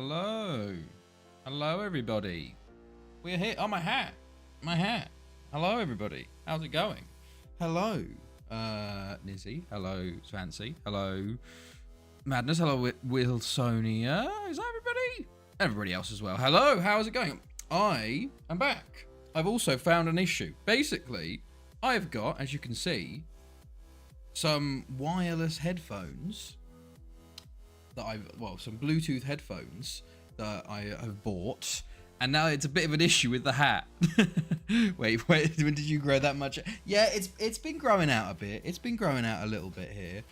Hello. Hello, everybody. We're here. Oh, my hat. My hat. Hello, everybody. How's it going? Hello, Nizzy. Hello, Fancy. Hello, Madness. Hello, Wilsonia. Is that everybody? Everybody else as well. Hello, how's it going? I am back. I've also found an issue. Basically, I've got, as you can see, some wireless headphones that some Bluetooth headphones that I have bought, and now it's a bit of an issue with the hat. wait, when did you grow that much? Yeah, it's been growing out a bit. It's been growing out a little bit here.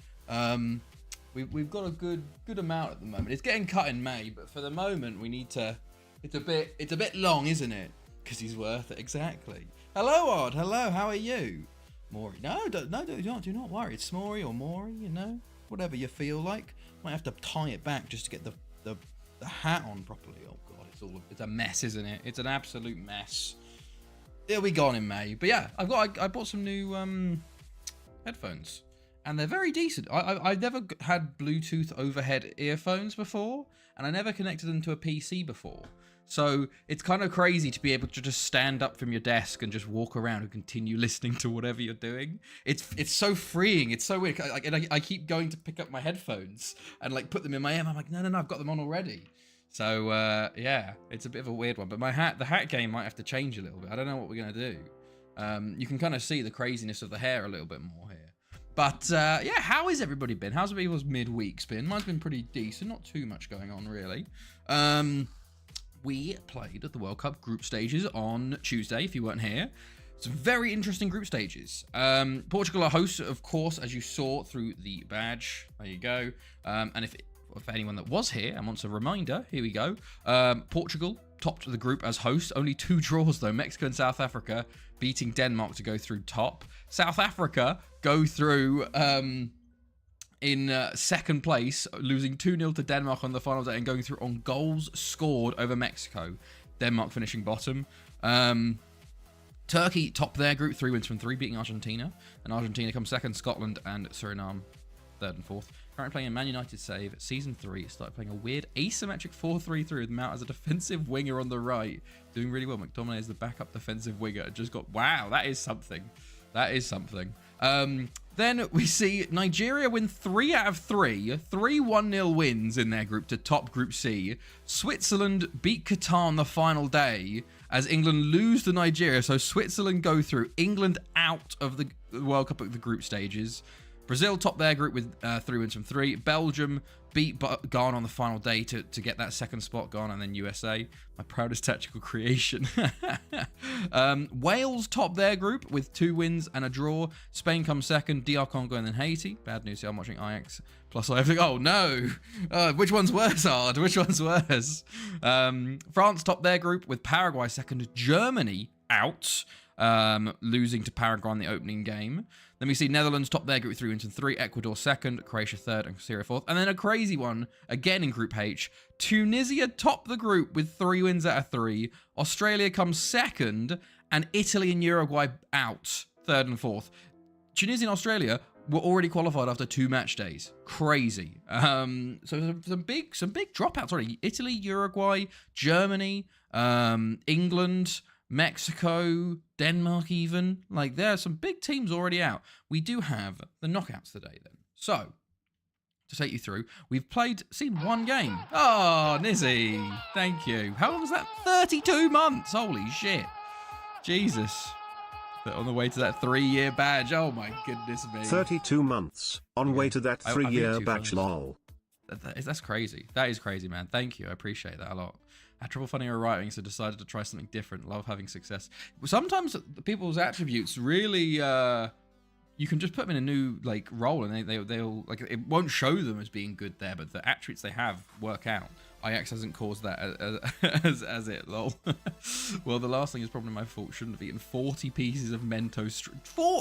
We've got a good amount at the moment. It's getting cut in May, but for the moment we need to. It's a bit long, isn't it? Because he's worth it. Exactly. Hello, Odd. Hello. How are you? Maury. No, do not worry. It's Smory or Maury. You know, whatever you feel like. Might have to tie it back just to get the hat on properly. Oh god, it's a mess, isn't it? It's an absolute mess. It'll be gone in May. But yeah, I bought some new headphones, and they're very decent. I've never had Bluetooth overhead earphones before, and I never connected them to a PC before. So it's kind of crazy to be able to just stand up from your desk and just walk around and continue listening to whatever you're doing. It's so freeing. It's so weird. I keep going to pick up my headphones and like put them in my ear. I'm like, no, I've got them on already. So yeah, it's a bit of a weird one. But the hat game might have to change a little bit. I don't know what we're gonna do. You can kind of see the craziness of the hair a little bit more here. But yeah, how has everybody been? How's people's midweeks been? Mine's been pretty decent. Not too much going on really. We played at the World Cup group stages on Tuesday, if you weren't here. Some very interesting group stages. Portugal are hosts, of course, as you saw through the badge. There you go. And if anyone that was here and wants a reminder, here we go. Portugal topped the group as hosts. Only 2 draws, though. Mexico and South Africa beating Denmark to go through top. South Africa go through... in second place, losing 2-0 to Denmark on the final day and going through on goals scored over Mexico. Denmark finishing bottom. Turkey topped their group, 3 wins from 3, beating Argentina. And Argentina comes second, Scotland and Suriname third and fourth. Currently playing a Man United save, Season 3. Started playing a weird asymmetric 4-3-3 with Mount as a defensive winger on the right. Doing really well. McTominay is the backup defensive winger. Just got... Wow, that is something. That is something. Then we see Nigeria win 3 out of 3. 3 1-0 wins in their group to top Group C. Switzerland beat Qatar on the final day as England lose to Nigeria. So Switzerland go through. England out of the World Cup at the group stages. Brazil topped their group with 3 wins from 3. Belgium beat Ghana on the final day to get that second spot. Ghana and then USA. My proudest tactical creation. Wales topped their group with 2 wins and a draw. Spain comes second. DR Congo and then Haiti. Bad news here. I'm watching Ajax. Plus I have to... Oh no! Which one's worse, Ard? Which one's worse? France topped their group with Paraguay second. Germany out. Losing to Paraguay in the opening game. Then we see Netherlands top their group 3 wins and 3. Ecuador second, Croatia third, and Syria fourth. And then a crazy one again in Group H. Tunisia top the group with 3 wins out of 3. Australia comes second, and Italy and Uruguay out third and fourth. Tunisia and Australia were already qualified after 2 match days. Crazy. So some big dropouts already. Italy, Uruguay, Germany, England, Mexico, Denmark even. Like, there are some big teams already out. We do have the knockouts today then. So, to take you through, we've seen 1 game. Oh, Nizzy. Thank you. How long was that? 32 months. Holy shit. Jesus. On the way to that 3-year badge. Oh my goodness me. 32 months. On way to that 3-year badge, lol. That's crazy. That is crazy, man. Thank you. I appreciate that a lot. I had trouble finding or writing, so decided to try something different. Love having success. Sometimes people's attributes really, you can just put them in a new like role, and they'll like it won't show them as being good there, but the attributes they have work out. Ajax hasn't caused that as it, lol. Well, the last thing is probably my fault. Shouldn't have eaten 40 pieces of Mentos.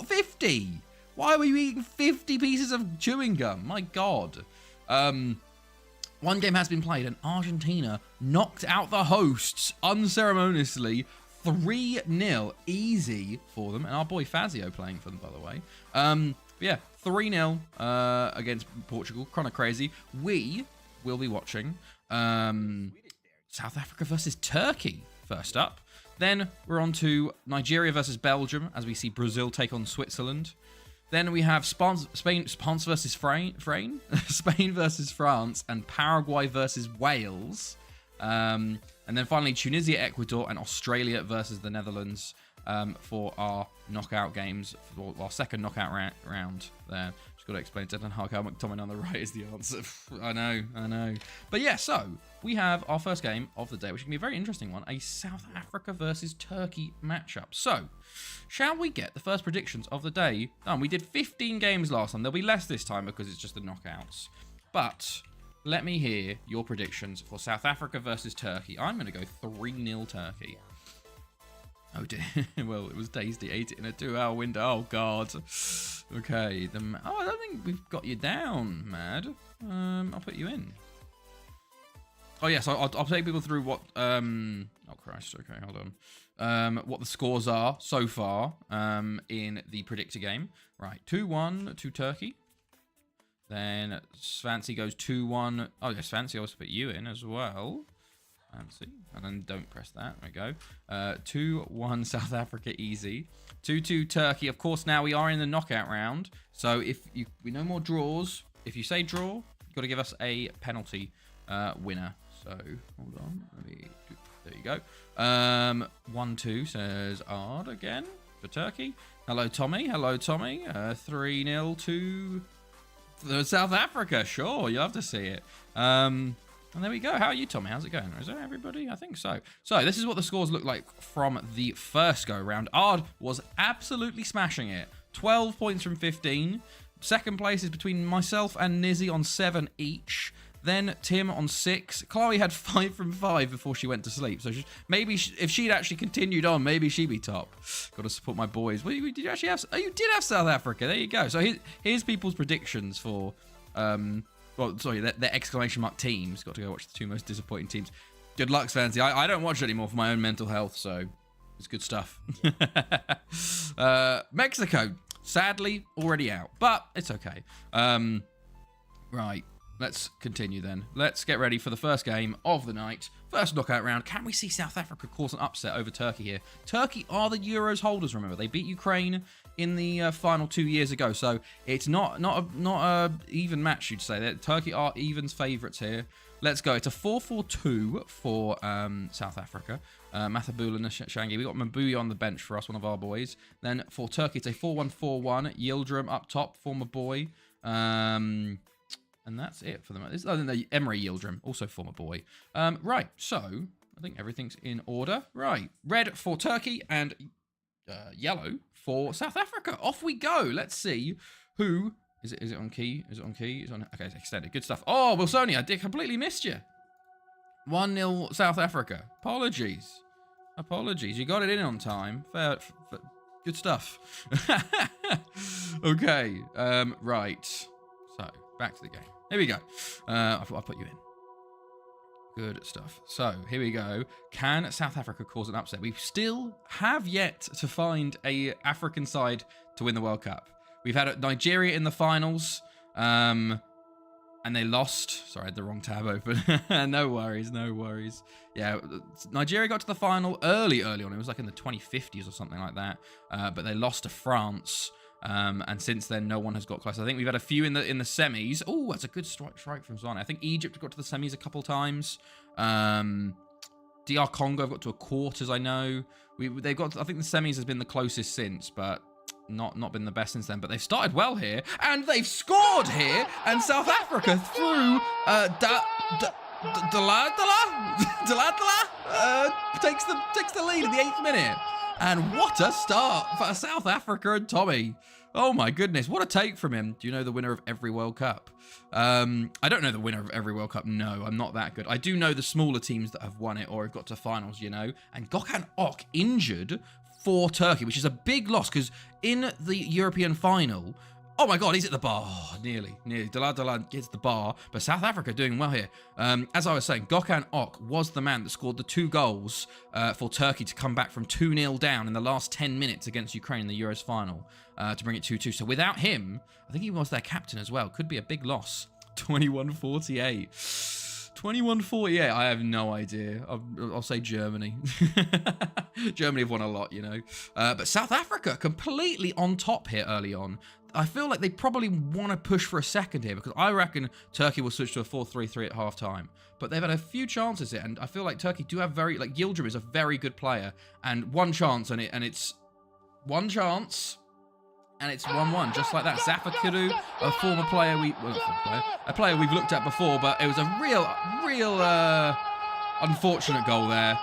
50. Why were you eating 50 pieces of chewing gum? My God. 1 game has been played, and Argentina knocked out the hosts unceremoniously 3-0. Easy for them. And our boy Fazio playing for them, by the way. But yeah, 3-0 against Portugal. Kind of crazy. We we'll be watching. South Africa versus Turkey first up. Then we're on to Nigeria versus Belgium as we see Brazil take on Switzerland. Then we have Spain versus Spain versus France, and Paraguay versus Wales. And then finally Tunisia, Ecuador, and Australia versus the Netherlands for our knockout games, for our second knockout round there. Just got to explain to Dan Harker how McTominay on the right is the answer. I know. But yeah, so we have our first game of the day, which can be a very interesting one, a South Africa versus Turkey matchup. So, shall we get the first predictions of the day done? We did 15 games last time. There'll be less this time because it's just the knockouts. But let me hear your predictions for South Africa versus Turkey. I'm going to go 3-0 Turkey. Oh dear. Well, it was Tasty. Ate it in a 2-hour window. Oh, God. Okay. I don't think we've got you down, Mad. I'll put you in. Oh, yes. I'll take people through what... Oh, Christ. Okay, hold on. What the scores are so far in the predictor game. Right. 2-1 to Turkey. Then Svancy goes 2-1. Oh, yes. Svancy also put you in as well. Fancy. And then don't press that. There we go. 2-1 South Africa easy. 2-2 Turkey. Of course, now we are in the knockout round. So if we no more draws. If you say draw, you've got to give us a penalty winner. So hold on. There you go. 1-2 says Ard again for Turkey. Hello, Tommy. 3-0 to South Africa. Sure, you'll have to see it. And there we go. How are you, Tommy? How's it going? Is there everybody? I think so. So this is what the scores look like from the first go-round. Ard was absolutely smashing it. 12 points from 15. Second place is between myself and Nizzy on 7 each. Then Tim on 6. Chloe had 5 from 5 before she went to sleep. So maybe if she'd actually continued on, maybe she'd be top. Got to support my boys. Well, did you actually have? Oh, you did have South Africa. There you go. So here's people's predictions for... Well, sorry, their exclamation mark teams. Got to go watch the 2 most disappointing teams. Good luck, Fancy. I don't watch it anymore for my own mental health, so it's good stuff. Mexico, sadly, already out, but it's okay. Right, let's continue then. Let's get ready for the first game of the night. First knockout round. Can we see South Africa cause an upset over Turkey here? Turkey are the Euros holders, remember. They beat Ukraine in the final 2 years ago, so it's not a even match, you'd say. Turkey are evens favourites here. Let's go. It's a 4-4-2 for South Africa. Mathabula and Shangi. We got Mabuya on the bench for us, one of our boys. Then for Turkey, it's a 4-1-4-1. Yildirim up top, former boy. And that's it for them. Oh, no, Emery Yildirim, also former boy. Right, so I think everything's in order. Right, red for Turkey and yellow for South Africa. Off we go. Let's see who... Is it on key? Is it on key? It's on... Okay, it's extended. Good stuff. Oh, Wilsonia, I completely missed you. 1-0 South Africa. Apologies. You got it in on time. Fair. Good stuff. Okay. Right. So, back to the game. Here we go. I'll put you in. Good stuff. So, here we go. Can South Africa cause an upset? We still have yet to find a African side to win the World Cup. We've had Nigeria in the finals, and they lost. Sorry, I had the wrong tab open. No worries. Yeah, Nigeria got to the final early on. It was like in the 2050s or something like that. But they lost to France. And since then, no one has got close. I think we've had a few in the semis. Oh, that's a good strike from Zwane. I think Egypt got to the semis a couple times. DR Congo have got to a quarters, I know. They've got. I think the semis has been the closest since, but not been the best since then. But they've started well here, and they've scored here. And South Africa through takes the lead in the 8th minute. And what a start for South Africa and Tommy. Oh my goodness, what a take from him. Do you know the winner of every World Cup? I don't know the winner of every World Cup. No, I'm not that good. I do know the smaller teams that have won it or have got to finals, you know. And Gökhan Ok injured for Turkey, which is a big loss because in the European final... Oh my God, he's at the bar. Oh, nearly. Dala gets the bar, but South Africa doing well here. As I was saying, Gökhan Ok was the man that scored the 2 goals for Turkey to come back from 2-0 down in the last 10 minutes against Ukraine in the Euros final to bring it 2-2. So without him, I think he was their captain as well. Could be a big loss. 21-48. 21-48. I have no idea. I'll say Germany. Germany have won a lot, you know. But South Africa completely on top here early on. I feel like they probably want to push for a second here because I reckon Turkey will switch to a 4-3-3 at halftime. But they've had a few chances here, and I feel like Turkey do have Yildirim is a very good player, and one chance, and it's one chance. And it's 1-1, just like that. Zafer Kuru, a former player a player we've looked at before, but it was a real unfortunate goal there.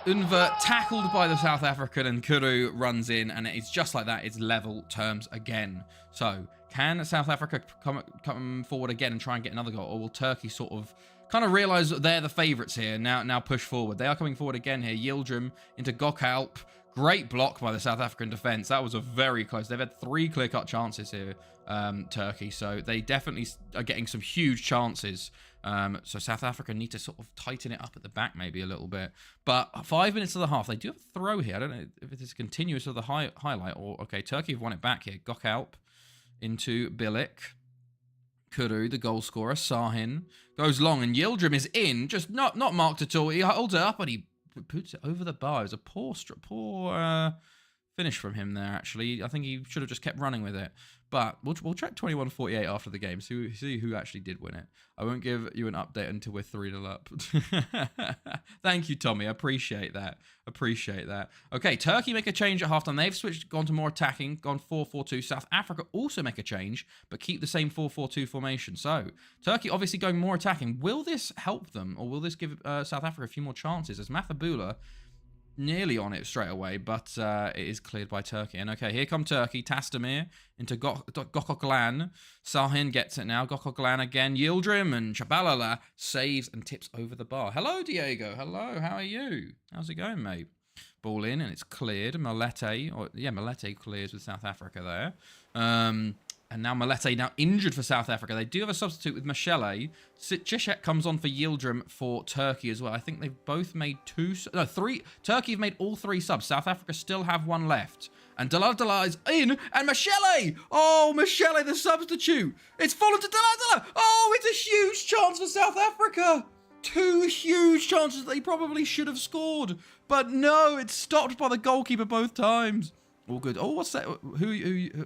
Unver tackled by the South African, and Kuru runs in, and it's just like that. It's level terms again. So, can South Africa come forward again and try and get another goal, or will Turkey sort of kind of realise that they're the favourites here, now push forward? They are coming forward again here. Yildirim into Gökalp. Great block by the South African defence. That was a very close. They've had 3 clear-cut chances here, Turkey. So they definitely are getting some huge chances. So South Africa need to sort of tighten it up at the back maybe a little bit. But 5 minutes of the half, they do have a throw here. I don't know if it is continuous of the highlight or... Okay, Turkey have won it back here. Gökalp into Bilic. Kuru, the goal scorer. Sahin goes long, and Yildirim is in. Just not marked at all. He holds it up, and he puts it over the bar. It was a poor finish from him there, actually. I think he should have just kept running with it. But we'll check 21-48 after the game, see who actually did win it. I won't give you an update until we're 3-0 up. Thank you, Tommy. I appreciate that. Okay, Turkey make a change at halftime. They've gone to more attacking, gone 4-4-2. South Africa also make a change, but keep the same 4-4-2 formation. So, Turkey obviously going more attacking. Will this help them, or will this give South Africa a few more chances? As Mathebula nearly on it straight away, but it is cleared by Turkey. And okay, here come Turkey. Tasdemir into Gökalp. Sahin gets it now. Gökalp again. Yildirim, and Chabalala saves and tips over the bar. Hello, Diego. Hello, how are you? How's it going, mate? Ball in, and it's cleared. Malete clears with South Africa there. And now Malete now injured for South Africa. They do have a substitute with Mashele. Ziyech comes on for Yildirim for Turkey as well. I think they've both made 3. Turkey have made all 3 subs. South Africa still have 1 left. And Daladala is in, and Mashele! Oh, Mashele, the substitute! It's fallen to Daladala! Oh, it's a huge chance for South Africa! 2 huge chances they probably should have scored. But no, it's stopped by the goalkeeper both times. All good. Oh, what's that?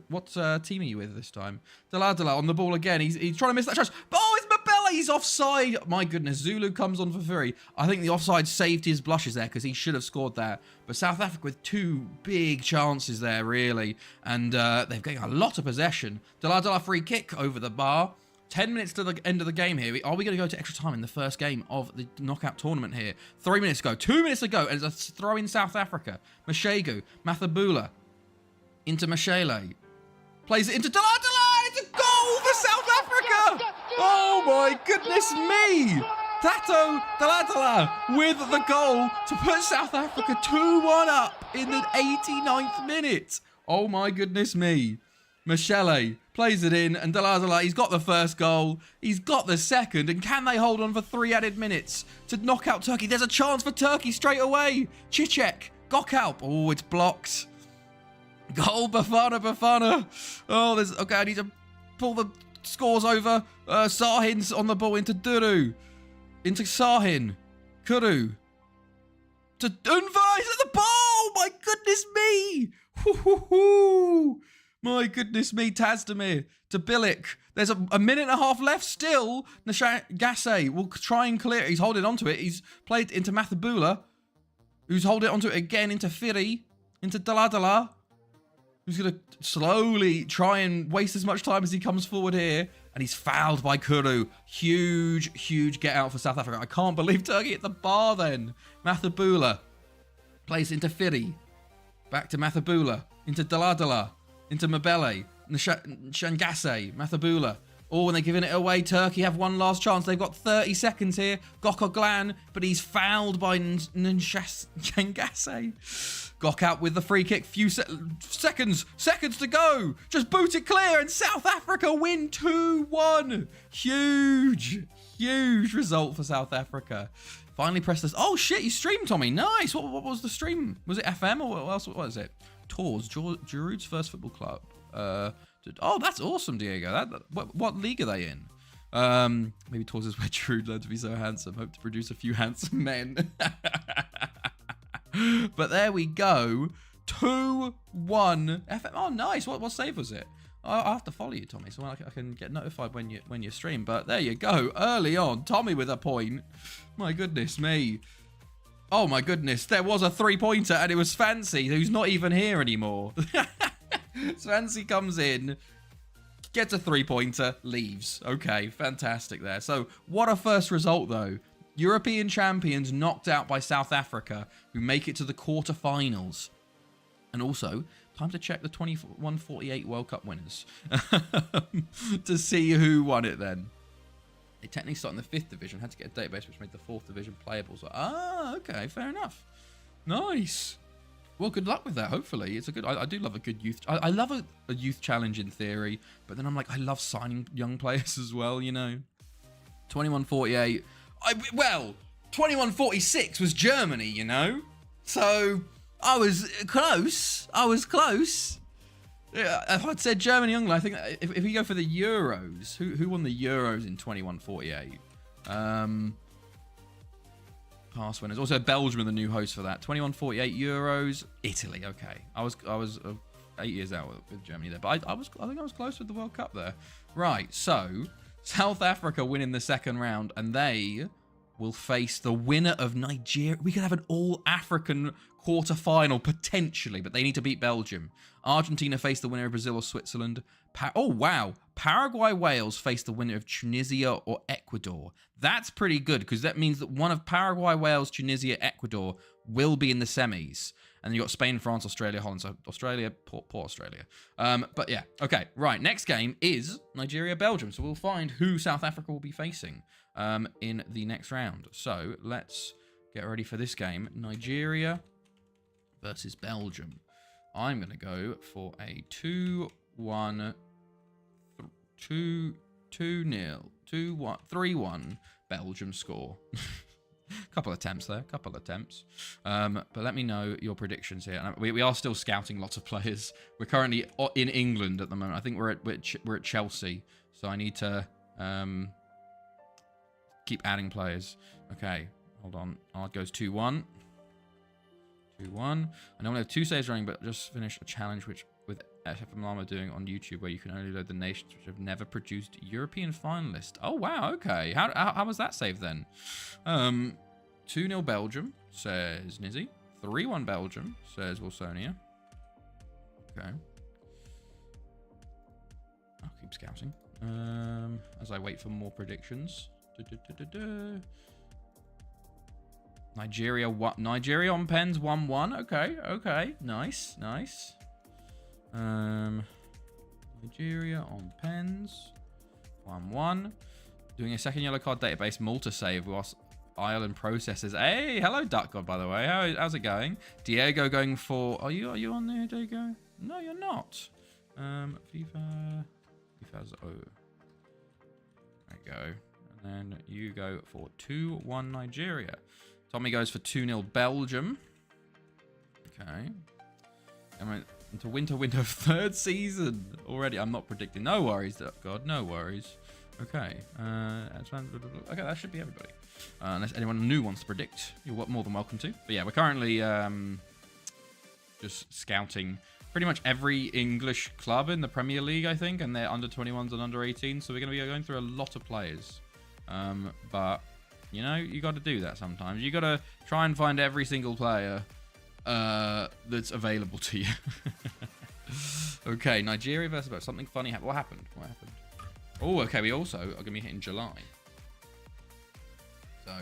What team are you with this time? Daladala on the ball again. He's trying to miss that chance. Oh, it's Mabella. He's offside. My goodness. Zulu comes on for free. I think the offside saved his blushes there because he should have scored there. But South Africa with 2 big chances there, really. And they've got a lot of possession. Daladala free kick over the bar. 10 minutes to the end of the game here. Are we going to go to extra time in the first game of the knockout tournament here? 3 minutes ago. 2 minutes ago. And it's a throw in South Africa. Mashegu. Mathebula. Into Mashele. Plays it into Daladala. It's a goal for South Africa. Oh my goodness me. Tato Daladala with the goal to put South Africa 2-1 up in the 89th minute. Oh my goodness me. Mashele plays it in, and Daladala, he's got the first goal. He's got the second, and can they hold on for 3 added minutes to knock out Turkey? There's a chance for Turkey straight away. Ziyech. Gökalp. Oh, it's blocked. Goal, Bafana. Oh, okay, I need to pull the scores over. Sahin's on the ball into Duru. Into Sahin. Kuru. To Unver. He's at the ball. My goodness me. Hoo-hoo-hoo. My goodness me. Tasdemir to Bilic. There's a minute and a half left still. Nshangase will try and clear it. He's holding onto it. He's played into Mathebula, who's holding onto it again into Firi. Into Daladala, who's going to slowly try and waste as much time as he comes forward here. And he's fouled by Kuru. Huge get out for South Africa. I can't believe Turkey hit the bar then. Mathebula plays into Firi. Back to Mathebula. Into Daladala. Into Mabele. Nshangase. Mathebula. Oh, and they're giving it away. Turkey have one last chance. They've got 30 seconds here. Gökalp, but he's fouled by Nshangase. Gökalp with the free kick. Few seconds to go. Just boot it clear, and South Africa win 2-1. Huge result for South Africa. Finally press this. Oh shit, you streamed, Tommy. Nice. What was the stream? Was it FM or what else? What is it? Tours. Giroud's first football club. Oh, that's awesome, Diego. What league are they in? Maybe tours is where Giroud learned to be so handsome. Hope to produce a few handsome men. But there we go. 2-1. FM. Oh, nice. What save was it? I'll have to follow you, Tommy, so I can get notified when you stream. But there you go. Early on, Tommy with a point. My goodness me. Oh my goodness. There was a 3-pointer and it was Fancy, who's not even here anymore. Fancy comes in, gets a 3-pointer, leaves. Okay, fantastic there. So what a first result, though. European champions knocked out by South Africa, who make it to the quarterfinals. And also, time to check the 21-48 World Cup winners to see who won it then. They technically started in the 5th division, had to get a database which made the 4th division playable. So, okay, fair enough. Nice. Well, good luck with that, hopefully. It's a good... I do love a good youth... I love a youth challenge in theory, but then I'm like, I love signing young players as well, you know. 21-48... Well, 21-46 was Germany, you know? So... I was close. Yeah, if I'd said Germany, England, I think if we go for the Euros, who won the Euros in 21-48? Past winners. Also, Belgium are the new host for that. 21-48 Euros. Italy. Okay, I was 8 years out with Germany there, but I think I was close with the World Cup there. Right. So South Africa win in the second round, and they will face the winner of Nigeria. We could have an all-African quarter-final, potentially, but they need to beat Belgium. Argentina face the winner of Brazil or Switzerland. Oh, wow. Paraguay-Wales face the winner of Tunisia or Ecuador. That's pretty good, because that means that one of Paraguay, Wales, Tunisia, Ecuador will be in the semis. And you got Spain, France, Australia, Holland. So Australia, poor Australia. But yeah, okay. Right, next game is Nigeria-Belgium. So we'll find who South Africa will be facing in the next round. So let's get ready for this game. Nigeria versus Belgium. I'm going to go for a 2-1, 2-0, 3-1 Belgium score. Couple attempts there, but let me know your predictions here. We are still scouting lots of players. We're currently in England at the moment. I think we're at Chelsea, so I need to keep adding players. Okay, hold on. It goes 2-1. 2-1. I normally have 2 saves running, but just finished a challenge with FFM Llama doing on YouTube, where you can only load the nations which have never produced European finalist. Oh wow, okay. How was that save then? 2-0 Belgium, says Nizzy. 3-1 Belgium, says Wilsonia. Okay. I'll keep scouting. As I wait for more predictions. Nigeria on pens 1-1. Okay. Nice. Nigeria on pens 1-1. Doing a second yellow card database Malta save whilst Ireland processes. Hey, hello Duck God, by the way. How's it going? Diego going for... Are you on there, Diego? No, you're not. FIFA's O. There you go. And then you go for 2-1 Nigeria. Tommy goes for 2-0 Belgium. Okay. Into winter 3rd season already. I'm not predicting. No worries, God. No worries. Okay. Okay, that should be everybody. Unless anyone new wants to predict, you're more than welcome to. But yeah, we're currently just scouting pretty much every English club in the Premier League, I think, and they're under 21s and under 18s. So we're going to be going through a lot of players. But you know, you got to do that sometimes. You got to try and find every single player that's available to you. Okay, Nigeria versus something funny happened. What happened? Oh, okay. We also are going to be hit in July. So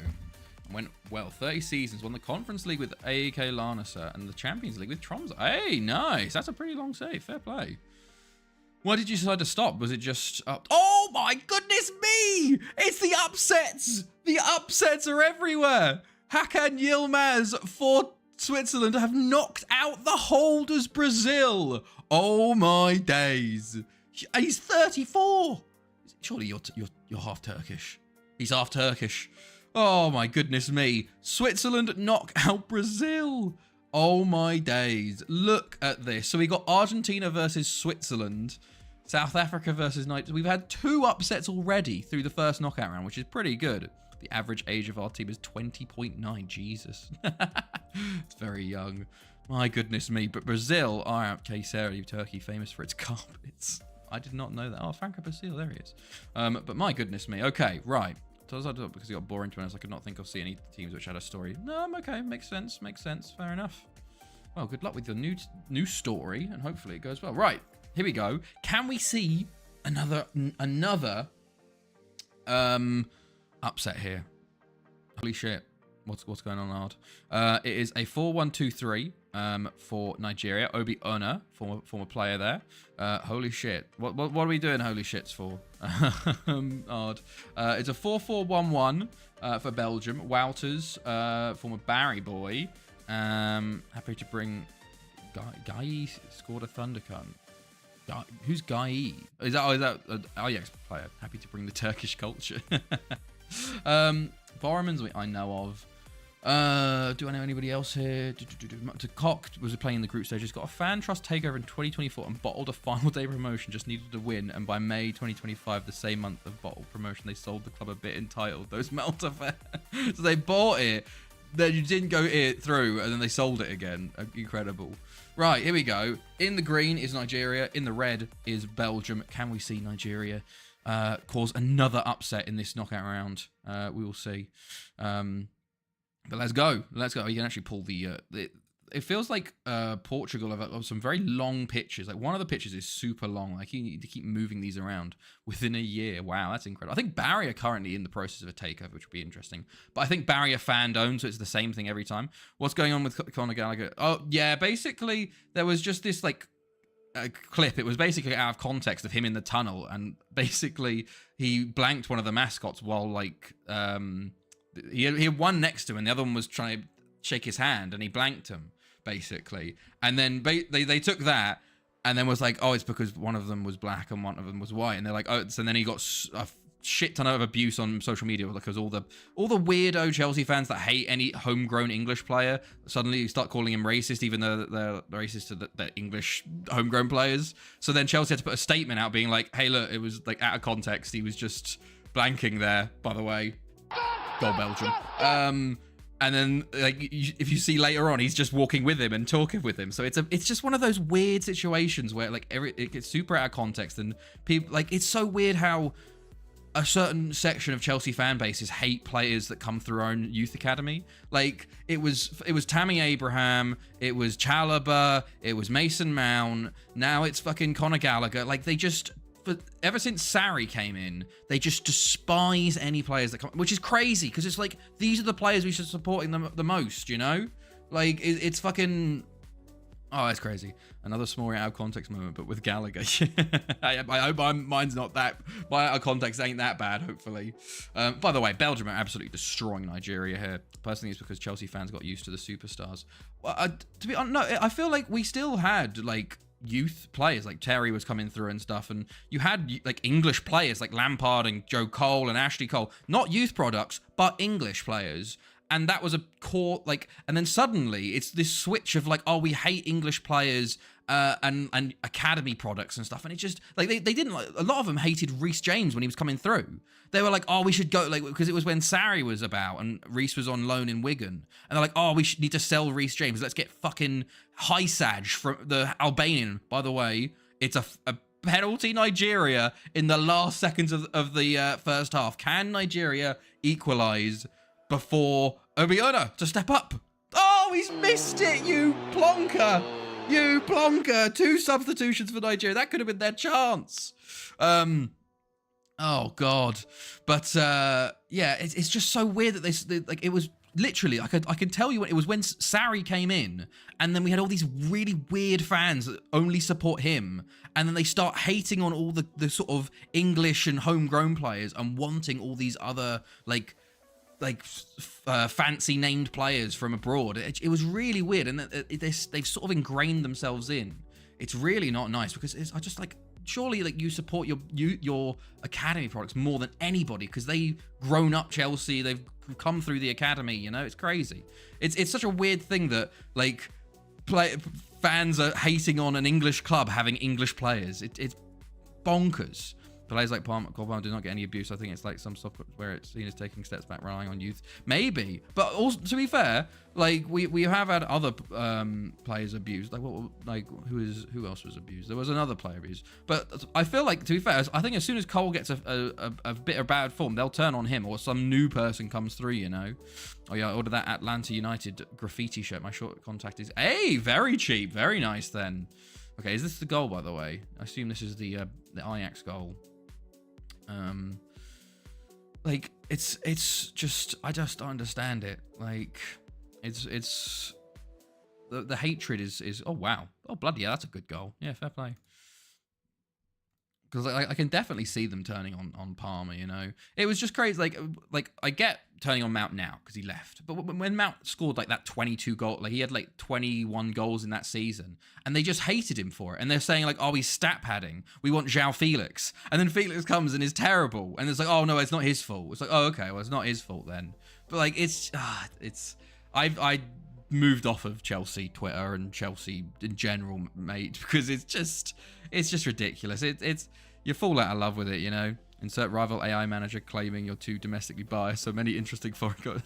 went well. 30 seasons. Won the Conference League with AEK Larnaca and the Champions League with Tromsø. Hey, nice. That's a pretty long save. Fair play. Why did you decide to stop? Was it just up? Oh my goodness me! It's the upsets! The upsets are everywhere! Hakan Yilmaz for Switzerland have knocked out the holders Brazil! Oh my days! He's 34! Surely you're half Turkish. He's half Turkish. Oh my goodness me! Switzerland knock out Brazil! Oh my days! Look at this. So we got Argentina versus Switzerland. South Africa versus Nigeria. We've had 2 upsets already through the first knockout round, which is pretty good. The average age of our team is 20.9. Jesus. It's very young. My goodness me. But Brazil are Kayseri, Turkey, famous for its carpets. I did not know that. Oh, Franco Basile, there he is. But my goodness me. Okay, right. So because it got boring to be honest, I could not think of seeing any teams which had a story. No, I'm okay. Makes sense. Makes sense. Fair enough. Well, good luck with your new story, and hopefully it goes well. Right, here we go. Can we see another upset here? Holy shit. What's going on, Ard? It is a 4-1-2-3 for Nigeria. Obi Ona, former player there. Holy shit. What are we doing holy shits for? Ard. It's a 4-4-1-1 for Belgium. Wouters, former Barry boy. Happy to bring Guy scored a thunder cunt. Who's Guy? Is that Ajax player? Happy to bring the Turkish culture. Boromans I know of. Do I know anybody else here? Cock was playing in the group stage. He's got a fan trust takeover in 2024 and bottled a final day promotion. Just needed to win, and by May 2025, the same month of bottled promotion, they sold the club a bit entitled. Those Malta fans. So they bought it, then you didn't go it through, and then they sold it again. Incredible. Right, here we go. In the green is Nigeria. In the red is Belgium. Can we see Nigeria cause another upset in this knockout round? We will see. But let's go. Let's go. You can actually pull it feels like Portugal have some very long pitches. Like one of the pitches is super long. Like you need to keep moving these around within a year. Wow, that's incredible. I think Barry are currently in the process of a takeover, which would be interesting. But I think Barry are fan-owned, so it's the same thing every time. What's going on with Conor Gallagher? Oh, yeah, basically there was just this like clip. It was basically out of context of him in the tunnel, and basically he blanked one of the mascots while like he had one next to him and the other one was trying to shake his hand and he blanked him basically, and then they took that and then was like, oh, it's because one of them was black and one of them was white, and they're like, oh, so then he got a shit ton of abuse on social media because all the weirdo Chelsea fans that hate any homegrown English player suddenly start calling him racist, even though they're racist to the English homegrown players. So then Chelsea had to put a statement out being like, hey, look, it was like out of context, he was just blanking there, by the way. Go Belgium. And then like if you see later on, he's just walking with him and talking with him. So it's just one of those weird situations where like it gets super out of context, and people like, it's so weird how a certain section of Chelsea fan bases hate players that come through our own youth academy. Like it was Tammy Abraham, it was Chalobah, it was Mason Mount, now it's fucking Conor Gallagher. Like they just, but ever since Sarri came in, they just despise any players that come, which is crazy because it's like, these are the players we should supporting them the most, you know? Like it's fucking, oh, that's crazy. Another small out of context moment, but with Gallagher. I hope mine's not that, my out of context ain't that bad, hopefully. By the way, Belgium are absolutely destroying Nigeria here. Personally, it's because Chelsea fans got used to the superstars. Well, to be honest, no, I feel like we still had like youth players, like Terry was coming through and stuff, and you had like English players like Lampard and Joe Cole and Ashley Cole, not youth products but English players, and that was a core like, and then suddenly it's this switch of like, oh, we hate English players and academy products and stuff, and it just like they didn't like, a lot of them hated Reece James when he was coming through. They were like, oh, we should go, like, because it was when Sarri was about and Reece was on loan in Wigan, and they're like, oh, we need to sell Reece James, let's get fucking Hysaj from the Albanian. By the way, it's a penalty Nigeria in the last seconds of the first half. Can Nigeria equalise before Obiona to step up? Oh, he's missed it, you plonker. You plonker. 2 substitutions for Nigeria. That could have been their chance. Oh, God. But, yeah, it's just so weird that they like, it was literally, I can tell you, it was when Sarri came in, and then we had all these really weird fans that only support him, and then they start hating on all the sort of English and homegrown players and wanting all these other, like fancy named players from abroad. It was really weird, and they've sort of ingrained themselves in. It's really not nice, because I just like, surely like you support your academy products more than anybody, because they've grown up Chelsea, they've come through the academy, you know? It's crazy. It's such a weird thing that like fans are hating on an English club having English players. bonkers. Players like Palmer do not get any abuse. I think it's like some stuff where it's seen as taking steps back, relying on youth. Maybe, but also to be fair, like we have had other players abused. Like who else was abused? There was another player abused. But I feel like, to be fair, I think as soon as Cole gets a bit of bad form, they'll turn on him or some new person comes through. You know. Oh yeah, I ordered that Atlanta United graffiti shirt. My short contact is very cheap, very nice then. Okay, is this the goal, by the way? I assume this is the Ajax goal. Like it's just, I just don't understand it. Like it's the hatred is oh wow, oh bloody yeah, that's a good goal. Yeah, fair play. Because I can definitely see them turning on Palmer, you know. It was just crazy. Like I get turning on Mount now because he left. But when Mount scored like that 22 goal, like he had like 21 goals in that season, and they just hated him for it. And they're saying like, oh, he's stat padding. We want João Felix. And then Felix comes and is terrible. And it's like, oh no, it's not his fault. It's like, oh okay, well it's not his fault then. But like I moved off of Chelsea Twitter and Chelsea in general, mate, because it's just ridiculous. It's you fall out of love with it, you know. Insert rival AI manager claiming you're too domestically biased. So many interesting foreign.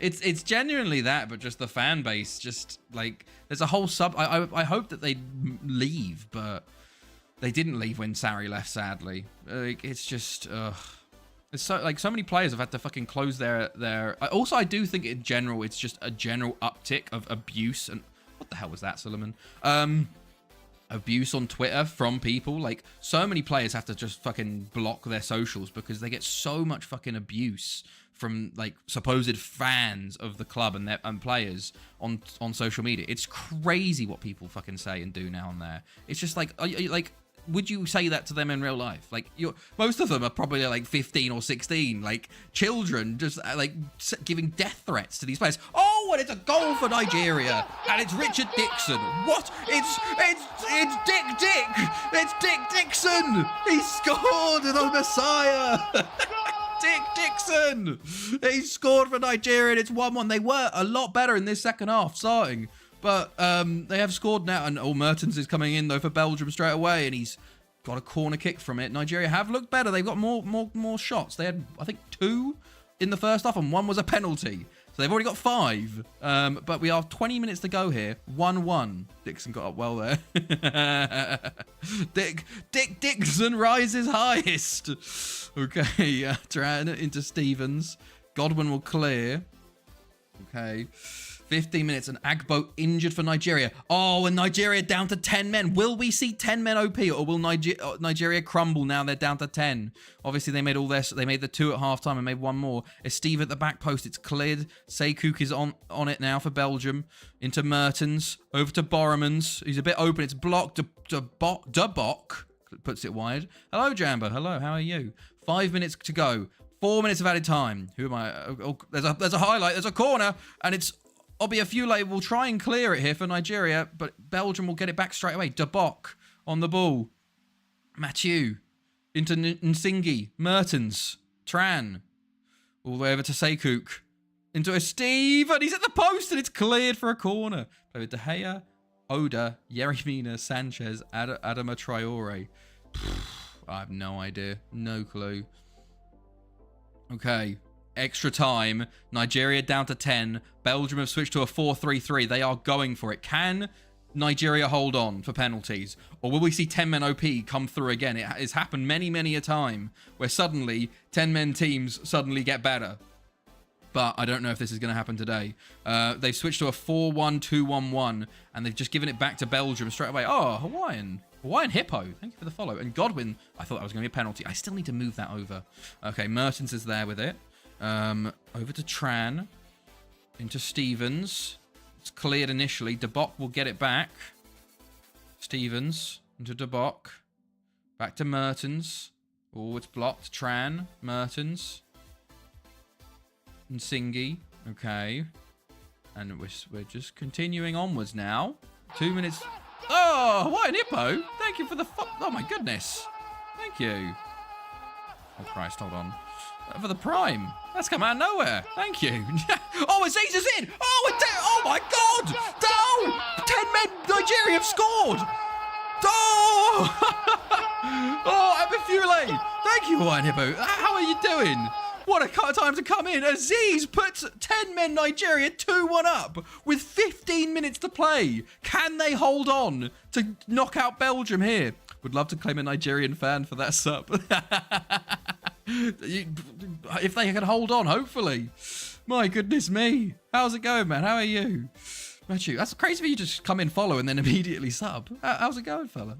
It's genuinely that, but just the fan base, just like there's a whole sub. I hope that they leave, but they didn't leave when Sarri left. Sadly, like it's just. It's so many players have had to fucking close their. Also, I do think in general it's just a general uptick of abuse and what the hell was that, Suleiman? Abuse on Twitter from people. Like so many players have to just fucking block their socials because they get so much fucking abuse from like supposed fans of the club and players on social media. It's crazy what people fucking say and do now and there. It's just like would you say that to them in real life? Like, most of them are probably like 15 or 16, like children, just like giving death threats to these players. Oh, and it's a goal for Nigeria, and it's Richard Dixon. What? It's Dick Dixon. He scored the Messiah. Dick Dixon. He scored for Nigeria, and it's 1-1. They were a lot better in this second half starting. But they have scored now, and Mertens is coming in though for Belgium straight away, and he's got a corner kick from it. Nigeria have looked better. They've got more shots. They had, I think, 2 in the first half, and 1 was a penalty. So they've already got 5. But we have 20 minutes to go here. 1-1. Dixon got up well there. Dick Dixon rises highest. Okay, Turan into Stevens. Godwin will clear. Okay. 15 minutes, and Agbo injured for Nigeria. Oh, and Nigeria down to 10 men. Will we see 10 men OP, or will Nigeria crumble now they're down to 10? Obviously, they made all this. They made the 2 at halftime and made 1 more. It's Steve at the back post. It's cleared. Seikouk is on it now for Belgium. Into Mertens. Over to Borremans. He's a bit open. It's blocked. Dubok puts it wide. Hello, Jamba. Hello, how are you? 5 minutes to go. 4 minutes of added time. Who am I? Oh, there's a highlight. There's a corner, and it's Obiafule will try and clear it here for Nigeria, but Belgium will get it back straight away. Dubok on the ball. Mathieu into Nsingi. Mertens. Tran. All the way over to Seikouk. Into a Steve, and he's at the post, and it's cleared for a corner. Play with De Gea, Oda, Yerry Sanchez, Adama Traore. I have no idea. No clue. Okay. Extra time. Nigeria down to 10. Belgium have switched to a 4-3-3. They are going for it. Can Nigeria hold on for penalties? Or will we see 10-men OP come through again? It has happened many, many a time where suddenly 10-men teams suddenly get better. But I don't know if this is going to happen today. They've switched to a 4-1-2-1-1, and they've just given it back to Belgium straight away. Oh, Hawaiian Hippo. Thank you for the follow. And Godwin, I thought that was going to be a penalty. I still need to move that over. Okay, Mertens is there with it. Over to Tran. Into Stevens. It's cleared initially. Dubok will get it back. Stevens. Into Dubok. Back to Mertens. Oh, it's blocked. Tran. Mertens. Nsingi. Okay. And we're just continuing onwards now. 2 minutes. Oh, what an hippo. Thank you for the... Oh, my goodness. Thank you. Oh, Christ. Hold on. For the prime. That's come out of nowhere. Thank you. Oh, it's Aces in. Oh, oh my God. No. 10 men. Nigeria have scored. Oh! Oh, Abifule! Thank you, Wine Hippo. How are you doing? What a time to come in. Aziz puts 10 men Nigeria 2-1 up with 15 minutes to play. Can they hold on to knock out Belgium here? Would love to claim a Nigerian fan for that sub. If they can hold on, hopefully. My goodness me. How's it going, man? How are you? Matthew, that's crazy for you just come in, follow, and then immediately sub. How's it going, fella?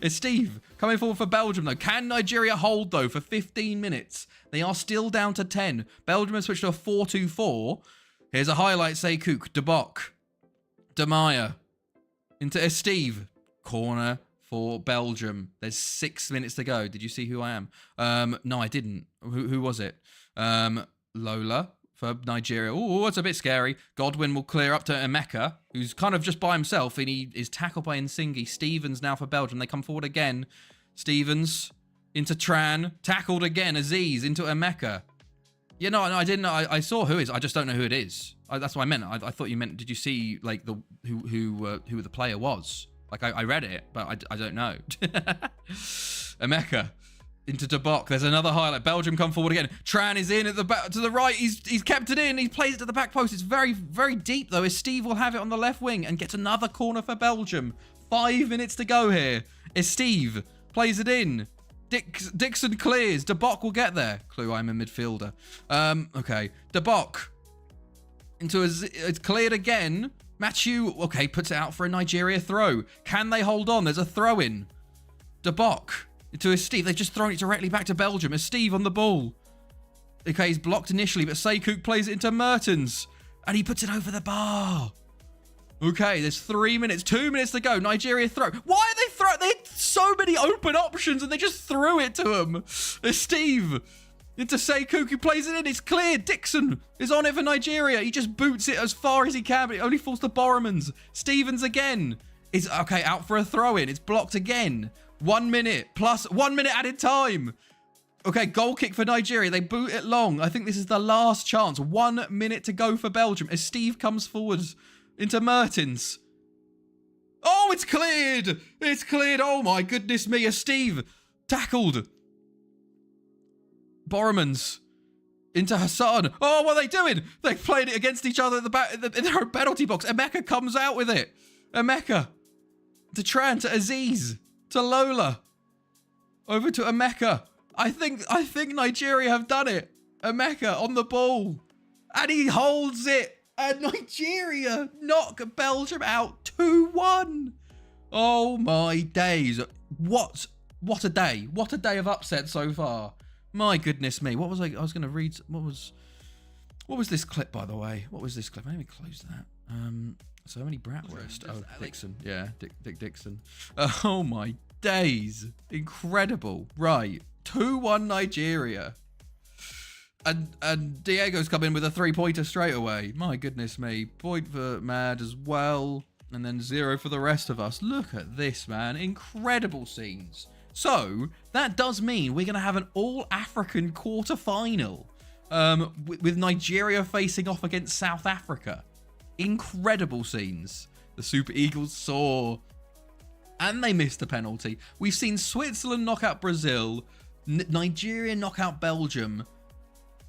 It's Steve coming forward for Belgium, though. Can Nigeria hold, though, for 15 minutes? They are still down to 10. Belgium has switched to a 4-2-4. Here's a highlight. Sekouk, De Bok, De Meyer, into Steve. Corner for Belgium. There's 6 minutes to go. Did you see who I am? No, I didn't. Who was it? Lola for Nigeria. Oh, it's a bit scary. Godwin will clear up to Emeka, who's kind of just by himself, and he is tackled by Nsingi. Stevens now for Belgium. They come forward again. Stevens into Tran. Tackled again. Aziz into Emeka. Yeah, no, I didn't know. I saw who it is. I just don't know who it is. That's what I meant. I thought you meant, did you see like who the player was? Like I read it, but I don't know. Emeka. Into De Bok. There's another highlight. Belgium come forward again. Tran is in at the back to the right. He's kept it in. He plays it to the back post. It's very, very deep though. As Steve will have it on the left wing and gets another corner for Belgium. 5 minutes to go here. As Steve plays it in. Dixon clears. De Bok will get there. Clue, I'm a midfielder. Okay. De Bok into it's cleared again. Matthew, okay, puts it out for a Nigeria throw. Can they hold on? There's a throw in. De Bok. To Steve. They've just thrown it directly back to Belgium. As Steve on the ball. Okay, he's blocked initially, but Sekouk plays it into Mertens. And he puts it over the bar. Okay, there's 3 minutes. 2 minutes to go. Nigeria throw. Why are they throwing? They had so many open options and they just threw it to him. There's Steve. Into Sekouk, who plays it in. It's clear. Dixon is on it for Nigeria. He just boots it as far as he can, but it only falls to Borremans. Stevens again. Is okay, out for a throw-in. It's blocked again. 1 minute plus 1 minute added time. Okay, goal kick for Nigeria. They boot it long. I think this is the last chance. 1 minute to go for Belgium as Steve comes forward into Mertens. Oh, it's cleared. It's cleared. Oh, my goodness me. As Steve tackled. Borremans into Hassan. Oh, what are they doing? They've played it against each other at the back in their own penalty box. Emeka comes out with it. Emeka to Tran, to Aziz. To Lola. Over to Emeka. I think Nigeria have done it. Emeka on the ball. And he holds it. And Nigeria knock Belgium out 2-1. Oh my days. What a day. What a day of upset so far. My goodness me. What was I was going to read. What was this clip, by the way? What was this clip? Let me close that. So many Bratwurst. Oh, Dixon. Yeah, Dick Dixon. Oh my days. Incredible. Right. 2-1 Nigeria. And Diego's come in with a 3-pointer straight away. My goodness me. Point for Mad as well. And then 0 for the rest of us. Look at this, man. Incredible scenes. So, that does mean we're going to have an all-African quarter-final. With Nigeria facing off against South Africa. Incredible scenes. The Super Eagles saw, and they missed a penalty. We've seen Switzerland knock out Brazil, Nigeria knock out Belgium,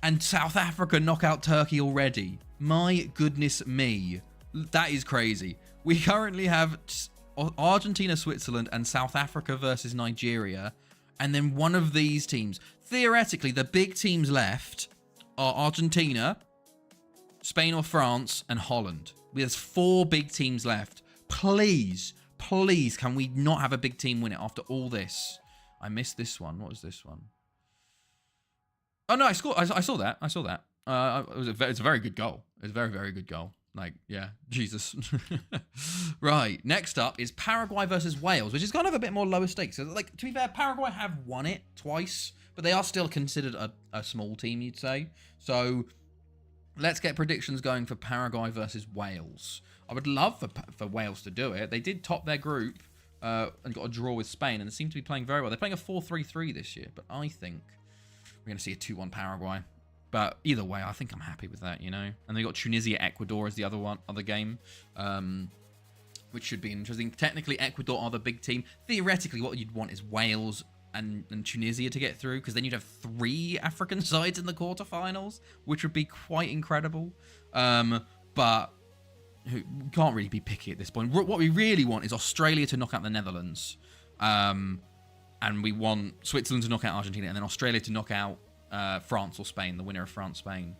and South Africa knock out Turkey already. My goodness me. That is crazy. We currently have Argentina, Switzerland, and South Africa versus Nigeria. And then one of these teams. Theoretically, the big teams left are Argentina, Spain or France, and Holland. There's 4 big teams left. Please, can we not have a big team win it after all this? I missed this one. What was this one? Oh, no, I saw that. It's a very good goal. It's a very, very good goal. Like, yeah, Jesus. Right, next up is Paraguay versus Wales, which is kind of a bit more lower stakes. So, like, to be fair, Paraguay have won it twice, but they are still considered a small team, you'd say. So let's get predictions going for Paraguay versus Wales. I would love for Wales to do it. They did top their group and got a draw with Spain, and they seem to be playing very well. They're playing a 4-3-3 this year, but I think we're going to see a 2-1 Paraguay. But either way, I think I'm happy with that, you know. And they got Tunisia, Ecuador as the other game. which should be interesting. Technically, Ecuador are the big team. Theoretically, what you'd want is Wales and Tunisia to get through, because then you'd have 3 African sides in the quarterfinals, which would be quite incredible. But we can't really be picky at this point. What we really want is Australia to knock out the Netherlands. And we want Switzerland to knock out Argentina, and then Australia to knock out France or Spain, the winner of France-Spain.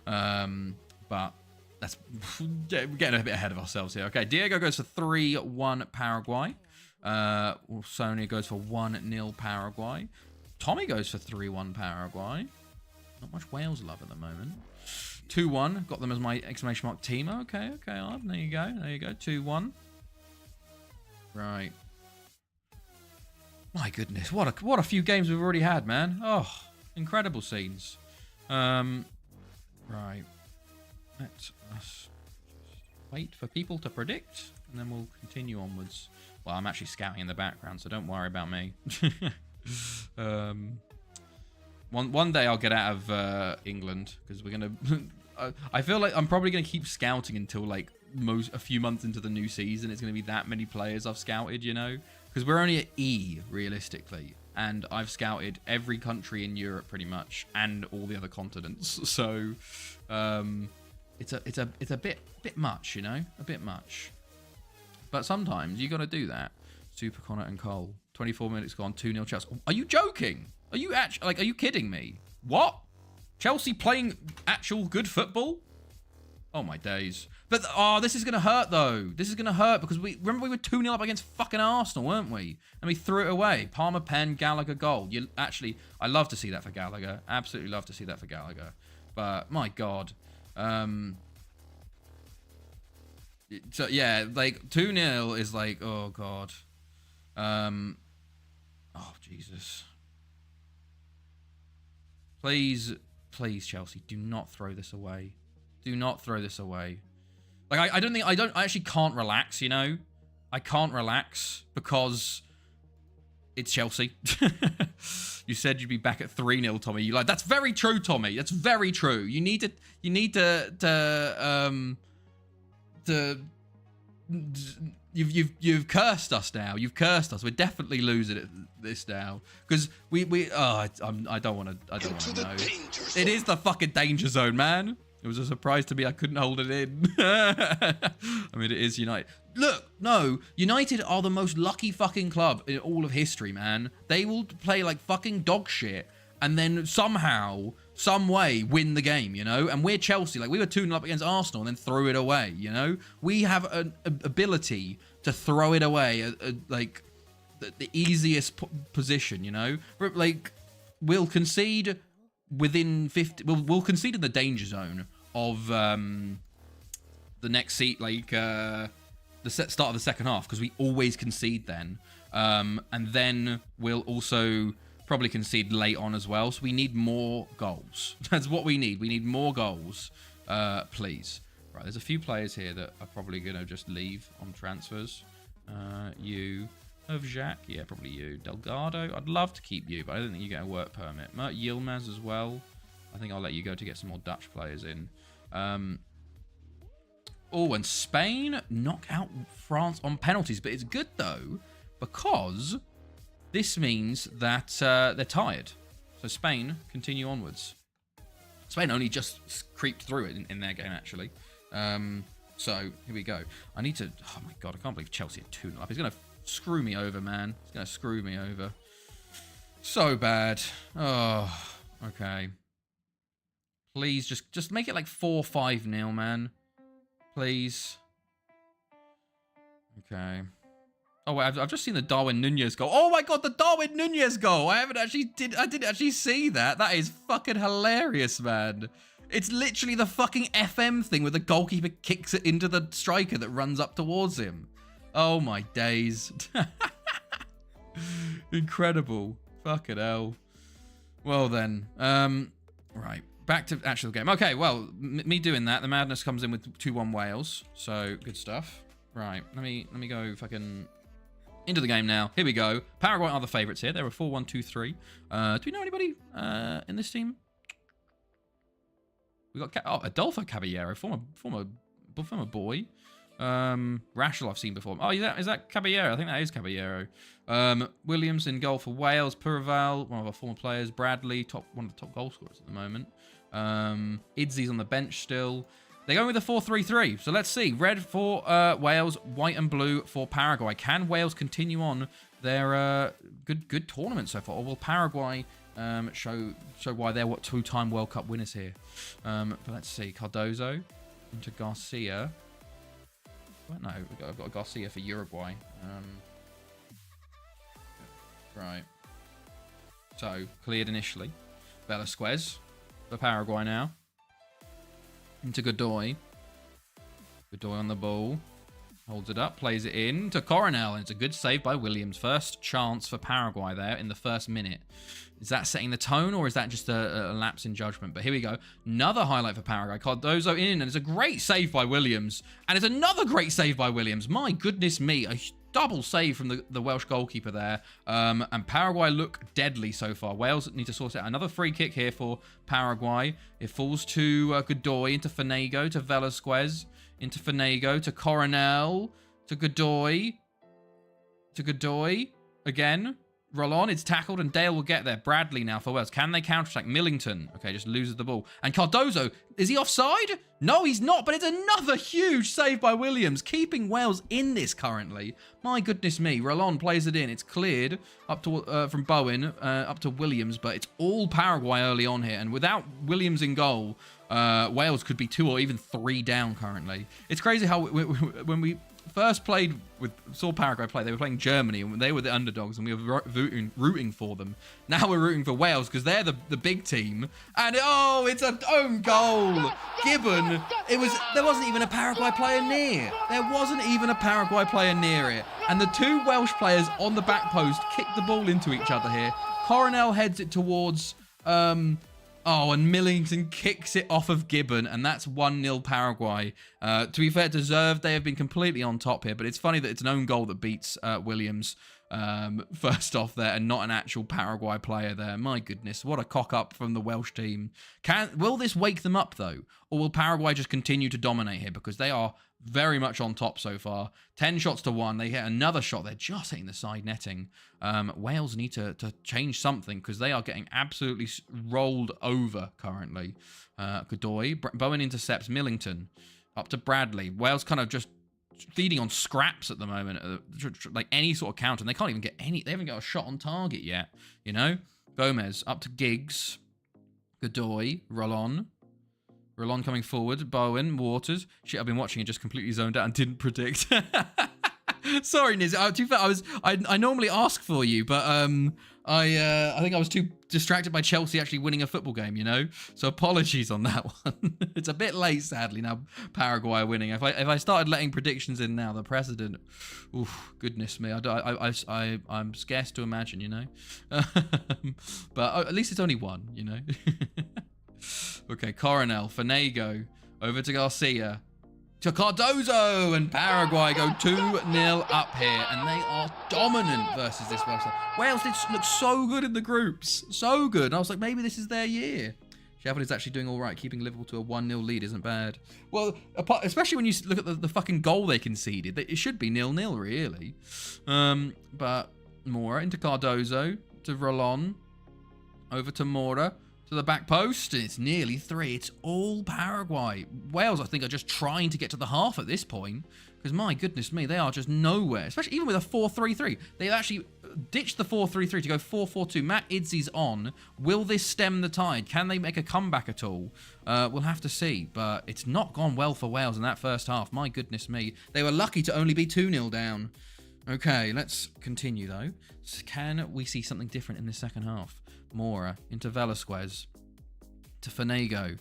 But that's we're getting a bit ahead of ourselves here. Okay, Diego goes for 3-1 Paraguay. Sonia goes for 1-0 Paraguay. Tommy goes for 3-1 Paraguay. Not much Wales love at the moment. 2-1. Got them as my exclamation mark team. Okay, there you go. 2-1. Right. My goodness, what a few games we've already had, man. Oh, incredible scenes. Right. Let us wait for people to predict, and then we'll continue onwards. Well, I'm actually scouting in the background, so don't worry about me. One day I'll get out of England, because we're gonna. I feel like I'm probably gonna keep scouting until like a few months into the new season. It's gonna be that many players I've scouted, you know, because we're only at E realistically, and I've scouted every country in Europe pretty much, and all the other continents. So it's a bit much, you know, a bit much. But sometimes you got to do that. Super Connor and Cole. 24 minutes gone. 2-0 Chelsea. Are you joking? Are you actually like? Are you kidding me? What? Chelsea playing actual good football? Oh my days. But this is gonna hurt though. This is gonna hurt because we were 2-0 up against fucking Arsenal, weren't we? And we threw it away. Palmer pen, Gallagher goal. I love to see that for Gallagher. Absolutely love to see that for Gallagher. But my God. So yeah, like 2-0 is like, oh God. Oh Jesus. Please, Chelsea, do not throw this away. Do not throw this away. Like I actually can't relax, you know? I can't relax because it's Chelsea. You said you'd be back at 3-0, Tommy. You like, that's very true, Tommy. That's very true. You need to you've cursed us now. You've cursed us. We're definitely losing this now because I don't want to know. It is the fucking danger zone, man. It was a surprise to me. I couldn't hold it in. I mean, it is United. Look, no, United are the most lucky fucking club in all of history, man. They will play like fucking dog shit and then somehow, some way win the game, you know? And we're Chelsea. Like, we were 2-0 up against Arsenal and then threw it away, you know? We have an ability to throw it away, like, the easiest position, you know? Like, we'll concede within 50... We'll concede in the danger zone of the next seat, like, the start of the second half, because we always concede then. And then we'll also probably concede late on as well. So we need more goals. That's what we need. We need more goals, please. Right, there's a few players here that are probably going to just leave on transfers. You of Jacques, yeah, probably you. Delgado, I'd love to keep you, but I don't think you get a work permit. Mert Yilmaz as well. I think I'll let you go to get some more Dutch players in. Oh, and Spain knock out France on penalties, but it's good though because this means that they're tired. So Spain continue onwards. Spain only just creeped through it in their game, actually. So here we go. I need to... Oh my God, I can't believe Chelsea are 2-0 up. He's going to screw me over, man. He's going to screw me over. So bad. Oh, okay. Please, just make it like 4-5-0, man. Please. Okay. Oh, wait, I've just seen the Darwin Nunez goal. Oh my God, the Darwin Nunez goal. I didn't actually see that. That is fucking hilarious, man. It's literally the fucking FM thing where the goalkeeper kicks it into the striker that runs up towards him. Oh my days. Incredible. Fucking hell. Well then. Right. Back to actual game. Okay, well, me doing that, the madness comes in with 2-1 Wales. So, good stuff. Right. Let me go fucking into the game now. Here we go. Paraguay are the favourites here. They were 4-1-2-3. Do we know anybody in this team? We got Adolfo Caballero, former boy. Rashel I've seen before. Oh, is that Caballero? I think that is Caballero. Williams in goal for Wales. Puraval, one of our former players. Bradley, one of the top goal scorers at the moment. Idzi's on the bench still. They're going with a 4-3-3. So let's see. Red for Wales, white and blue for Paraguay. Can Wales continue on their good tournament so far? Or will Paraguay show why they're two-time World Cup winners here? But let's see. Cardozo into Garcia. Well, no, I've got Garcia for Uruguay. Right. So, cleared initially. Velasquez for Paraguay now. Into Godoy. Godoy on the ball. Holds it up, plays it in to Coronel, and it's a good save by Williams. First chance for Paraguay there in the first minute. Is that setting the tone, or is that just a lapse in judgment? But here we go. Another highlight for Paraguay. Cardozo in, and it's a great save by Williams. And it's another great save by Williams. My goodness me, a double save from the Welsh goalkeeper there. And Paraguay look deadly so far. Wales need to sort out another free kick here for Paraguay. It falls to Godoy, into Fanego, to Velasquez. Into Fanego, to Coronel, to Godoy again. Rollon, it's tackled, and Dale will get there. Bradley now for Wales. Can they counterattack? Millington, okay, just loses the ball. And Cardozo, is he offside? No, he's not, but it's another huge save by Williams, keeping Wales in this currently. My goodness me. Rollon plays it in. It's cleared up to from Bowen up to Williams, but it's all Paraguay early on here. And without Williams in goal, Wales could be 2 or even 3 down currently. It's crazy how when we first saw Paraguay play, they were playing Germany, and they were the underdogs, and we were rooting for them. Now we're rooting for Wales because they're the big team. And oh, it's an own goal. Gibbon. There wasn't even a Paraguay player near. There wasn't even a Paraguay player near it. And the 2 Welsh players on the back post kicked the ball into each other here. Coronel heads it towards and Millington kicks it off of Gibbon, and that's 1-0 Paraguay. To be fair, deserved. They have been completely on top here, but it's funny that it's an own goal that beats Williams first off there, and not an actual Paraguay player there. My goodness, what a cock-up from the Welsh team. Will this wake them up, though? Or will Paraguay just continue to dominate here? Because they are very much on top so far. 10 shots to 1. They hit another shot. They're just hitting the side netting. Wales need to change something because they are getting absolutely rolled over currently. Godoy. Bowen intercepts Millington. Up to Bradley. Wales kind of just feeding on scraps at the moment. Like any sort of counter. And they can't even get any. They haven't got a shot on target yet. You know? Gomez. Up to Giggs. Godoy. Rollon coming forward. Bowen, Waters. Shit, I've been watching and just completely zoned out and didn't predict. Sorry, Niz. To be fair, I normally ask for you, but I think I was too distracted by Chelsea actually winning a football game, you know? So apologies on that one. It's a bit late, sadly, now Paraguay are winning. If I started letting predictions in now, the precedent, oof, goodness me. I'm scarce to imagine, you know? But at least it's only 1, you know? Okay, Coronel, Fanego, over to Garcia, to Cardozo, and Paraguay go 2-0 up here, and they are dominant versus this Wales side. Wales did look so good in the groups, so good, and I was like, maybe this is their year. Sheffield is actually doing all right. Keeping Liverpool to a 1-0 lead isn't bad. Well, especially when you look at the fucking goal they conceded, it should be 0-0 really. But Mora into Cardozo, to Rollon, over to Mora, to the back post, and it's nearly 3. It's all Paraguay. Wales, I think, are just trying to get to the half at this point, because my goodness me, they are just nowhere, especially even with a 4-3-3. They've actually ditched the 4-3-3 to go 4-4-2. Matt Idzi's on. Will this stem the tide? Can they make a comeback at all? We'll have to see, but it's not gone well for Wales in that first half. My goodness me. They were lucky to only be 2-0 down. Okay, let's continue, though. Can we see something different in the second half? Mora into Velasquez, to Fanego.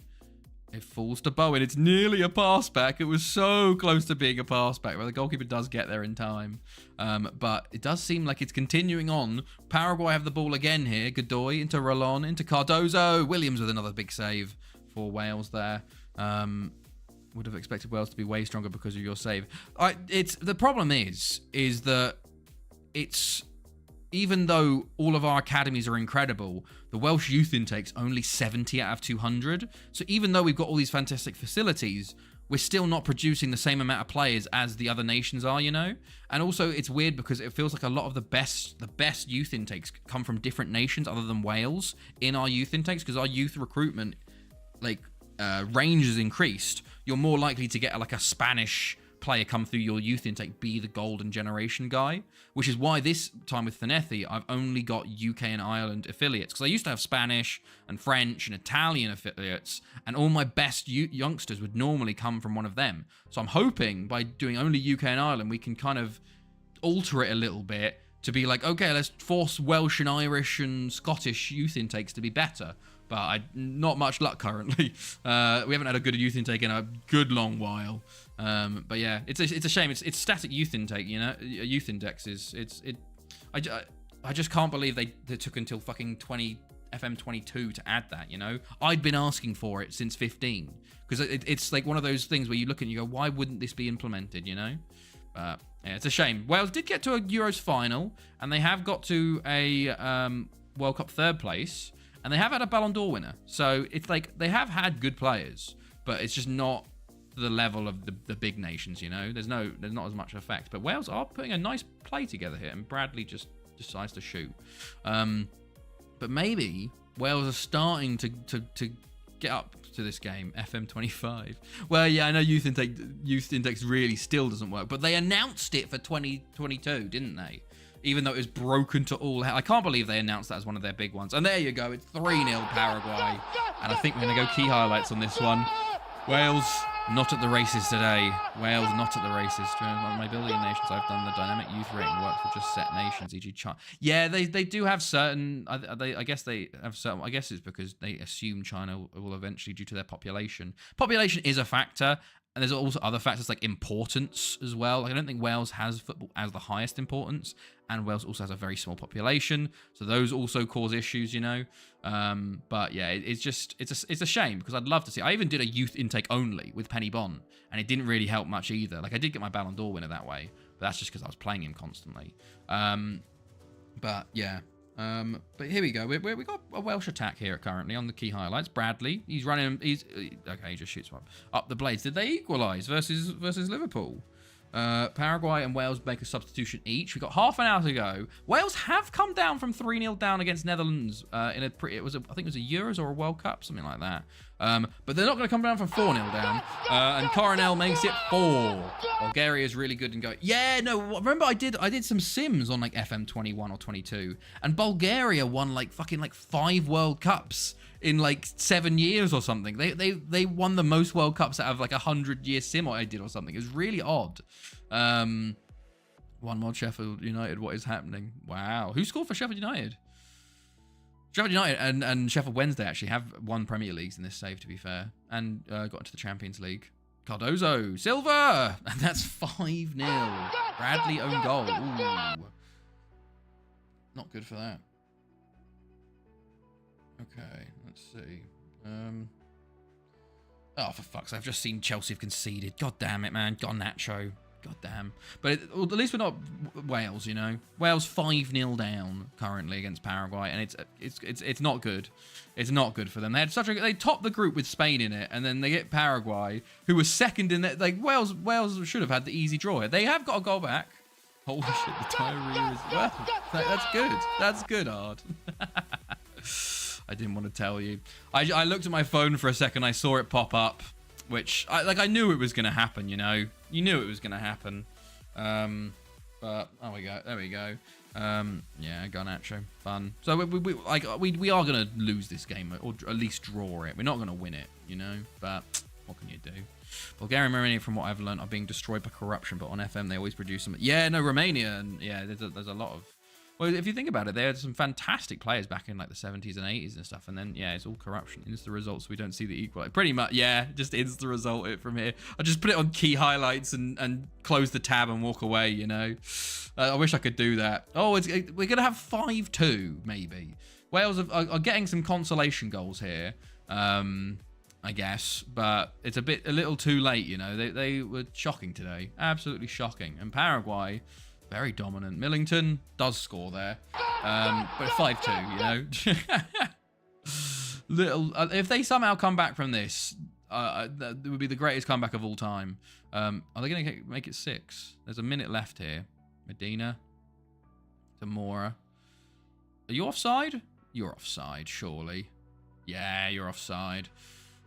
It falls to Bowen. It's nearly a pass back. It was so close to being a pass back, but the goalkeeper does get there in time. But it does seem like it's continuing on. Paraguay have the ball again here. Godoy into Rollon, into Cardozo. Williams with another big save for Wales there. Would have expected Wales to be way stronger because of your save. The problem is that it's... Even though all of our academies are incredible, the Welsh youth intake's only 70 out of 200. So even though we've got all these fantastic facilities, we're still not producing the same amount of players as the other nations are, you know? And also it's weird because it feels like a lot of the best youth intakes come from different nations other than Wales in our youth intakes, because our youth recruitment range is increased. You're more likely to get like a Spanish player come through your youth intake, be the golden generation guy, which is why this time with Thanethi, I've only got UK and Ireland affiliates, because I used to have Spanish and French and Italian affiliates, and all my best youngsters would normally come from one of them. So I'm hoping by doing only UK and Ireland, we can kind of alter it a little bit to be like, okay, let's force Welsh and Irish and Scottish youth intakes to be better. But not much luck currently. We haven't had a good youth intake in a good long while. But yeah, it's a shame. It's static youth intake, you know. Youth indexes. I just can't believe they took until fucking FM22 to add that. You know, I'd been asking for it since 15, because it's like one of those things where you look and you go, why wouldn't this be implemented? You know. But yeah, it's a shame. Wales did get to a Euros final, and they have got to a World Cup third place. And they have had a Ballon d'Or winner. So it's like they have had good players, but it's just not the level of the big nations, you know? There's not as much effect. But Wales are putting a nice play together here, and Bradley just decides to shoot. But maybe Wales are starting to get up to this game, FM25. Well, yeah, I know youth index really still doesn't work, but they announced it for 2022, didn't they? Even though it was broken to all hell. I can't believe they announced that as one of their big ones. And there you go. It's 3-0 Paraguay. And I think we're going to go key highlights on this one. Wales, not at the races today. Wales, not at the races. During my billion nations, I've done the dynamic youth rating works for just set nations, e.g. China. Yeah, they do have certain... I guess they have certain... I guess it's because they assume China will eventually, due to their population. Population is a factor. And there's also other factors like importance as well. Like, I don't think Wales has football as the highest importance, and Wales also has a very small population, so those also cause issues, you know. But yeah, it's a shame, because I'd love to see. I even did a youth intake only with Penny Bon, and it didn't really help much either. Like, I did get my Ballon d'Or winner that way, but that's just because I was playing him constantly. But yeah. But here we go. We got a Welsh attack here currently on the key highlights. Bradley, he's running. Okay. He just shoots up the blades. Did they equalise versus Liverpool? Paraguay and Wales make a substitution each. We got half an hour to go. Wales have come down from 3-0 down against Netherlands I think it was a Euros or a World Cup, something like that. But they're not going to come down from 4-0 down. And Coronel makes it 4. Bulgaria is really good and going. Yeah, no. Remember, I did some sims on like FM21 or 22, and Bulgaria won like 5 World Cups in like 7 years or something. They won the most World Cups out of like 100-year sim I did or something. It was really odd. 1 more Sheffield United. What is happening? Wow. Who scored for Sheffield United? Sheffield United and Sheffield Wednesday actually have won Premier Leagues in this save, to be fair, and got into the Champions League. Cardozo, Silva, and that's 5-0. Bradley own goal. Ooh. Not good for that. Okay, let's see. Oh, for fuck's sake, I've just seen Chelsea have conceded. God damn it, man. Garnacho. God damn. But at least we're not Wales, you know. Wales 5-0 down currently against Paraguay, and it's not good. It's not good for them. They topped the group with Spain in it, and then they get Paraguay, who was second in it. Like Wales should have had the easy draw here. They have got a goal back. Holy shit, the diarrhea is well. That's good. That's good, Ard. I didn't want to tell you. I looked at my phone for a second. I saw it pop up, which I knew it was going to happen, you know. You knew it was going to happen. But there we go. Yeah, Garnacho, fun. So we are going to lose this game, or at least draw it. We're not going to win it, you know. But what can you do? Bulgaria and Romania, from what I've learned, are being destroyed by corruption. But on FM, they always produce some. Yeah, no, Romania, and yeah, there's a lot of. Well, if you think about it, they had some fantastic players back in like the 70s and 80s and stuff, and then yeah, it's all corruption. Insta results, we don't see the equal. Pretty much, yeah, just insta result it from here. I just put it on key highlights and close the tab and walk away. You know, I wish I could do that. Oh, we're gonna have 5-2 maybe. Wales are getting some consolation goals here, I guess, but it's a little too late. You know, they were shocking today, absolutely shocking, and Paraguay. Very dominant. Millington does score there. But 5-2, you know. If they somehow come back from this, that would be the greatest comeback of all time. Are they going to make it 6? There's a minute left here. Medina. Zamora. Are you offside? You're offside, surely. Yeah, you're offside.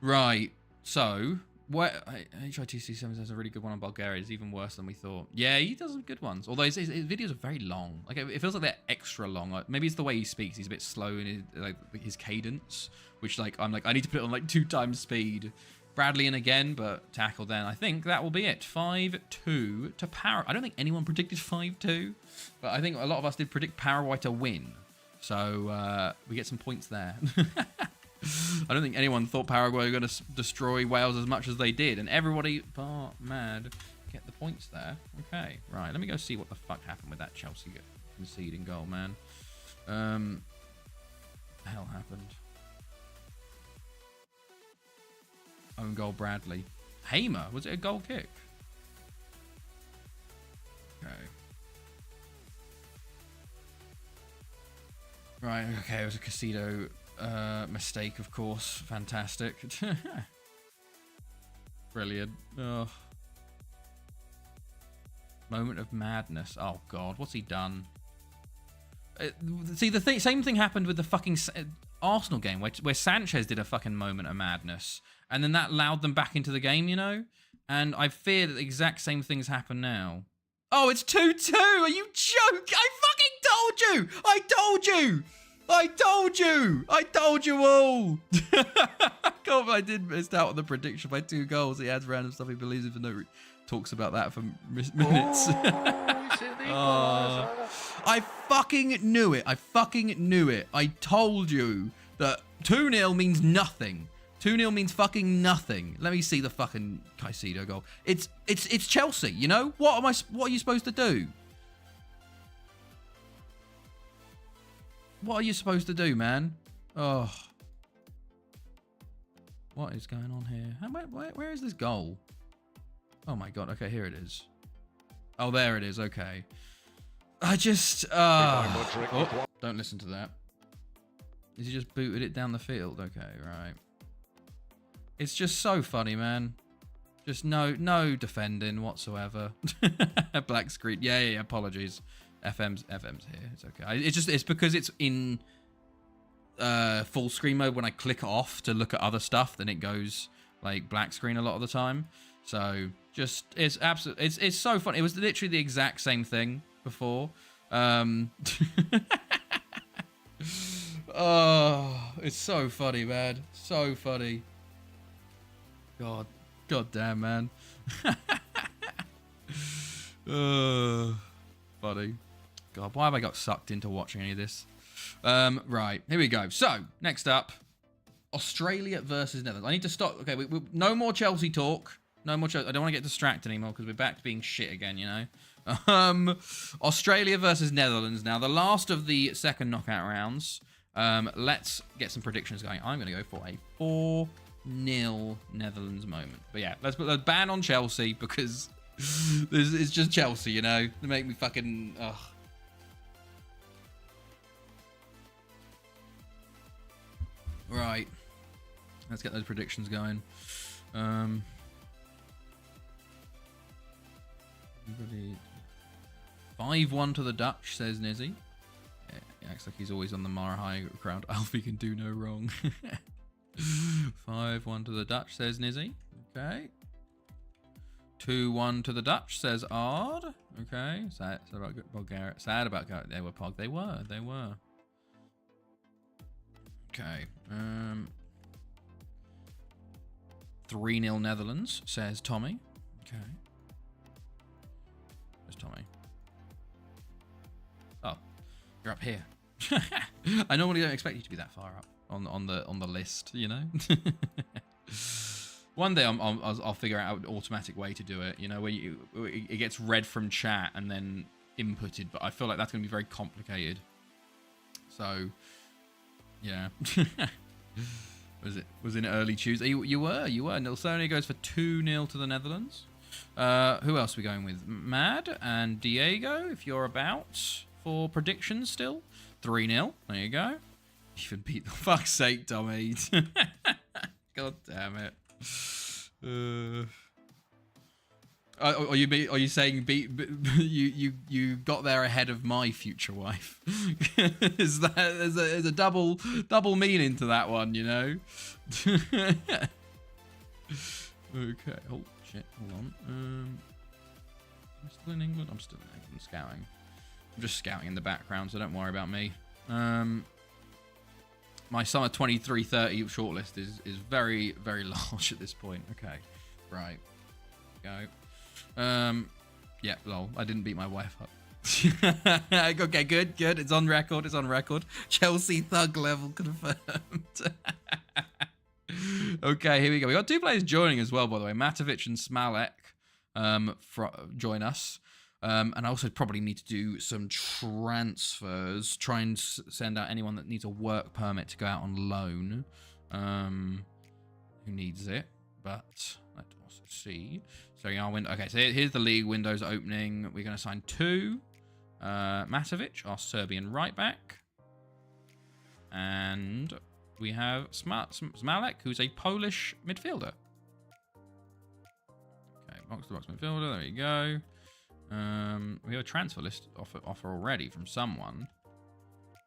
Right. So, HITC7 has a really good one on Bulgaria. It's even worse than we thought. Yeah, he does some good ones. Although his videos are very long. Like, it feels like they're extra long. Like, maybe it's the way he speaks. He's a bit slow in his cadence, which, like, I'm like, I need to put it on, like, 2 times speed. Bradley in again, but tackle then. I think that will be it. 5-2 to Paraguay. I don't think anyone predicted 5-2, but I think a lot of us did predict Paraguay to win. So we get some points there. I don't think anyone thought Paraguay were going to destroy Wales as much as they did, and everybody, bar mad, get the points there. Okay, right. Let me go see what the fuck happened with that Chelsea conceding goal, man. What the hell happened? Own goal, Bradley. Hamer, was it a goal kick? Okay. Right, okay, it was a Casido mistake, of course. Fantastic. Brilliant. Oh. Moment of madness. Oh, God, what's he done? See, same thing happened with the fucking Arsenal game, where Sanchez did a fucking moment of madness, and then that allowed them back into the game, you know? And I fear that the exact same things happen now. Oh, it's 2-2! Are you joking? I fucking told you! I told you! I told you! I told you all! God, I did miss out on the prediction by 2 goals. He adds random stuff he believes in for no reason. Talks about that for minutes. I fucking knew it. I fucking knew it. I told you that 2-0 means nothing. 2-0 means fucking nothing. Let me see the fucking Caicedo goal. It's Chelsea, you know? What are you supposed to do? What are you supposed to do, man? Oh. What is going on here? Where is this goal? Oh my God. Okay, here it is. Oh, there it is. Okay. I just... Oh, don't listen to that. He just booted it down the field. Okay, right. It's just so funny, man. Just no defending whatsoever. Black screen. Yeah, apologies. FM's here. It's okay. It's because it's in full screen mode. When I click off to look at other stuff, then it goes like black screen a lot of the time. So just it's absolutely it's so fun. It was literally the exact same thing before. Oh, it's so funny, man. So funny. God damn, man. Funny. God, why have I got sucked into watching any of this? Right, here we go. So, next up, Australia versus Netherlands. I need to stop. Okay, no more Chelsea talk. No more Chelsea. I don't want to get distracted anymore because we're back to being shit again, you know? Australia versus Netherlands now. The last of the second knockout rounds. Let's get some predictions going. I'm going to go for a 4-0 Netherlands moment. But yeah, let's put a ban on Chelsea because it's just Chelsea, you know? They make me fucking... Ugh. Right. Let's get those predictions going. 5-1 to the Dutch, says Nizzy. Yeah, he acts like he's always on the Mara High crowd. Alfie can do no wrong. 5-1 to the Dutch, says Nizzy. Okay. 2-1 to the Dutch, says Ard. Okay. Sad about Bulgaria. Sad about they were Pog. They were. Okay. 3-0 Netherlands, says Tommy. Okay. There's Tommy. Oh, you're up here. I normally don't expect you to be that far up on the list, you know. One day I'll figure out an automatic way to do it, you know, where it gets read from chat and then inputted, but I feel like that's going to be very complicated. So, yeah. Was in early Tuesday. You were. Nilsonia goes for 2-0 to the Netherlands. Who else are we going with? Mad and Diego, if you're about for predictions still. 3-0. There you go. Even beat the fuck's sake, Tommy. God damn it. Are you saying you got there ahead of my future wife? Is that there's a double meaning to that one, you know? Okay. Oh shit. Hold on. I'm still in England. I'm still in England scouting. I'm just scouting in the background, so don't worry about me. My summer 23-30 shortlist is very large at this point. Okay. Right. Go. Yeah, lol. I didn't beat my wife up. Okay, good. It's on record. Chelsea thug level confirmed. Okay, here we go. We got 2 players joining as well, by the way. Matovic and Smalek join us. And I also probably need to do some transfers. Try and send out anyone that needs a work permit to go out on loan. Who needs it? But let's also see. So our window. Okay, so here's the league windows opening. We're going to sign 2. Matovic, our Serbian right back, and we have Smalek, who's a Polish midfielder. Okay, box-to-box midfielder. There we go. We have a transfer list offer already from someone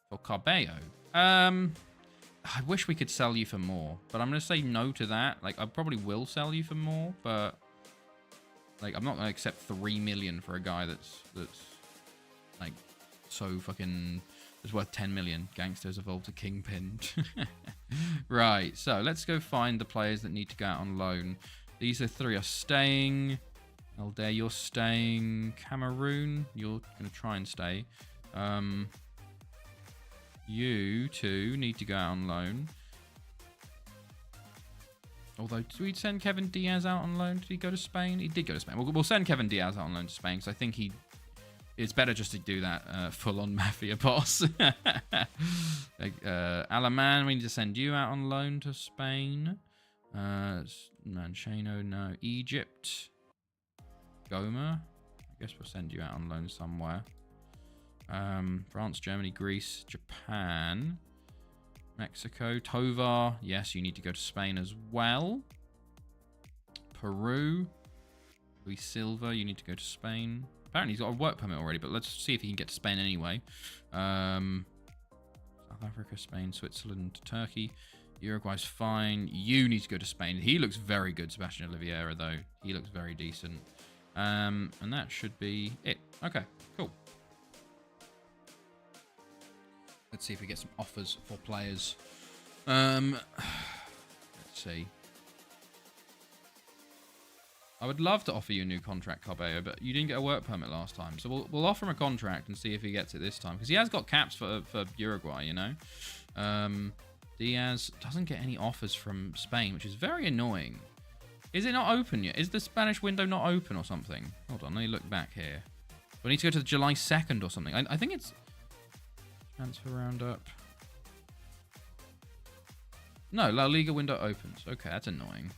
for Cabello. I wish we could sell you for more, but I'm going to say no to that. Like, I probably will sell you for more, but like, I'm not going to accept 3 million for a guy that's like so fucking is worth 10 million. Gangsters evolved to Kingpin. Right, so let's go find the players that need to go out on loan. These 3 are staying. Elder, you're staying. Cameroon, you're going to try and stay. You 2 need to go out on loan. Although, did we send Kevin Diaz out on loan? Did he go to Spain? He did go to Spain. We'll send Kevin Diaz out on loan to Spain because I think it's better just to do that full-on mafia boss. Alaman, we need to send you out on loan to Spain. Mancheno, no. Egypt. Goma. I guess we'll send you out on loan somewhere. France, Germany, Greece, Japan. Mexico. Tovar. Yes, you need to go to Spain as well. Peru. Luis Silva, you need to go to Spain. Apparently he's got a work permit already, but let's see if he can get to Spain anyway. South Africa, Spain, Switzerland, Turkey. Uruguay's fine. You need to go to Spain. He looks very good, Sebastian Oliveira, though. He looks very decent. And that should be it. Okay, cool. Let's see if we get some offers for players. Let's see. I would love to offer you a new contract, Cabello, but you didn't get a work permit last time. So we'll offer him a contract and see if he gets it this time. Because he has got caps for Uruguay, you know. Diaz doesn't get any offers from Spain, which is very annoying. Is it not open yet? Is the Spanish window not open or something? Hold on, let me look back here. We need to go to July 2nd or something. I think it's... Transfer roundup. No, La Liga window opens. Okay, that's annoying.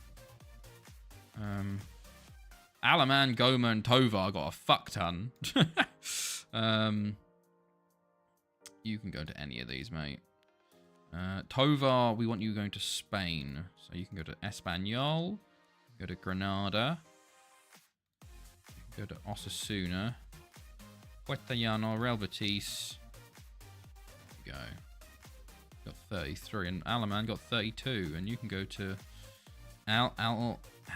Alaman, Goma, and Tovar got a fuck ton. You can go to any of these, mate. Tovar, we want you going to Spain. So you can go to Espanyol. Go to Granada. Go to Osasuna. Puertollano, Real Betis. There you go. Got 33. And Alaman got 32. And you can go to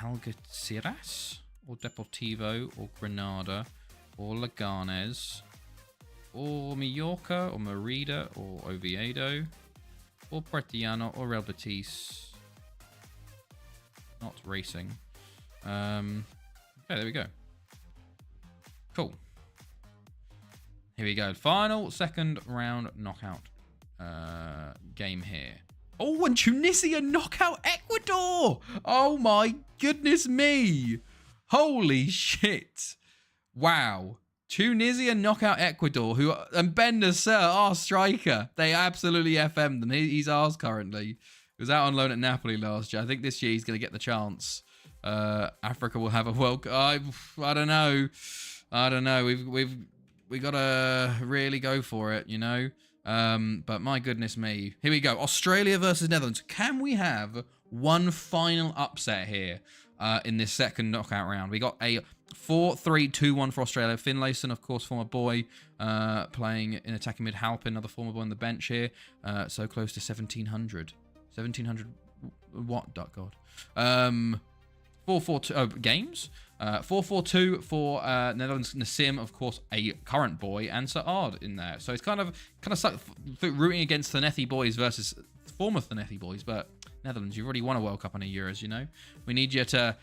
Algeciras. Or Deportivo, or Granada, or Leganes, or Mallorca, or Merida, or Oviedo, or Puertollano, or Real Betis. Not racing. Okay, there we go. Cool. Here we go. Final second round knockout game here. Oh, and Tunisia knockout Ecuador! Oh my goodness me! Holy shit. Wow. Tunisia knockout Ecuador, and Ben Nasser, our striker. They absolutely FM'd them. He's ours currently. He was out on loan at Napoli last year. I think this year he's going to get the chance. Africa will have a World Cup. I don't know. We got to really go for it, you know. But my goodness me. Here we go. Australia versus Netherlands. Can we have one final upset here? in this second knockout round. We got a 4-3-2-1 for Australia. Finlayson, of course, former boy, playing in attacking mid. Halpin, another former boy on the bench here. So close to 1,700. 1,700 what? God. 4-4-2 games. 4-4-2 for Netherlands. Nassim, of course, a current boy, and Saad in there. So it's kind of suck rooting against Thanethi boys versus former Thanethi boys, but Netherlands, you've already won a World Cup and a Euros, you know. We need you to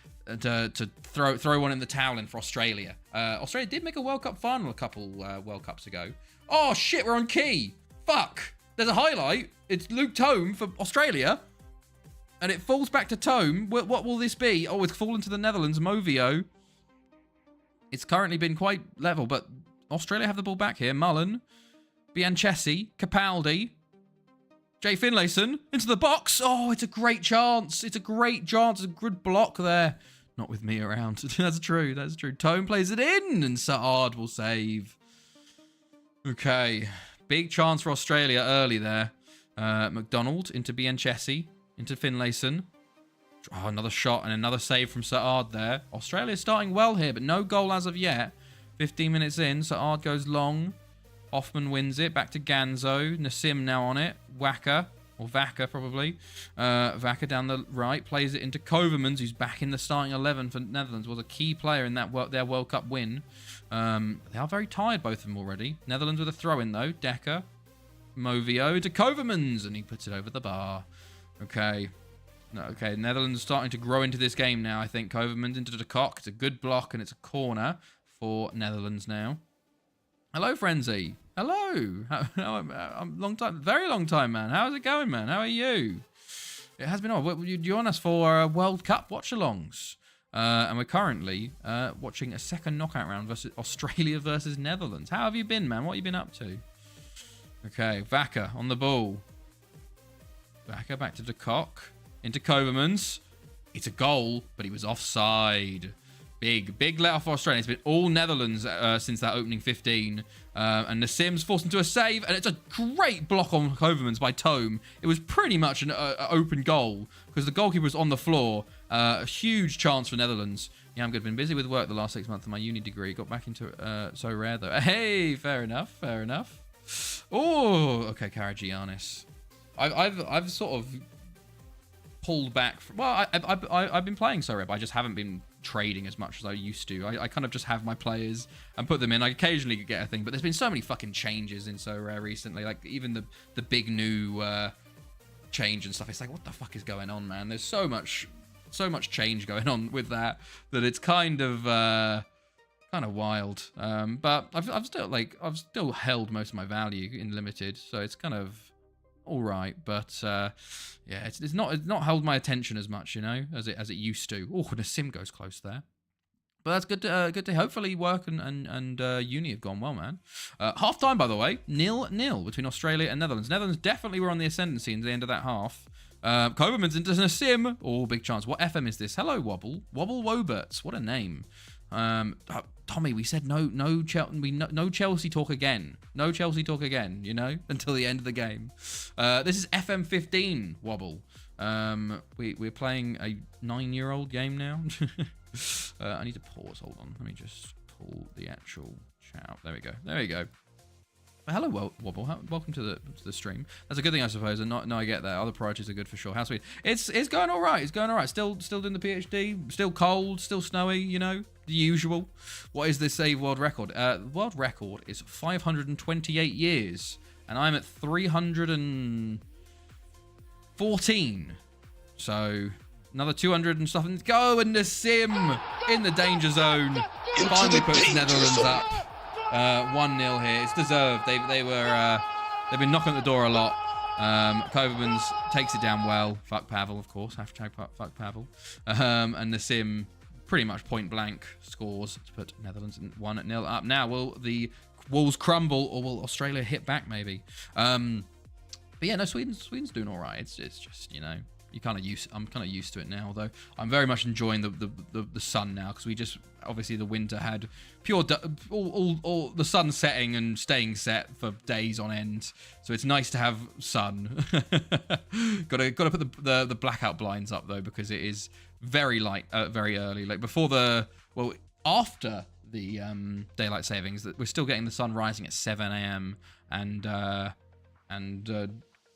throw one in the towel in for Australia. Australia did make a World Cup final a couple World Cups ago. Oh shit, we're on key. Fuck. There's a highlight. It's Luke Tome for Australia. And it falls back to Tome. What will this be? Oh, it's fallen to the Netherlands. Movio. It's currently been quite level, but Australia have the ball back here. Mullen. Bianchessi. Capaldi. Jay Finlayson. Into the box. Oh, it's a great chance. It's a great chance. It's a good block there. Not with me around. That's true. That's true. Tome plays it in, and Saad will save. Okay. Big chance for Australia early there. McDonald into Bianchessi. Into Finlayson. Oh, another shot and another save from Saad there. Australia's starting well here, but no goal as of yet. 15 minutes in, Saad goes long. Hoffman wins it. Back to Ganzo. Nassim now on it. Wacker. Or Vaca, probably. Vaca down the right. Plays it into Kovermans, who's back in the starting 11 for Netherlands. Was a key player in that their World Cup win. They are very tired, both of them already. Netherlands with a throw-in, though. Decker. Movio to Kovermans, and he puts it over the bar. Okay. No, okay, Netherlands starting to grow into this game now, I think. Kovermans into the cock. It's a good block, and it's a corner for Netherlands now. Hello, Frenzy. Hello. Long time, very long time, man. How's it going, man? How are you? It has been on. You join us for World Cup watch-alongs. And we're currently watching a second knockout round versus Australia versus Netherlands. How have you been, man? What have you been up to? Okay, Vaca on the ball. Vaca back to De Kock. Into Kovermans. It's a goal, but he was offside. Big let off for Australia. It's been all Netherlands since that opening 15. And Nassim's forced into a save, and it's a great block on Kovermans by Tome. It was pretty much an open goal because the goalkeeper was on the floor. A huge chance for Netherlands. Yeah, I'm good. Been busy with work the last 6 months of my uni degree. Got back into it. So rare, though. Hey, fair enough. Fair enough. Oh, okay, Karagiannis. I've sort of pulled back from, well, I've been playing so rare, but I just haven't been trading as much as I used to. I kind of just have my players and put them in. I occasionally get a thing, but there's been so many fucking changes in so rare recently. Like even the big new change and stuff. It's like, what the fuck is going on, man? There's so much change going on with that it's kind of wild. But I've still held most of my value in limited, so it's kind of all right, but yeah, it's not held my attention as much, you know, as it used to. Oh, Nassim goes close there, but that's good to hopefully work and uni have gone well, man. Half time, by the way, 0-0 between Australia and Netherlands. Netherlands definitely were on the ascendancy in the end of that half. Kovermans into Nassim. Oh, big chance. What FM is this? Hello, Wobble Woberts. What a name. Tommy, we said no Chelsea talk again. No Chelsea talk again, you know, until the end of the game. This is FM 15, Wobble. We're playing a 9-year-old game now. I need to pause. Hold on. Let me just pull the actual chat out. There we go. Hello, Wobble. Welcome to the stream. That's a good thing, I suppose. And no, I get that. Other priorities are good for sure. How sweet. It's going all right. It's going all right. Still doing the PhD. Still cold. Still snowy. You know, the usual. What is this save world record? World record is 528 years, and I'm at 314. So another 200 and something to go. And Nassim in the danger zone finally puts Netherlands up. 1-0 here. It's deserved. They've been knocking at the door a lot. Kovermans takes it down well. Fuck Pavel, of course. Hashtag fuck Pavel. And Nassim pretty much point blank scores to put Netherlands 1-0 up. Now, will the walls crumble or will Australia hit back maybe? But yeah, no, Sweden's doing all right. It's just, you know, I'm kind of used to it now, though. I'm very much enjoying the sun now, because we just obviously the winter had all the sun setting and staying set for days on end. So it's nice to have sun. got to put the blackout blinds up though, because it is very light, very early. Like after the daylight savings, that we're still getting the sun rising at 7 a.m. and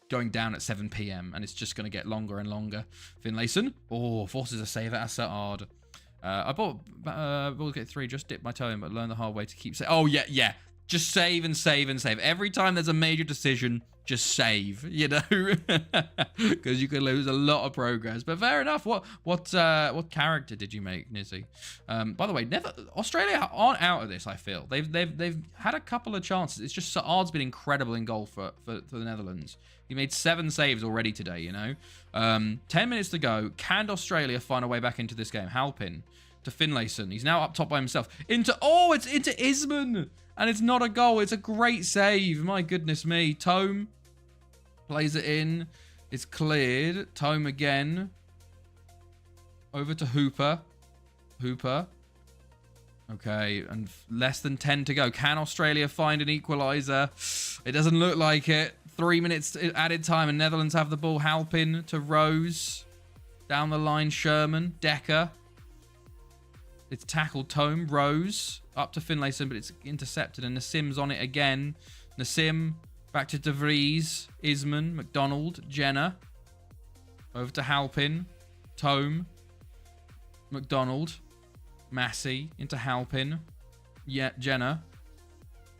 going down at 7 p.m. and it's just going to get longer and longer. Finlayson, forces a save at Assad. I bought Baldur's Gate 3, just dipped my toe in, but learned the hard way to keep yeah. Just save and save and save. Every time there's a major decision, just save, you know, because you could lose a lot of progress. But fair enough. What character did you make, Nizzy? By the way, Australia aren't out of this. I feel they've had a couple of chances. It's just Saad's been incredible in goal for the Netherlands. He made 7 saves already today. You know, 10 minutes to go. Can Australia find a way back into this game? Halpin to Finlayson. He's now up top by himself. It's into Isman. And it's not a goal. It's a great save. My goodness me. Tome plays it in. It's cleared. Tome again. Over to Hooper. Okay, and less than 10 to go. Can Australia find an equaliser? It doesn't look like it. 3 minutes added time, and Netherlands have the ball. Halpin to Rose. Down the line, Sherman. Decker. It's tackled. Tome. Rose. Up to Finlayson, but it's intercepted, and Nassim's on it again. Nassim, back to De Vries, Isman, McDonald, Jenner. Over to Halpin, Tome, McDonald, Massey, into Halpin, Jenner.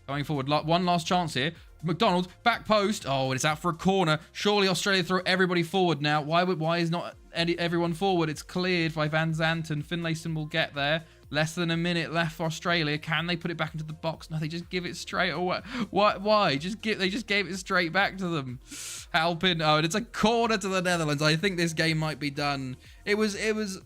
Going forward, one last chance here. McDonald, back post. Oh, it's out for a corner. Surely Australia throw everybody forward now. Why is not everyone forward? It's cleared by Van Zanten. Finlayson will get there. Less than a minute left for Australia. Can they put it back into the box? No, they just give it straight away. Why? They just gave it straight back to them. Halpin. Oh, and it's a corner to the Netherlands. I think this game might be done. It was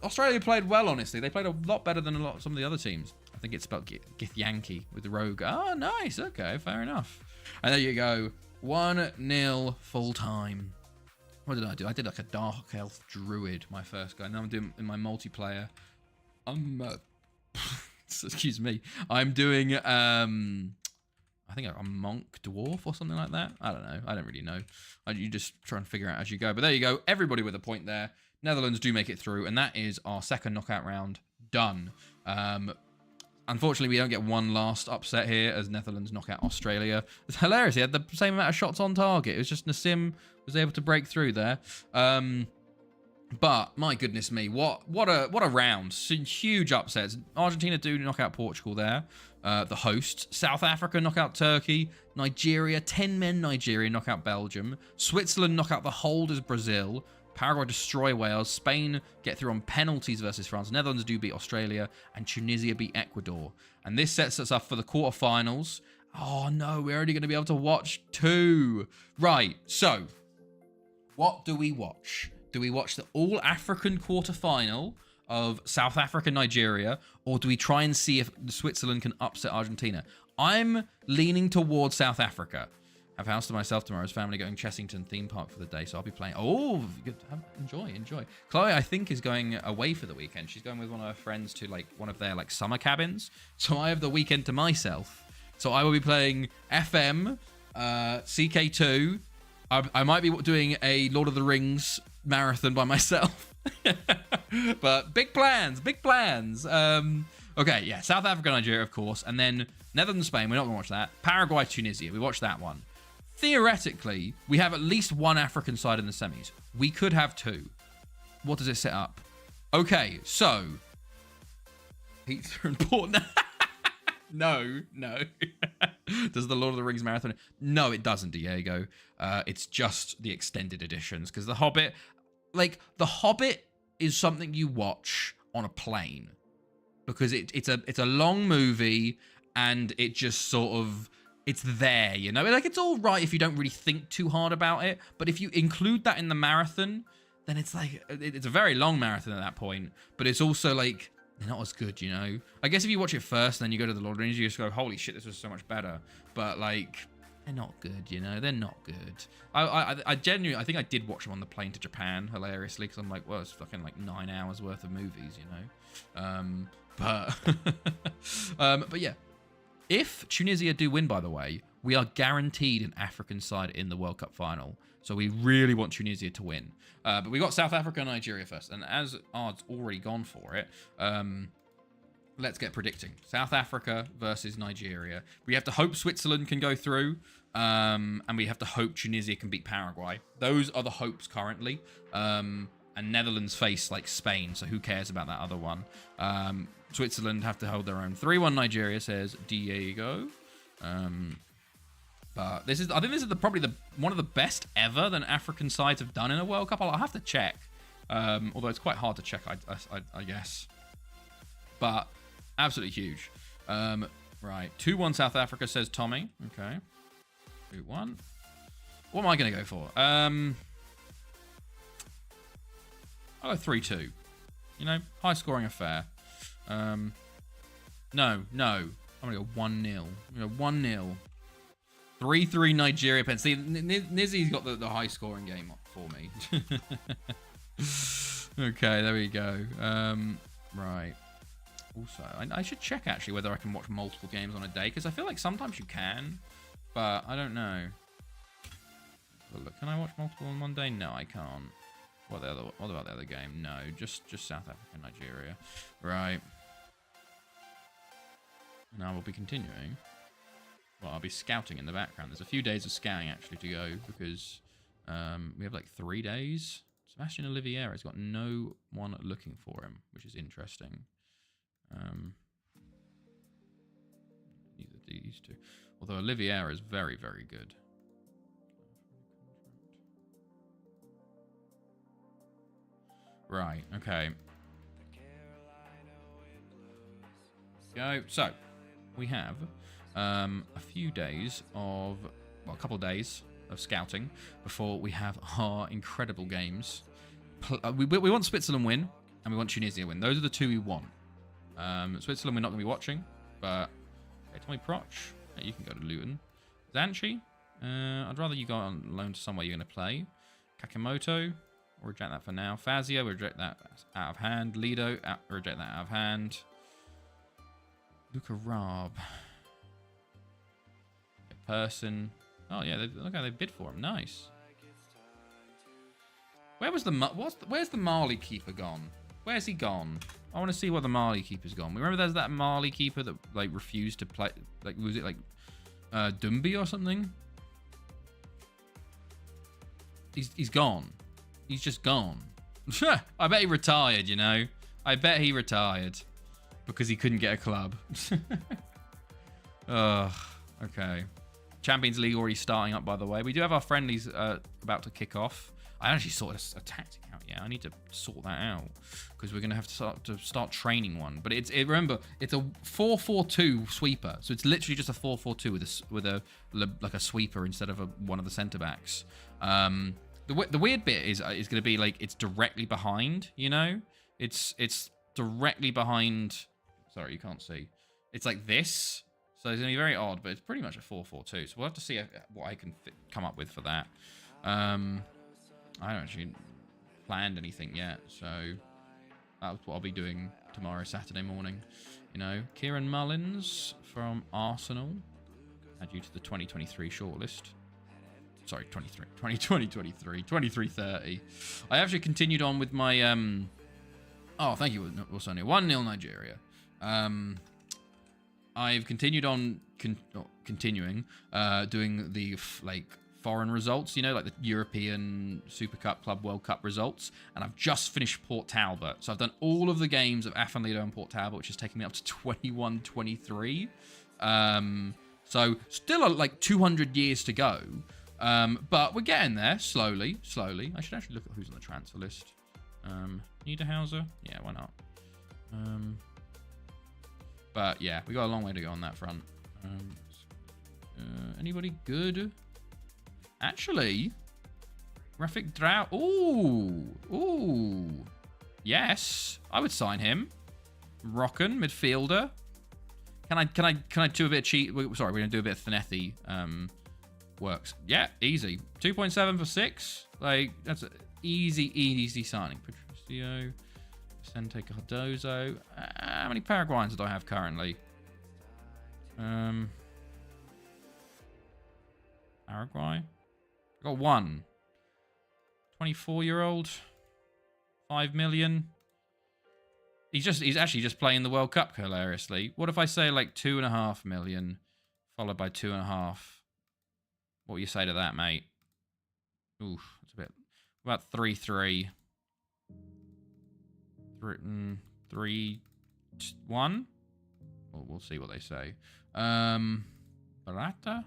Australia played well, honestly. They played a lot better than some of the other teams. I think it's spelled Githyanki with the rogue. Oh, nice. Okay, fair enough. And there you go. 1-0 full time. What did I do? I did like a Dark Elf Druid, my first guy. Now I'm doing in my multiplayer. Excuse me. I'm doing I think a monk dwarf or something like that. I don't know. I don't really know. You just try and figure out as you go. But there you go. Everybody with a point there. Netherlands do make it through, and that is our second knockout round done. Unfortunately, we don't get one last upset here as Netherlands knock out Australia. It's hilarious. He had the same amount of shots on target. It was just Nassim was able to break through there. But my goodness me, what a round! Some huge upsets. Argentina do knock out Portugal there, the host. South Africa knock out Turkey. Nigeria, 10-men Nigeria knock out Belgium. Switzerland knock out the holders Brazil. Paraguay destroy Wales. Spain get through on penalties versus France. Netherlands do beat Australia, and Tunisia beat Ecuador. And this sets us up for the quarterfinals. Oh no, we're only going to be able to watch 2. Right, so what do we watch? Do we watch the all-African quarterfinal of South Africa, Nigeria, or do we try and see if Switzerland can upset Argentina? I'm leaning towards South Africa. I have a house to myself tomorrow's family going Chessington theme park for the day, so I'll be playing. Oh, good. Enjoy. Chloe, I think, is going away for the weekend. She's going with one of her friends to like one of their like summer cabins. So I have the weekend to myself. So I will be playing FM, CK2. I might be doing a Lord of the Rings marathon by myself. But big plans. Okay, yeah, South Africa, Nigeria, of course. And then Netherlands, Spain. We're not going to watch that. Paraguay, Tunisia. We watched that one. Theoretically, we have at least one African side in the semis. We could have 2. What does it set up? Okay, so pizza and porn. No. Does the Lord of the Rings marathon? No, it doesn't, Diego. It's just the extended editions, because The Hobbit is something you watch on a plane, because it's a long movie, and it just sort of, it's there, you know? Like, it's all right if you don't really think too hard about it, but if you include that in the marathon, then it's like, it's a very long marathon at that point, but it's also like, they're not as good, you know? I guess if you watch it first and then you go to the Lord of the Rings, you just go, holy shit, this was so much better. But like, they're not good, you know. They're not good. I genuinely, I think I did watch them on the plane to Japan, hilariously, because I'm like, well, it's fucking like 9 hours worth of movies, you know. But yeah, if Tunisia do win, by the way, we are guaranteed an African side in the World Cup final. So we really want Tunisia to win. But we got South Africa and Nigeria first, and as odds already gone for it, let's get predicting. South Africa versus Nigeria. We have to hope Switzerland can go through, and we have to hope Tunisia can beat Paraguay. Those are the hopes currently. And Netherlands face like Spain, so who cares about that other one? Switzerland have to hold their own. 3-1 Nigeria, says Diego. But this is, I think this is probably one of the best ever that African sides have done in a World Cup. I'll have to check, although it's quite hard to check, I guess. But absolutely huge. Right, 2-1 South Africa, says Tommy. Okay, 2-1. What am I going to go for? I'll go 3-2. You know, high scoring affair. No. I'm going to go 1-0. I'm going to go 1-0. 3-3 Nigeria. See, Nizzy's got the high scoring game for me. Okay, there we go. Right. Also, I should check actually whether I can watch multiple games on a day, because I feel like sometimes you can, but I don't know. Look, can I watch multiple on one day? No, I can't. What about the other game? No, just South Africa, Nigeria. Right. Now we'll be continuing. Well, I'll be scouting in the background. There's a few days of scouting actually to go, because we have like 3 days. Sebastian Oliveira has got no one looking for him, which is interesting. Neither these two. Although Oliveira is very, very good. Right, okay. Go. So, we have a few days of, well, a couple of days of scouting before we have our incredible games. We want Switzerland win, and we want Tunisia win. Those are the two we want. Switzerland we're not going to be watching, but okay, Tommy Proch, yeah, you can go to Luton. Zanchi, I'd rather you go on loan to somewhere you're going to play. Kakimoto, we'll reject that for now. Fazio, we'll reject that out of hand. Lido, reject that out of hand. Luca Raab. Person. Oh yeah, look how they bid for him. Nice. Where's the Mali keeper gone? Where's he gone? I want to see where the Mali keeper's gone. Remember there's that Mali keeper that like refused to play, like was it like Dumbi or something? He's gone. He's just gone. I bet he retired, you know. I bet he retired because he couldn't get a club. Ugh. Okay. Champions League already starting up, by the way. We do have our friendlies about to kick off. I actually sorted a tactic out. Yeah, I need to sort that out because we're gonna have to start training one. But remember, it's a 4-4-2 sweeper, so it's literally just a 4-4-2 with a like a sweeper instead of one of the centre backs. The weird bit is going to be like it's directly behind. You know, it's directly behind. Sorry, you can't see. It's like this. So it's going to be very odd, but it's pretty much a 4-4-2. So we'll have to see what I can come up with for that. I haven't actually planned anything yet, so that's what I'll be doing tomorrow, Saturday morning. You know, Kieran Mullins from Arsenal. Add you to the 2023 shortlist. Sorry, 23-30. I actually continued on with my... Oh, thank you, Sonia. 1-0 Nigeria. I've continued on continuing doing the foreign results, you know, like the European Super Cup, Club World Cup results, and I've just finished Port Talbot. So I've done all of the games of Afan Lido and Port Talbot, which is taking me up to 21-23. So still like 200 years to go, but we're getting there slowly. I should actually look at who's on the transfer list. Niederhauser, yeah, why not? But yeah, we got a long way to go on that front. Anybody good? Actually, Rafik Drow. Ooh. Yes, I would sign him. Rockin, midfielder. Can I do a bit of cheat? Sorry, we're gonna do a bit of Thanethi works. Yeah, easy. 2.7 for 6. Like, that's an easy signing. Patricio, Vicente Cardozo. How many Paraguayans do I have currently? Paraguay. I got one. 24-year-old. 5 million. He's actually just playing the World Cup hilariously. What if I say like 2.5 million followed by 2.5? What do you say to that, mate? Oof, that's a bit. About 3-3. 3-1. Well, we'll see what they say. Barata.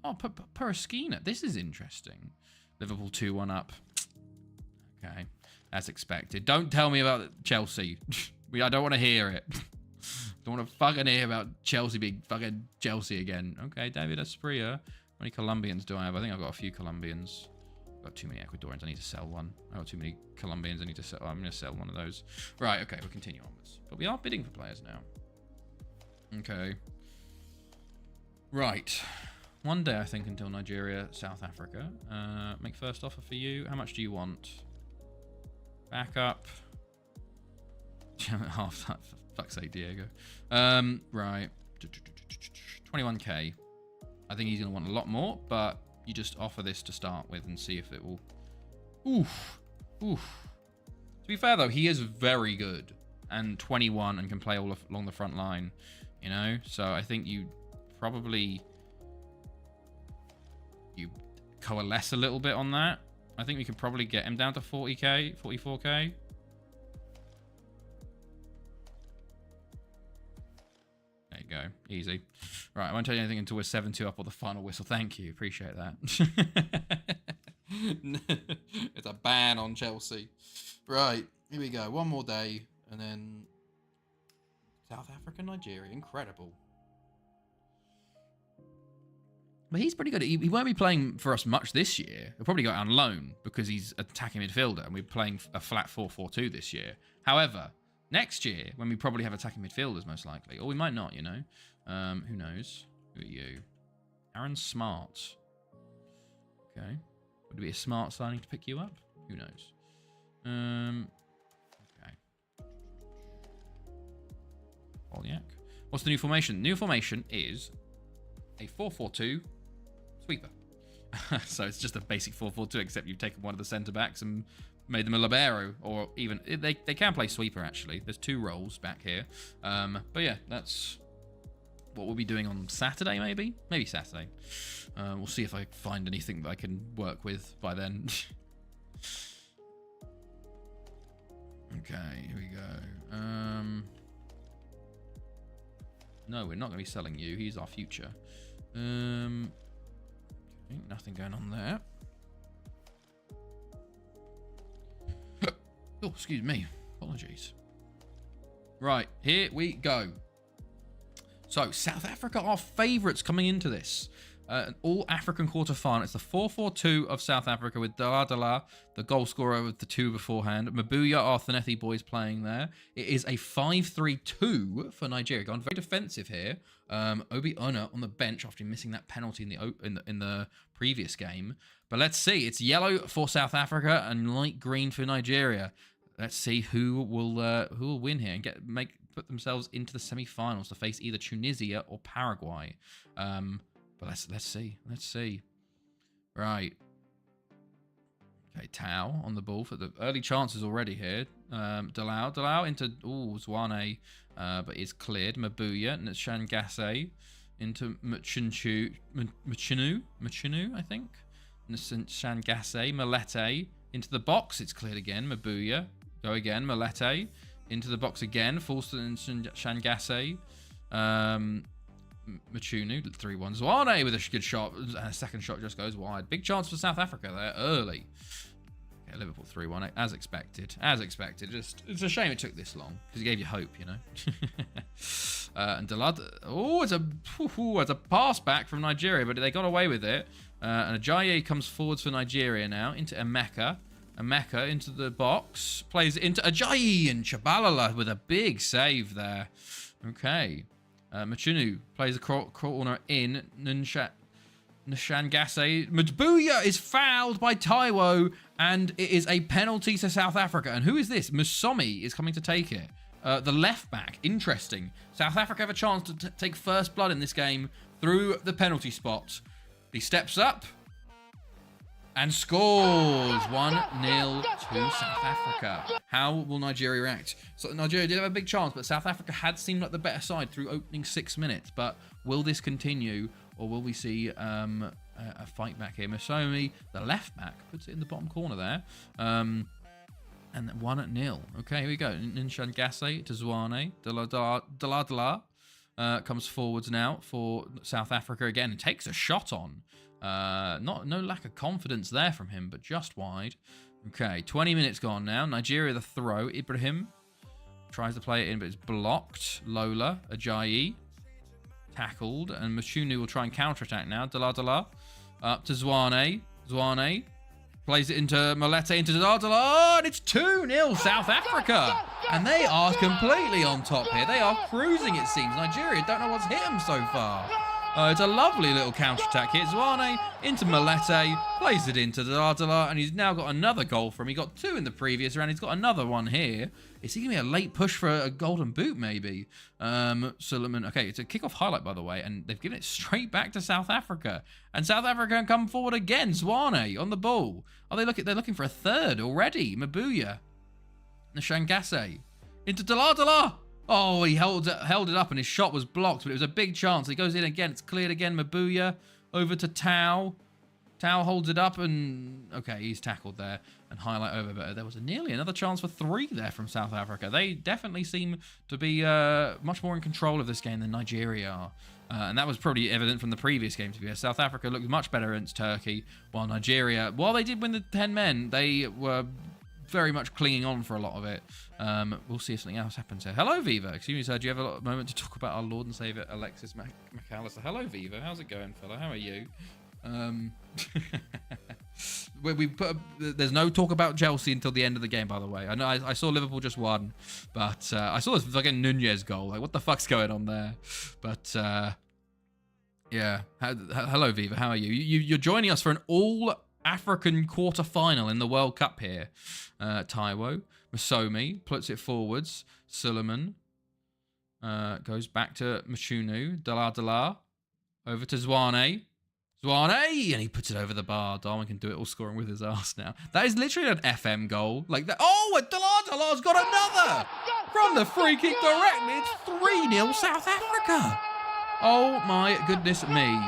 Oh, Paraskina. This is interesting. Liverpool 2-1 up. Okay, as expected. Don't tell me about Chelsea. I don't want to hear it. Don't want to fucking hear about Chelsea being fucking Chelsea again. Okay, David Asprilla. How many Colombians do I have? I think I've got a few Colombians. I've got too many Ecuadorians. I need to sell one. I've got too many Colombians. I need to sell. I'm going to sell one of those. Right, okay, we'll continue onwards. But we are bidding for players now. Okay. Right. One day, I think, until Nigeria, South Africa. Make first offer for you. How much do you want? Back up. Half that, for fuck's sake, Diego. Right. 21k. I think he's going to want a lot more, but you just offer this to start with and see if it will... Oof. To be fair, though, he is very good. And 21 and can play all along the front line. You know? So I think you probably... You coalesce a little bit on that. I think we could probably get him down to 40k, 44k. There you go. Easy. Right, I won't tell you anything until we're 7-2 up or the final whistle. Thank you. Appreciate that. It's a ban on Chelsea. Right, here we go. One more day, and then South Africa, Nigeria. Incredible. But he's pretty good. He won't be playing for us much this year. He'll probably go out on loan because he's attacking midfielder, and we're playing a flat 4-4-2 this year. However, next year, when we probably have attacking midfielders, most likely. Or we might not, you know. Who knows? Who are you? Aaron Smart. Okay. Would it be a smart signing to pick you up? Who knows? Okay. Polyak. What's the new formation? New formation is a 4-4-2 sweeper. So it's just a basic 4-4-2, except you've taken one of the centre-backs and made them a libero, or even... They can play sweeper, actually. There's 2 roles back here. But yeah, that's what we'll be doing on Saturday, maybe? Maybe Saturday. We'll see if I find anything that I can work with by then. Okay, here we go. No, we're not going to be selling you. He's our future. Okay, nothing going on there. Oh, excuse me. Apologies. Right, here we go. So, South Africa are favourites coming into this. An all-African quarter-final. It's the 4-4-2 of South Africa with Dala, the goal scorer with the 2 beforehand. Mabuya are Thanethi boys playing there. It is a 5-3-2 for Nigeria. Gone very defensive here. Obi Ona on the bench after missing that penalty in the previous game. But let's see. It's yellow for South Africa and light green for Nigeria. Let's see who will win here and put themselves into the semi-finals to face either Tunisia or Paraguay. But let's see. Let's see. Right. Okay, Tau on the ball for the early chances already here. Dalau into Zwane, but is cleared. Mabuya and it's Shangase into Machinu, I think. And Shangase, Malete into the box. It's cleared again. Mabuya. Go again. Malete into the box again. Falston and Shangase. Machunu, 3-1. Zwane with a good shot. And a second shot just goes wide. Big chance for South Africa there early. Okay, Liverpool 3-1 as expected. As expected. It's a shame it took this long because it gave you hope, you know. And Dalad. Oh, it's a pass back from Nigeria, but they got away with it. And Ajayi comes forwards for Nigeria now into Emeka. Emeka into the box. Plays into Ajayi and Chabalala with a big save there. Okay. Machunu plays a corner in. Nshangase. Mabuya is fouled by Taiwo, and it is a penalty to South Africa. And who is this? Musomi is coming to take it. The left back. Interesting. South Africa have a chance to take first blood in this game through the penalty spot. He steps up and scores 1-0 to South Africa. How will Nigeria react? So Nigeria did have a big chance, but South Africa had seemed like the better side through opening 6 minutes. But will this continue, or will we see a fight back here? Musomi, the left back, puts it in the bottom corner there. And 1-0. Okay, here we go. Nshangase to Zwane. Dala comes forwards now for South Africa again and takes a shot on. No lack of confidence there from him, but just wide. Okay, 20 minutes gone now. Nigeria the throw. Ibrahim tries to play it in, but it's blocked. Lola, Ajayi, tackled, and Machunu will try and counter-attack now. Dala up to Zwane. Zwane plays it into Malete, into Dala, and it's 2-0 South Africa. And they are completely on top here. They are cruising, it seems. Nigeria don't know what's hit them so far. It's a lovely little counter-attack here. Zwane into Malete, plays it into Dala, and he's now got another goal from him. He got 2 in the previous round. He's got another one here. Is he going to be a late push for a golden boot, maybe? Suleiman. Okay, it's a kickoff highlight, by the way, and they've given it straight back to South Africa. And South Africa can come forward again. Zwane on the ball. Oh, they're looking for a third already. Mabuya. Nshangase. Into Dala. Oh, he held it up and his shot was blocked, but it was a big chance. He goes in again. It's cleared again. Mabuya over to Tau. Tau holds it up and... Okay, he's tackled there and highlight over. But there was nearly another chance for 3 there from South Africa. They definitely seem to be much more in control of this game than Nigeria are. And that was probably evident from the previous game, to be honest. South Africa looked much better against Turkey, while Nigeria, while they did win the 10 men, they were very much clinging on for a lot of it. We'll see if something else happens here. Hello, Viva. Excuse me, sir. Do you have a moment to talk about our Lord and Savior, Alexis McAllister? Hello, Viva. How's it going, fella? How are you? There's no talk about Chelsea until the end of the game, by the way. I know I saw Liverpool just won, but I saw this fucking Nunez goal. Like, what the fuck's going on there? But yeah. Hello, Viva. How are you? You're joining us for an all-African quarter-final in the World Cup here. Taiwo. Musomi puts it forwards. Suleiman goes back to Machunu. Dala. Over to Zwane. Zwane! And he puts it over the bar. Darwin can do it all scoring with his ass now. That is literally an FM goal. Like that. Oh, and Dala's got another! From the free kick directly. It's 3-0 South Africa. Oh my goodness me.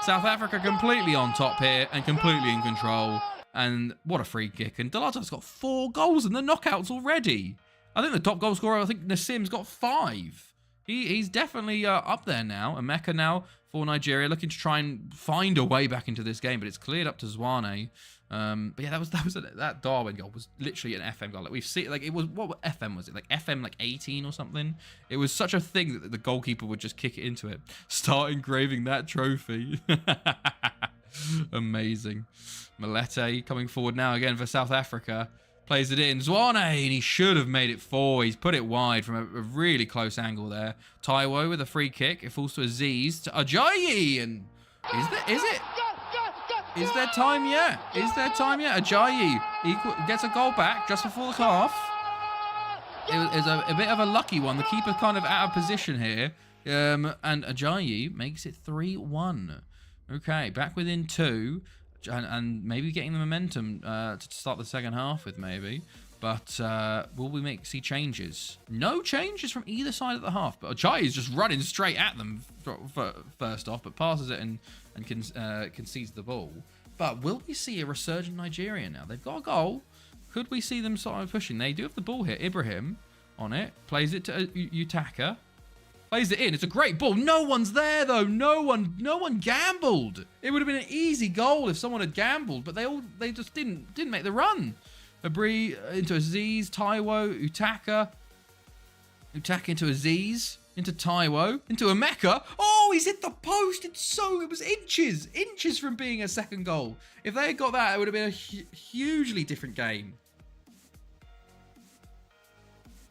South Africa completely on top here and completely in control. And what a free kick. And Dalata's got 4 goals in the knockouts already. I think the top goal scorer, I think Nassim's got 5. He's definitely up there now. Emeka now for Nigeria, looking to try and find a way back into this game, but it's cleared up to Zwane. But yeah, that Darwin goal was literally an FM goal. Like we've seen, like it was, what FM was it? Like FM like 18 or something. It was such a thing that the goalkeeper would just kick it into it. Start engraving that trophy. Amazing. Malete coming forward now again for South Africa. Plays it in. Zwane, and he should have made it 4. He's put it wide from a really close angle there. Taiwo with a free kick. It falls to Aziz. To Ajayi. And is there time yet? Is there time yet? Ajayi gets a goal back just before the half. It was a bit of a lucky one. The keeper kind of out of position here. And Ajayi makes it 3-1. Okay, back within 2. And maybe getting the momentum to start the second half with, maybe. But will we see changes? No changes from either side of the half. But Ajayi is just running straight at them first off, but passes it and concedes the ball. But will we see a resurgent Nigeria now? They've got a goal. Could we see them sort of pushing? They do have the ball here. Ibrahim on it. Plays it to Utaka. Plays it in. It's a great ball. No one's there though. No one gambled. It would have been an easy goal if someone had gambled, but they just didn't make the run. Abri into Aziz, Taiwo, Utaka into Aziz, into Taiwo, into Emeka. Oh, he's hit the post. It was inches from being a second goal. If they had got that, it would have been a hugely different game.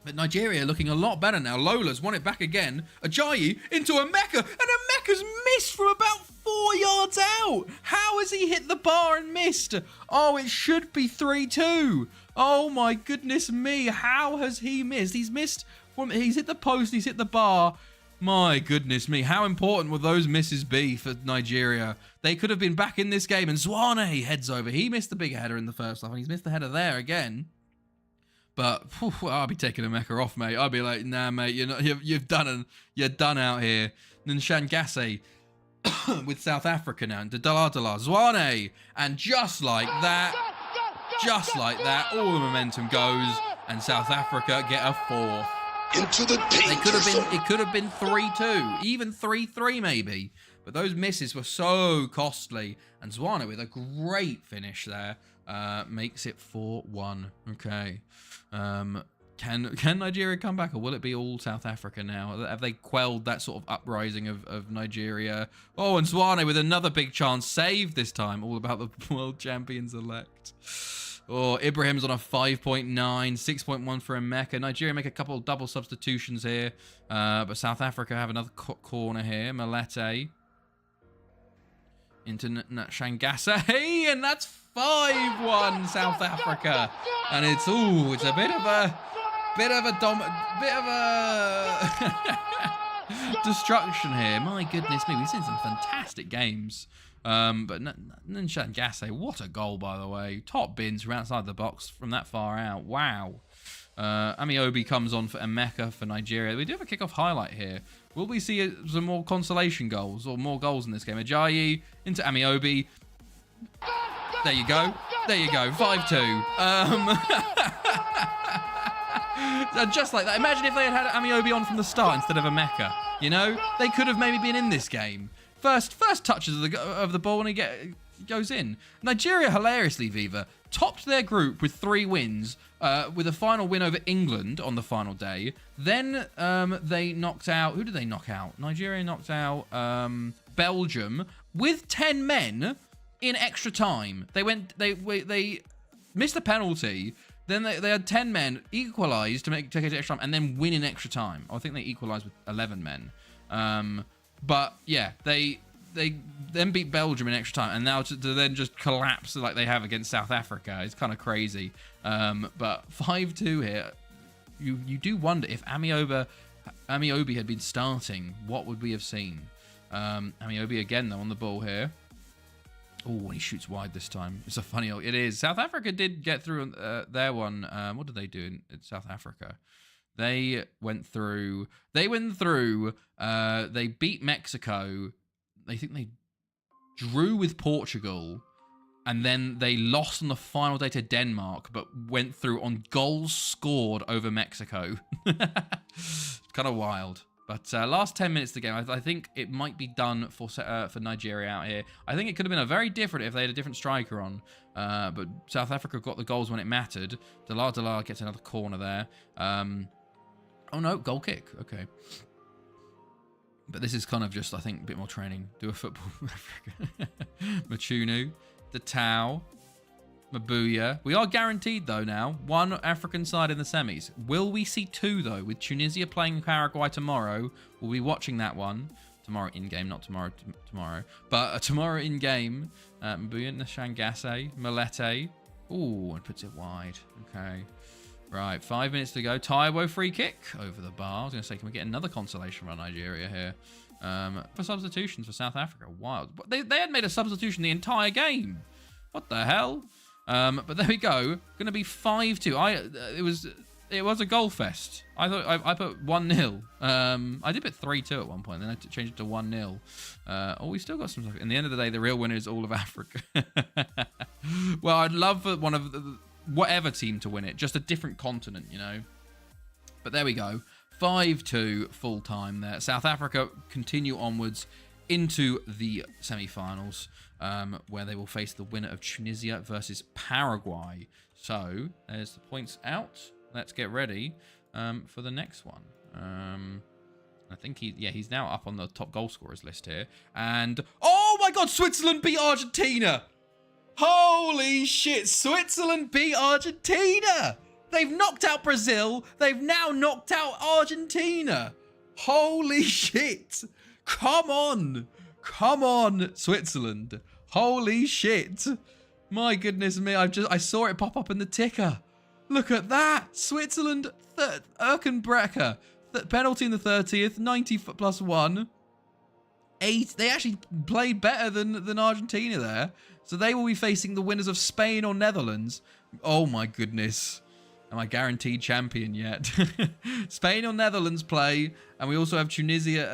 But Nigeria looking a lot better now. Lola's won it back again. Ajayi into Emeka, and Emeka's missed from about 4 yards out. How has he hit the bar and missed? Oh, it should be 3-2. Oh my goodness me. How has he missed? He's missed from, he's hit the post, he's hit the bar. My goodness me. How important will those misses be for Nigeria? They could have been back in this game, and Zwane heads over. He missed the big header in the first half, and he's missed the header there again. But I'll be taking Emeka off, mate. I'll be like, nah, mate, you're done out here. And then Shangase with South Africa now, into Daladala, Zwane, and just like that, all the momentum goes, and South Africa get a fourth. Into the It could have been 3-2, even 3-3 maybe. But those misses were so costly, and Zwane with a great finish there makes it 4-1. Okay. Can Nigeria come back, or will it be all South Africa now? Have they quelled that sort of uprising of Nigeria? Oh, and Zwane with another big chance, saved this time. All about the world champions elect. Oh, Ibrahim's on a 5.9, 6.1 for Emeka. Nigeria make a couple of double substitutions here, but South Africa have another corner here. Malete into Shangase, and that's 5-1 South Africa. And it's a bit of a destruction here. My goodness me, we've seen some fantastic games. But Shangase, what a goal, by the way. Top bins from outside the box from that far out. Wow. Amiobi comes on for Emeka for Nigeria. We do have a kickoff highlight here. Will we see some more consolation goals or more goals in this game? Ajayi into Amiobi. There you go. 5-2. Just like that. Imagine if they had Amiobi on from the start instead of Emeka. You know, they could have maybe been in this game. First touches of the ball, and he goes in. Nigeria, hilariously, Viva, topped their group with 3 wins, with a final win over England on the final day. Then they knocked out... Who did they knock out? Nigeria knocked out Belgium with 10 men in extra time. They missed a penalty. Then they had 10 men, equalised to take it to extra time, and then win in extra time. I think they equalised with 11 men. But yeah, they then beat Belgium in extra time, and now to then just collapse like they have against South Africa, it's kind of crazy. But 5-2 here, you do wonder if Amiobi had been starting, what would we have seen? Amiobi again though on the ball here. Oh, he shoots wide this time. It's a funny old... It is. South Africa did get through their one. What did they do in South Africa? They went through. They beat Mexico. I think they drew with Portugal. And then they lost on the final day to Denmark, but went through on goals scored over Mexico. Kind of wild. But last 10 minutes of the game, I think it might be done for Nigeria out here. I think it could have been a very different if they had a different striker on. But South Africa got the goals when it mattered. Dalar gets another corner there. Oh no, goal kick. Okay. But this is kind of just, I think, a bit more training. Do a football Africa. Machunu, the Tau, Mabuya. We are guaranteed, though, now. 1 African side in the semis. Will we see 2, though, with Tunisia playing Paraguay tomorrow? We'll be watching that one. Tomorrow in-game, not tomorrow. But tomorrow in-game. Mabuya, Shangase, Malete. Ooh, and puts it wide. Okay. Right, 5 minutes to go. Taiwo free kick over the bar. I was going to say, can we get another consolation run Nigeria here? For substitutions for South Africa. Wild. They had made a substitution the entire game. What the hell? But there we go. Going to be 5-2. It was a goal fest. I thought I put 1-0. I did put 3-2 at one point, then I changed it to 1-0. We still got some stuff. In the end of the day, the real winner is all of Africa. Well, I'd love for one of whatever team to win it, just a different continent, you know. But there we go. 5-2 full time there. South Africa continue onwards into the semi-finals, where they will face the winner of Tunisia versus Paraguay. So there's the points out. Let's get ready for the next one. I think he's now up on the top goal scorers list here. And oh my God, Switzerland beat Argentina! Holy shit, Switzerland beat Argentina! They've knocked out Brazil. They've now knocked out Argentina. Holy shit. Come on. Come on, Switzerland. Holy shit. My goodness me. I saw it pop up in the ticker. Look at that. Switzerland, Erkenbrecher. Penalty in the 30th, 90 plus 1. 8. They actually played better than Argentina there. So they will be facing the winners of Spain or Netherlands. Oh my goodness. Am I guaranteed champion yet? Spain or Netherlands play, and we also have Tunisia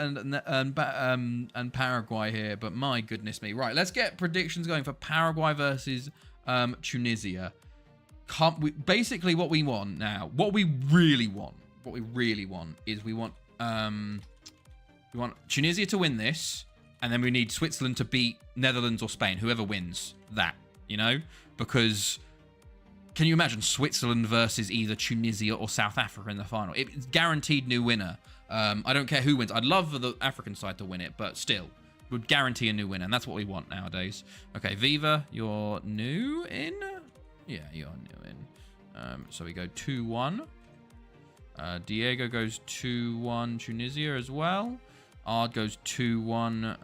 and Paraguay here. But my goodness me! Right, let's get predictions going for Paraguay versus Tunisia. Basically, what we want now, what we really want is we want Tunisia to win this, and then we need Switzerland to beat Netherlands or Spain, whoever wins that. You know, because. Can you imagine Switzerland versus either Tunisia or South Africa in the final? It's guaranteed new winner. I don't care who wins. I'd love for the African side to win it, but still, would guarantee a new winner, and that's what we want nowadays. Okay, Viva, you're new in? Yeah, you're new in. So we go 2-1. Diego goes 2-1 Tunisia as well. Ard goes 2-1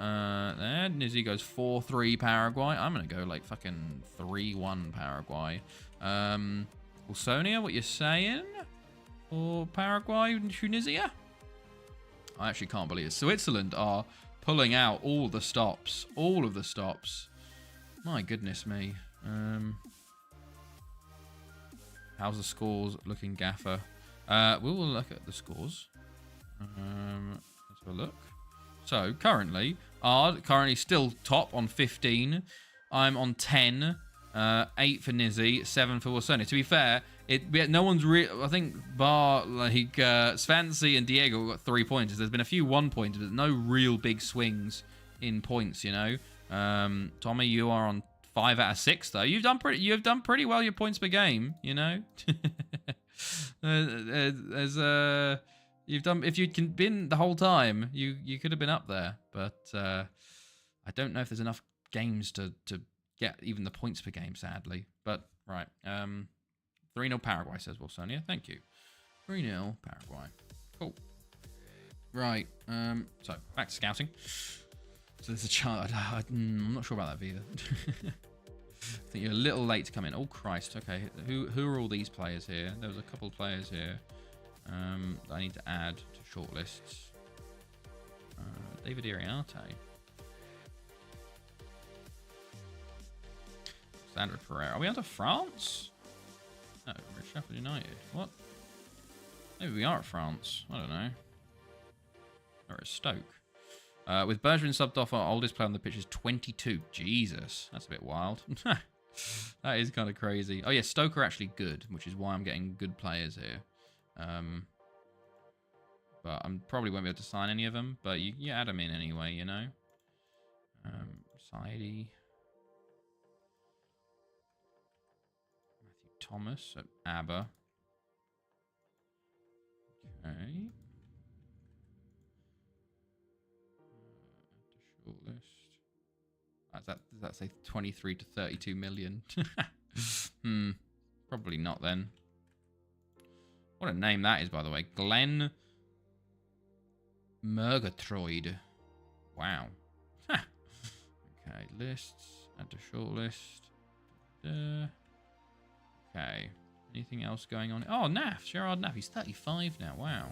there. Nizzy goes 4-3 Paraguay. I'm going to go like fucking 3-1 Paraguay. Wilsonia, what you saying for Paraguay and Tunisia? I actually can't believe it. Switzerland are pulling out all the stops. All of the stops. My goodness me. How's the scores looking, Gaffer? We will look at the scores. Let's have a look. So, currently, Ard still top on 15. I'm on 10. 8 for Nizzy, 7 for Wilsonia. To be fair, no one's I think bar like Svancy and Diego got 3 pointers. There's been a few 1 pointers, but no real big swings in points. You know, Tommy, you are on 5 out of 6 though. You've done pretty well your points per game. You know, you've done, if you'd been the whole time, you could have been up there. But I don't know if there's enough games to get even the points per game, sadly. But, right. 3-0 Paraguay, says Wilsonia. Thank you. 3-0 Paraguay. Cool. Right. So, back to scouting. So, there's a chart. I'm not sure about that, either. I think you're a little late to come in. Oh, Christ. Okay. Who are all these players here? There was a couple of players here that I need to add to shortlists. David Iriarte. Sandra Pereira. Are we on to France? No, we're at Sheffield United. What? Maybe we are at France. I don't know. Or at Stoke. With Bergevin subbed off, our oldest player on the pitch is 22. Jesus. That's a bit wild. That is kind of crazy. Oh, yeah, Stoke are actually good, which is why I'm getting good players here. But I probably won't be able to sign any of them. But you add them in anyway, you know. Saidi. Thomas at ABBA. Okay. Shortlist. Does that say 23 to 32 million? Probably not then. What a name that is, by the way. Glenn Murgatroyd. Wow. Okay, lists. Add to shortlist. Okay. Anything else going on? Oh, Naff. Gerard Naff. He's 35 now. Wow.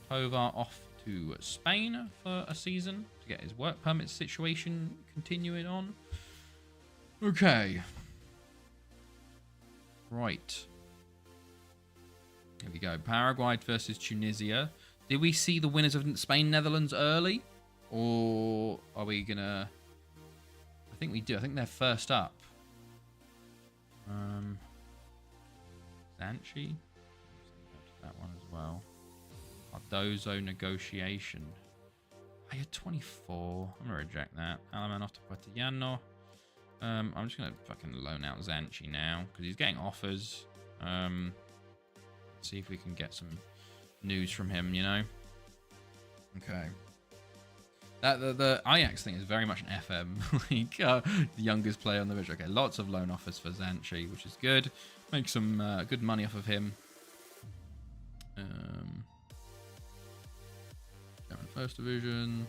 Tovar off to Spain for a season to get his work permit situation continuing on. Okay. Right. Here we go. Paraguay versus Tunisia. Did we see the winners of Spain, Netherlands early? Or are we going to... I think we do. I think they're first up. Zanchi. That one as well. Cardozo negotiation. I had 24. I'm going to reject that. Alamanov to Puertillano. I'm just going to fucking loan out Zanchi now because he's getting offers. See if we can get some news from him, you know. Okay. The Ajax thing is very much an FM. Like, the youngest player on the pitch. Okay, lots of loan offers for Zanchi, which is good. Make some good money off of him. German First Division.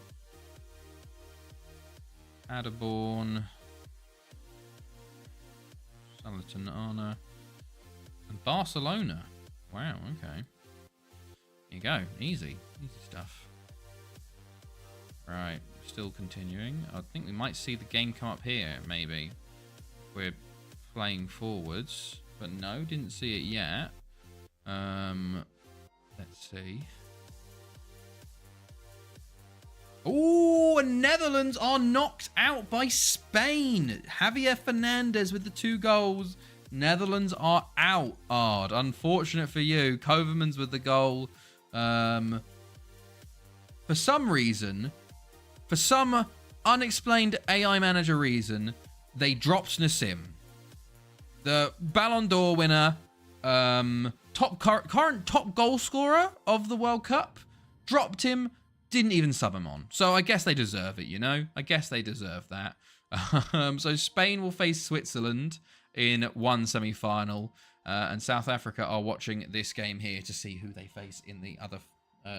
Paderborn. Salernitana. And Barcelona. Wow, okay. There you go. Easy. Easy stuff. Right, still continuing. I think we might see the game come up here, maybe. We're playing forwards. But no, didn't see it yet. Let's see. Oh, Netherlands are knocked out by Spain. Javier Fernandez with the 2 goals. Netherlands are out, Ard. Unfortunate for you. Kovermans with the goal. For some reason, for some unexplained AI manager reason, they dropped Nassim. The Ballon d'Or winner, current top goal scorer of the World Cup, dropped him. Didn't even sub him on. So I guess they deserve it, you know? I guess they deserve that. So Spain will face Switzerland in one semi-final. And South Africa are watching this game here to see who they face in the other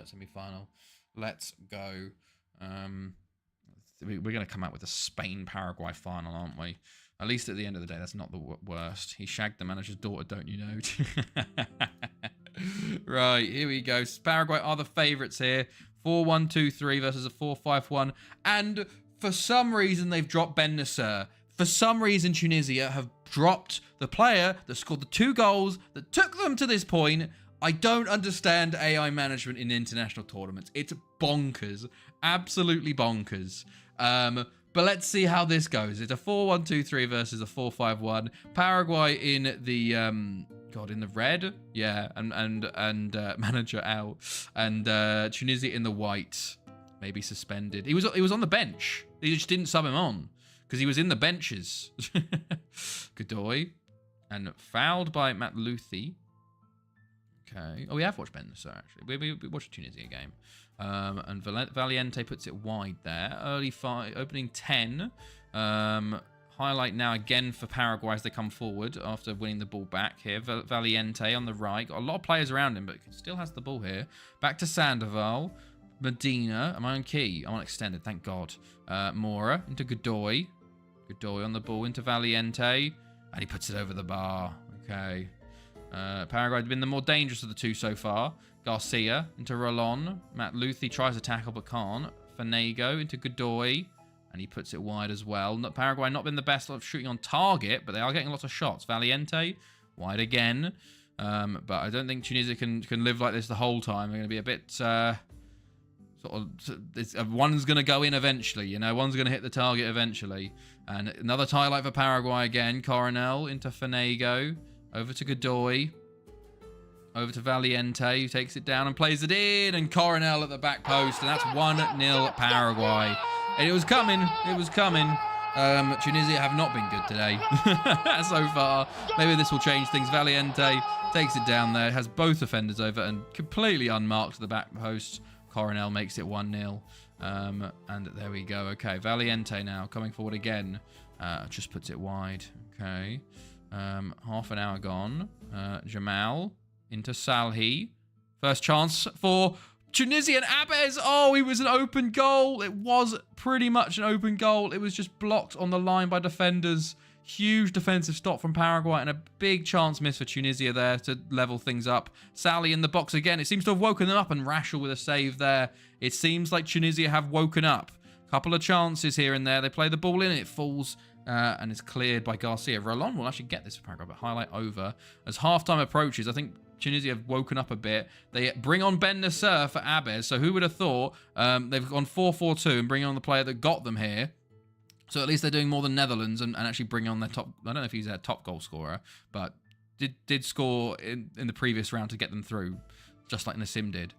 semi-final. Let's go. We're going to come out with a Spain-Paraguay final, aren't we? At least at the end of the day, that's not the worst. He shagged the manager's daughter, don't you know? Right, here we go. Paraguay are the favourites here. 4-1-2-3 versus a 4-5-1. And for some reason, they've dropped Ben Nasser. For some reason, Tunisia have dropped the player that scored the 2 goals that took them to this point. I don't understand AI management in international tournaments. It's bonkers. Absolutely bonkers. But let's see how this goes. It's a 4-1-2-3 versus a 4-5-1. Paraguay in the in the red, yeah, and manager out, and Tunisia in the white, maybe suspended. He was on the bench. They just didn't sub him on because he was in the benches. Godoy, and fouled by Matt Luthi. Okay. Oh, we have watched Ben Nasser, actually. We watched a Tunisia game. And Valiente puts it wide there. Opening 10. Highlight now again for Paraguay as they come forward after winning the ball back here. Valiente on the right. Got a lot of players around him, but still has the ball here. Back to Sandoval. Medina. Am I on key? I'm on extended, thank God. Mora into Godoy. Godoy on the ball into Valiente. And he puts it over the bar. Okay. Paraguay have been the more dangerous of the two so far. Garcia into Rolon. Matt Luthi tries to tackle but can't. Fanego into Godoy. And he puts it wide as well. Paraguay not been the best of shooting on target, but they are getting lots of shots. Valiente, wide again. But I don't think Tunisia can live like this the whole time. They're going to be a bit... one's going to go in eventually, you know. One's going to hit the target eventually. And another highlight for Paraguay again. Coronel into Fanego. Over to Godoy. Over to Valiente, who takes it down and plays it in. And Coronel at the back post. And that's 1-0 Paraguay. And it was coming. It was coming. Tunisia have not been good today so far. Maybe this will change things. Valiente takes it down there. Has both defenders over and completely unmarked the back post. Coronel makes it 1-0. And there we go. Okay, Valiente now coming forward again. Just puts it wide. Okay. Half an hour gone. Jamal into Salhi. First chance for Tunisia and Abez. Oh, it was an open goal. It was pretty much an open goal. It was just blocked on the line by defenders. Huge defensive stop from Paraguay and a big chance miss for Tunisia there to level things up. Salhi in the box again. It seems to have woken them up, and Rashel with a save there. It seems like Tunisia have woken up. Couple of chances here and there. They play the ball in. It falls and it's cleared by Garcia. Rolon will actually get this for Paraguay, but highlight over. As halftime approaches, I think Tunisia have woken up a bit. They bring on Ben Nasser for Abez. So who would have thought they've gone 4-4-2 and bring on the player that got them here. So at least they're doing more than Netherlands and actually bring on their top... I don't know if he's their top goal scorer, but did score in the previous round to get them through, just like Nassim did.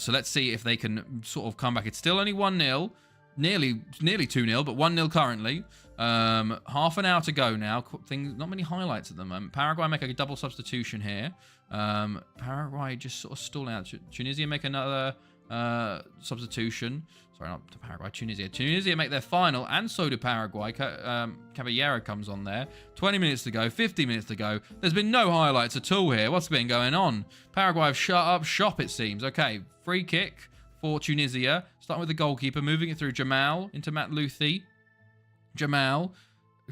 So let's see if they can sort of come back. It's still only 1-0. Nearly 2-0, but 1-0 currently. Half an hour to go now. Not many highlights at the moment. Paraguay make a double substitution here. Paraguay just sort of stalling out. Tunisia make another substitution. Sorry, not to Paraguay, Tunisia. Tunisia make their final, and so do Paraguay. Caballero comes on there. 20 minutes to go, 50 minutes to go. There's been no highlights at all here. What's been going on? Paraguay have shut up shop, it seems. Okay, free kick for Tunisia. Starting with the goalkeeper, moving it through Jamal into Matt Luthi. Jamal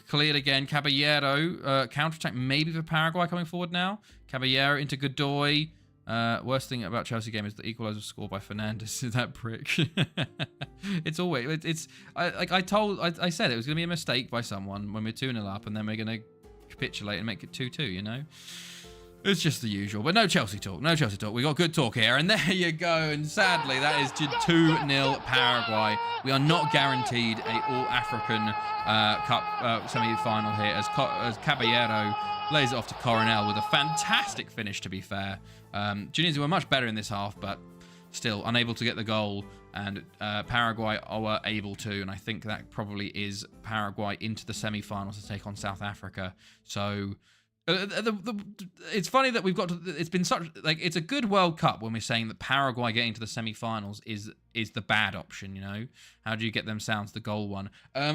cleared again. Caballero, counter-attack maybe for Paraguay coming forward now. Caballero into Godoy. Worst thing about Chelsea game is the equaliser score by Fernandes. That prick. It's always I said it was gonna be a mistake by someone when we're 2-0 up, and then we're gonna capitulate and make it 2-2. You know, it's just the usual. But no Chelsea talk. No Chelsea talk. We got good talk here, and there you go. And sadly, that is 2-0 Paraguay. We are not guaranteed a All-African Cup semi-final here as Caballero lays it off to Coronel with a fantastic finish, to be fair. Tunisia were much better in this half, but still unable to get the goal, and Paraguay were able to, and I think that probably is Paraguay into the semi-finals to take on South Africa. So it's funny that we've got to, it's been such, like, it's a good World Cup when we're saying that Paraguay getting to the semi-finals is the bad option, you know? How do you get them sounds the goal one?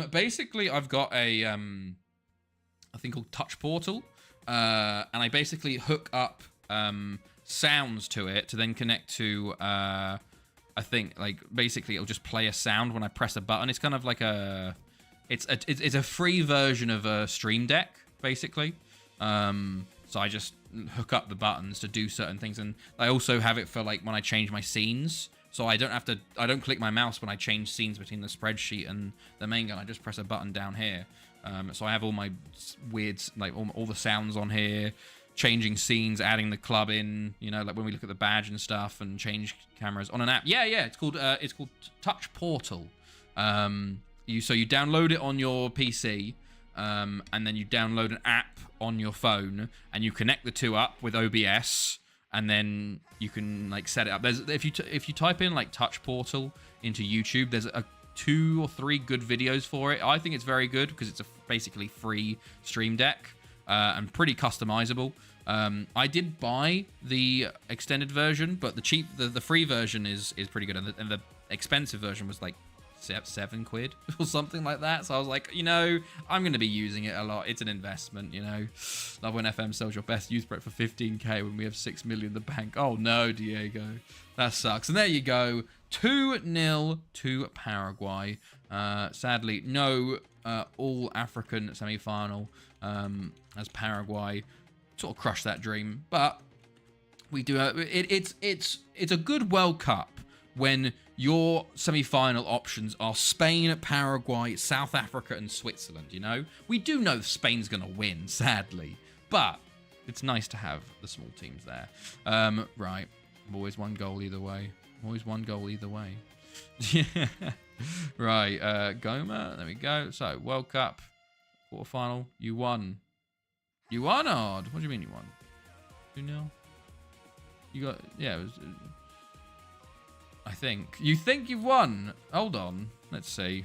Basically, I've got a thing called Touch Portal, and I basically hook up sounds to it to then connect to I think, like, basically it'll just play a sound when I press a button. It's kind of like it's a free version of a Stream Deck, basically. So I just hook up the buttons to do certain things, and I also have it for, like, when I change my scenes. So I don't click my mouse when I change scenes between the spreadsheet and the main gun. I just press a button down here. So I have all my weird, like, all the sounds on here, changing scenes, adding the club in, you know, like when we look at the badge and stuff, and change cameras on an app. Yeah, it's called Touch Portal. So you download it on your PC, and then you download an app on your phone, and you connect the two up with OBS, and then you can, like, set it up. There's if you type in, like, Touch Portal into YouTube, there's 2 or 3 good videos for it. I think it's very good because it's a basically free Stream Deck, and pretty customizable. I did buy the extended version, but the free version is pretty good, and the expensive version was like £7 or something like that. So I was like, you know, I'm going to be using it a lot. It's an investment, you know. Love when FM sells your best use for it for 15k when we have 6 million in the bank. Oh no, Diego, that sucks. And there you go, 2-0 to Paraguay. Sadly, no All-African semi-final, as Paraguay sort of crushed that dream. But we do have, it's a good World Cup when your semi-final options are Spain, Paraguay, South Africa, and Switzerland, you know? We do know Spain's going to win, sadly, but it's nice to have the small teams there. Right, always one goal either way. Always one goal either way. Yeah. Right, Goma, there we go. So, World Cup, quarterfinal, you won. You won, Odd. What do you mean you won? 2-0? You got, yeah, it was... I think. You think you've won? Hold on. Let's see.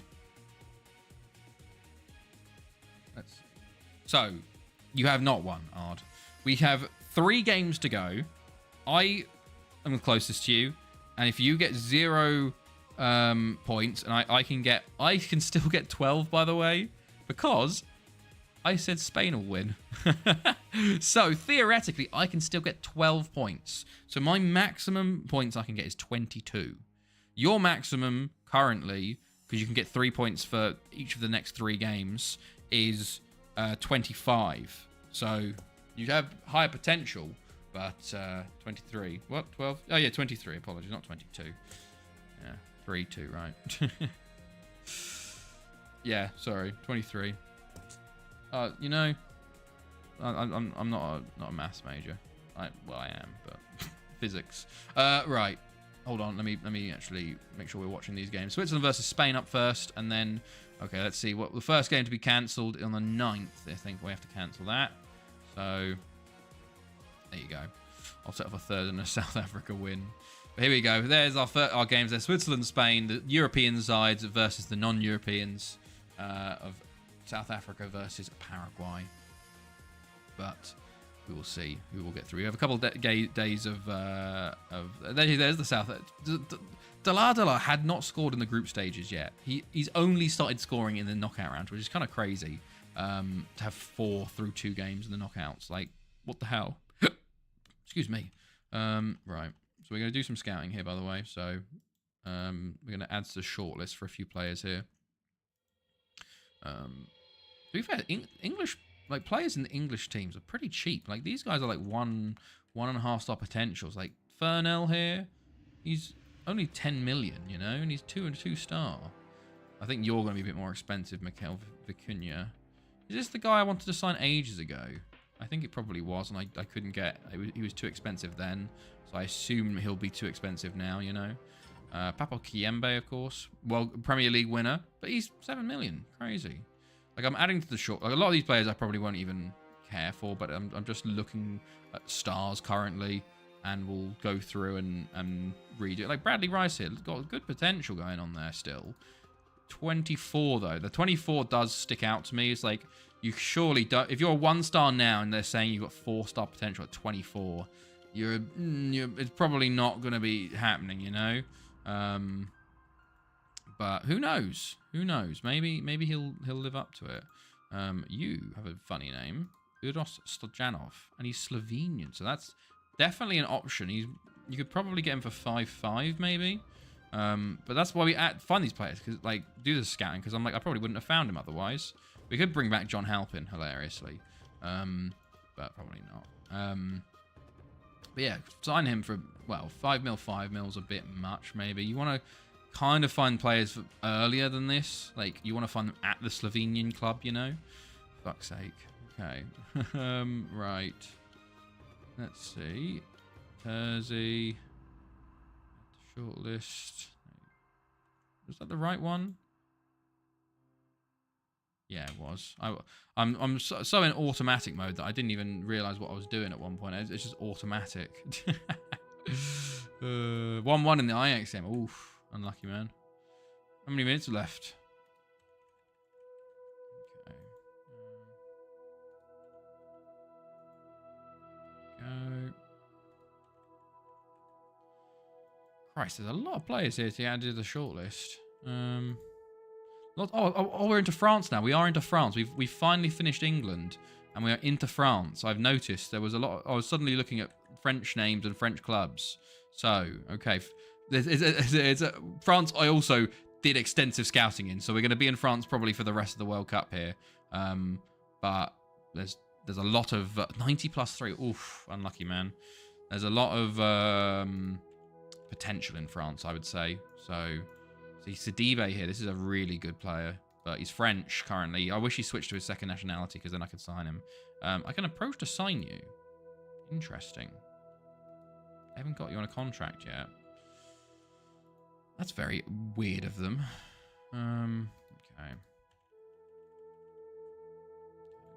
So, you have not won, Ard. We have 3 games to go. I am the closest to you. And if you get 0 points, and I can still get 12, by the way, because I said Spain will win. So, theoretically, I can still get 12 points. So, my maximum points I can get is 22. Your maximum, currently, because you can get 3 points for each of the next 3 games, is 25. So, you have higher potential, but 23. What? 12? Oh, yeah, 23. Apologies, not 22. Yeah, 3-2, right? Yeah, sorry, 23. You know, I'm not a maths major. Well, I am, but physics. Right. Hold on. Let me actually make sure we're watching these games. Switzerland versus Spain up first, and then okay, let's see what the first game to be cancelled on the 9th. I think we have to cancel that. So there you go. I'll set up a third and a South Africa win. But here we go. There's our games. There's Switzerland, Spain, the European sides versus the non-Europeans of South Africa versus Paraguay. But we will see who will get through. We have a couple of days of there's the South. Daladala had not scored in the group stages yet. He's only started scoring in the knockout round, which is kind of crazy. To have 4 through 2 games in the knockouts, like what the hell? Excuse me. Right. So we're going to do some scouting here, by the way. So we're going to add to the shortlist for a few players here. To be fair, English players in the English teams are pretty cheap. Like these guys are like 1.5 star potentials. Like Fernell here, he's only 10 million, you know, and he's 2 and 2 star. I think you're going to be a bit more expensive, Mikel Vicuña. Is this the guy I wanted to sign ages ago? I think it probably was, and I couldn't get... He was too expensive then, so I assume he'll be too expensive now, you know. Papo Kiembe, of course. Well, Premier League winner, but he's 7 million. Crazy. Like, I'm adding to the short... Like, a lot of these players I probably won't even care for, but I'm just looking at stars currently, and we'll go through and read it. Like, Bradley Rice here, got good potential going on there still. 24, though. The 24 does stick out to me. It's like... You surely don't... If you're a 1 star now and they're saying you've got 4 star potential at 24, it's probably not going to be happening, you know? But who knows? Who knows? Maybe he'll live up to it. You have a funny name. Uros Stojanov. And he's Slovenian, so that's definitely an option. You could probably get him for 5.5, maybe. But that's why we find these players, because like do the scouting, because I'm like, I probably wouldn't have found him otherwise. We could bring back John Halpin, hilariously. But probably not. But yeah, sign him for, well, 5 mil's a bit much, maybe. You want to kind of find players earlier than this. Like, you want to find them at the Slovenian club, you know? Fuck's sake. Okay. Right. Let's see. Terzi. Shortlist. Was that the right one? Yeah, it was. I'm so in automatic mode that I didn't even realize what I was doing at one point. It's just automatic. 1-1 in the Ajax game. Oof, unlucky, man. How many minutes left? Okay. Go. Christ, there's a lot of players here to add to the shortlist. Oh, we're into France now. We are into France. We've finally finished England, and we are into France. I've noticed there was a lot. I was suddenly looking at French names and French clubs. So, okay, France. I also did extensive scouting in, so we're going to be in France probably for the rest of the World Cup here. But there's a lot of 90+3. Oof, unlucky, man. There's a lot of potential in France, I would say. So. See, Sidibe here. This is a really good player, but he's French currently. I wish he switched to his second nationality because then I could sign him. I can approach to sign you. Interesting. I haven't got you on a contract yet. That's very weird of them. Okay.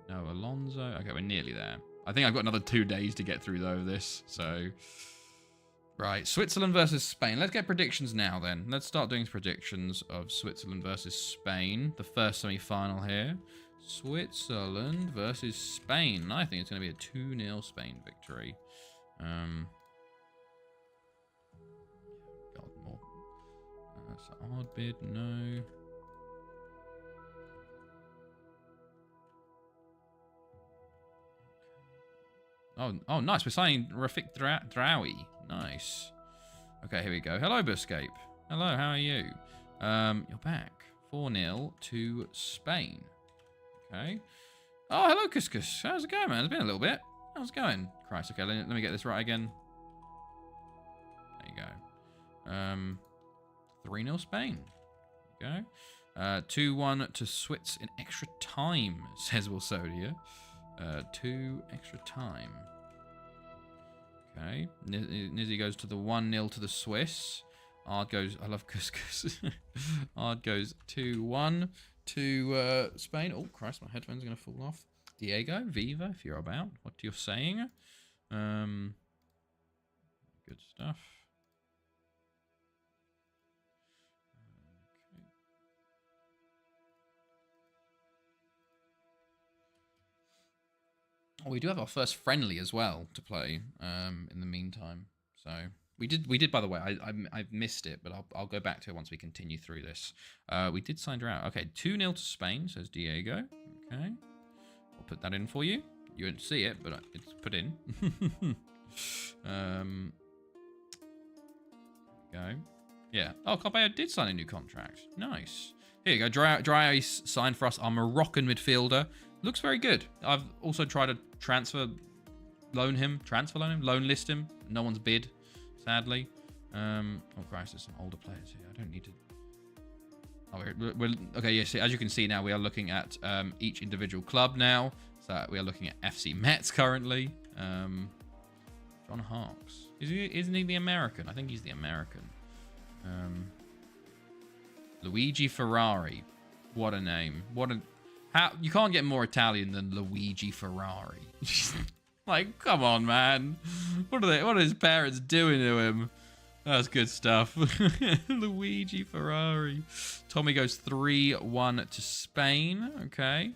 No, Alonso. Okay, we're nearly there. I think I've got another 2 days to get through, though, this. So... Right, Switzerland versus Spain. Let's get predictions now, then. Let's start doing predictions of Switzerland versus Spain. The first semi-final here. Switzerland versus Spain. I think it's going to be a 2-0 Spain victory. God, more. That's an odd bid. No. Oh, nice. We're signing Rafik Draoui. Nice. Okay, here we go. Hello, Buscape. Hello, how are you? You're back. 4-0 to Spain. Okay. Oh, hello, Couscous. How's it going, man? It's been a little bit. How's it going? Christ, okay, let me get this right again. There you go. 3-0 Spain. There you go. 2-1 to Switz in extra time, says Wilsodia. 2 extra time. Okay. Nizzy goes to the 1-0 to the Swiss. Ard goes... I love couscous. Ard goes 2-1 to Spain. Oh, Christ, my headphones are going to fall off. Diego, Viva, if you're about. What you're saying. Good stuff. Oh, we do have our first friendly as well to play in the meantime. So we did by the way. I've missed it, but I'll go back to it once we continue through this. We did sign her out. Okay, 2-0 to Spain, says Diego. Okay, I'll put that in for you. You won't see it, but it's put in. Go. Yeah. Oh, Cabello did sign a new contract. Nice. Here you go. Dry Ice signed for us our Moroccan midfielder. Looks very good. I've also tried to loan list him. No one's bid, sadly. Oh Christ, there's some older players here. I don't need to. Oh, we're okay. Yes, as you can see now, we are looking at each individual club now. So we are looking at FC Metz currently. John Harkes. Isn't he the American? I think he's the American. Luigi Ferrari. What a name. How you can't get more Italian than Luigi Ferrari. Like, come on, man. What are his parents doing to him? That's good stuff. Luigi Ferrari. Tommy goes 3-1 to Spain. Okay.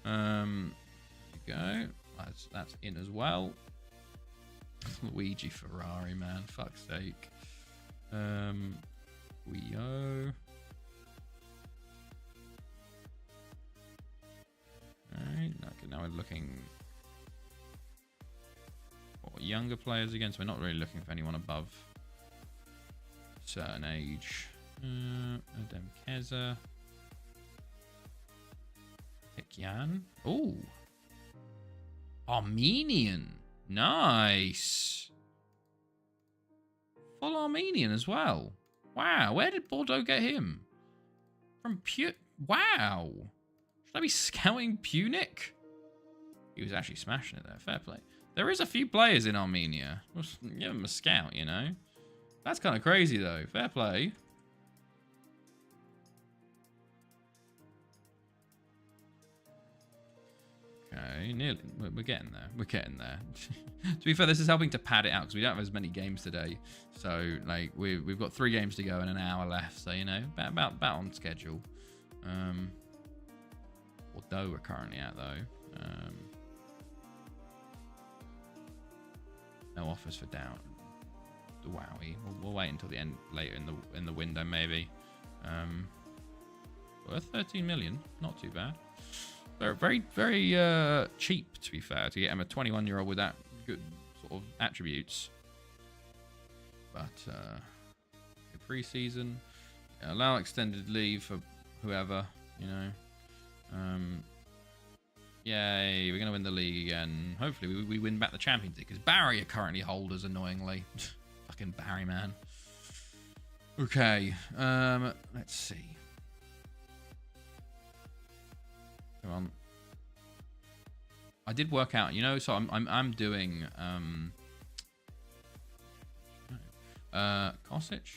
There you go. That's in as well. Luigi Ferrari, man. Fuck's sake. Alright, okay, now we're looking for younger players again, so we're not really looking for anyone above a certain age. Adem Keza. Tekyan. Oh! Armenian. Nice. Full Armenian as well. Wow, where did Bordeaux get him? From Wow. Should I be scouting Punic? He was actually smashing it there. Fair play. There is a few players in Armenia. Let's give him a scout, you know. That's kind of crazy, though. Fair play. Okay, nearly. We're getting there. We're getting there. To be fair, this is helping to pad it out because we don't have as many games today. So, like, we've got 3 games to go and an hour left. So, you know, about on schedule. Bordeaux we're currently at though. No offers for down. Wowie. We'll wait until the end later in the window maybe. Worth 13 million. Not too bad. They're very cheap to be fair to get him a 21-year-old with that good sort of attributes. But pre-season, allow extended leave for whoever, you know. Yay, we're going to win the league again. Hopefully we win back the Champions League, because Barry are currently holders, annoyingly. Fucking Barry, man. Okay, let's see. Come on. I did work out, you know, so I'm doing Kosic?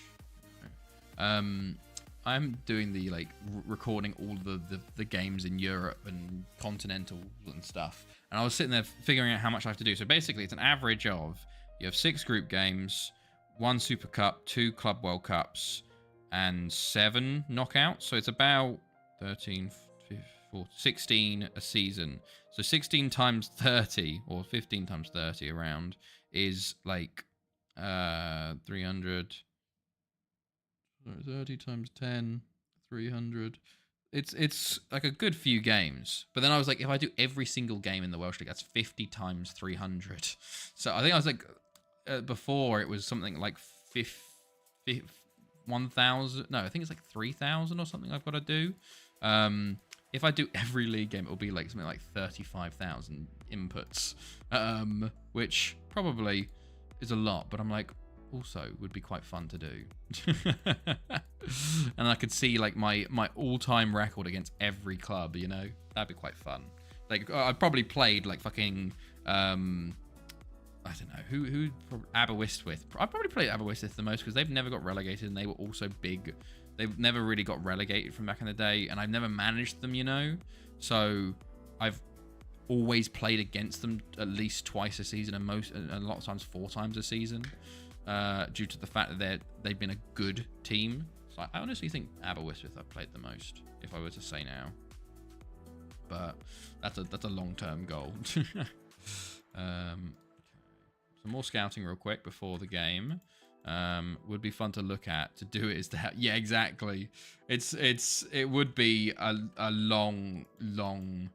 I'm doing the like recording all the games in Europe and continental and stuff, and I was sitting there figuring out how much I have to do. So basically, it's an average of you have 6 group games, 1 Super Cup, 2 Club World Cups, and 7 knockouts. So it's about 13, 14, 16 a season. So 16 times 30 or 15 times 30 around is like 300. 30 times 10, 300. It's like a good few games. But then I was like, if I do every single game in the Welsh League, that's 50 times 300. So I think I was like, before it was something like 1,000. No, I think it's like 3,000 or something I've got to do. If I do every league game, it'll be like something like 35,000 inputs, which probably is a lot. But I'm like, also would be quite fun to do. And I could see like my all-time record against every club, you know. That'd be quite fun. Like I probably played like fucking I don't know who Aberystwyth. I probably played Aberystwyth the most because they've never got relegated and they were also big. They've never really got relegated from back in the day, and I've never managed them, you know. So I've always played against them at least twice a season, and a lot of times 4 times a season. Due to the fact that they've been a good team. So I honestly think Aberystwyth I've played the most, if I were to say now. But that's a long-term goal. Some more scouting real quick before the game. Would be fun to look at. To do it is to have, yeah, exactly. It would be a long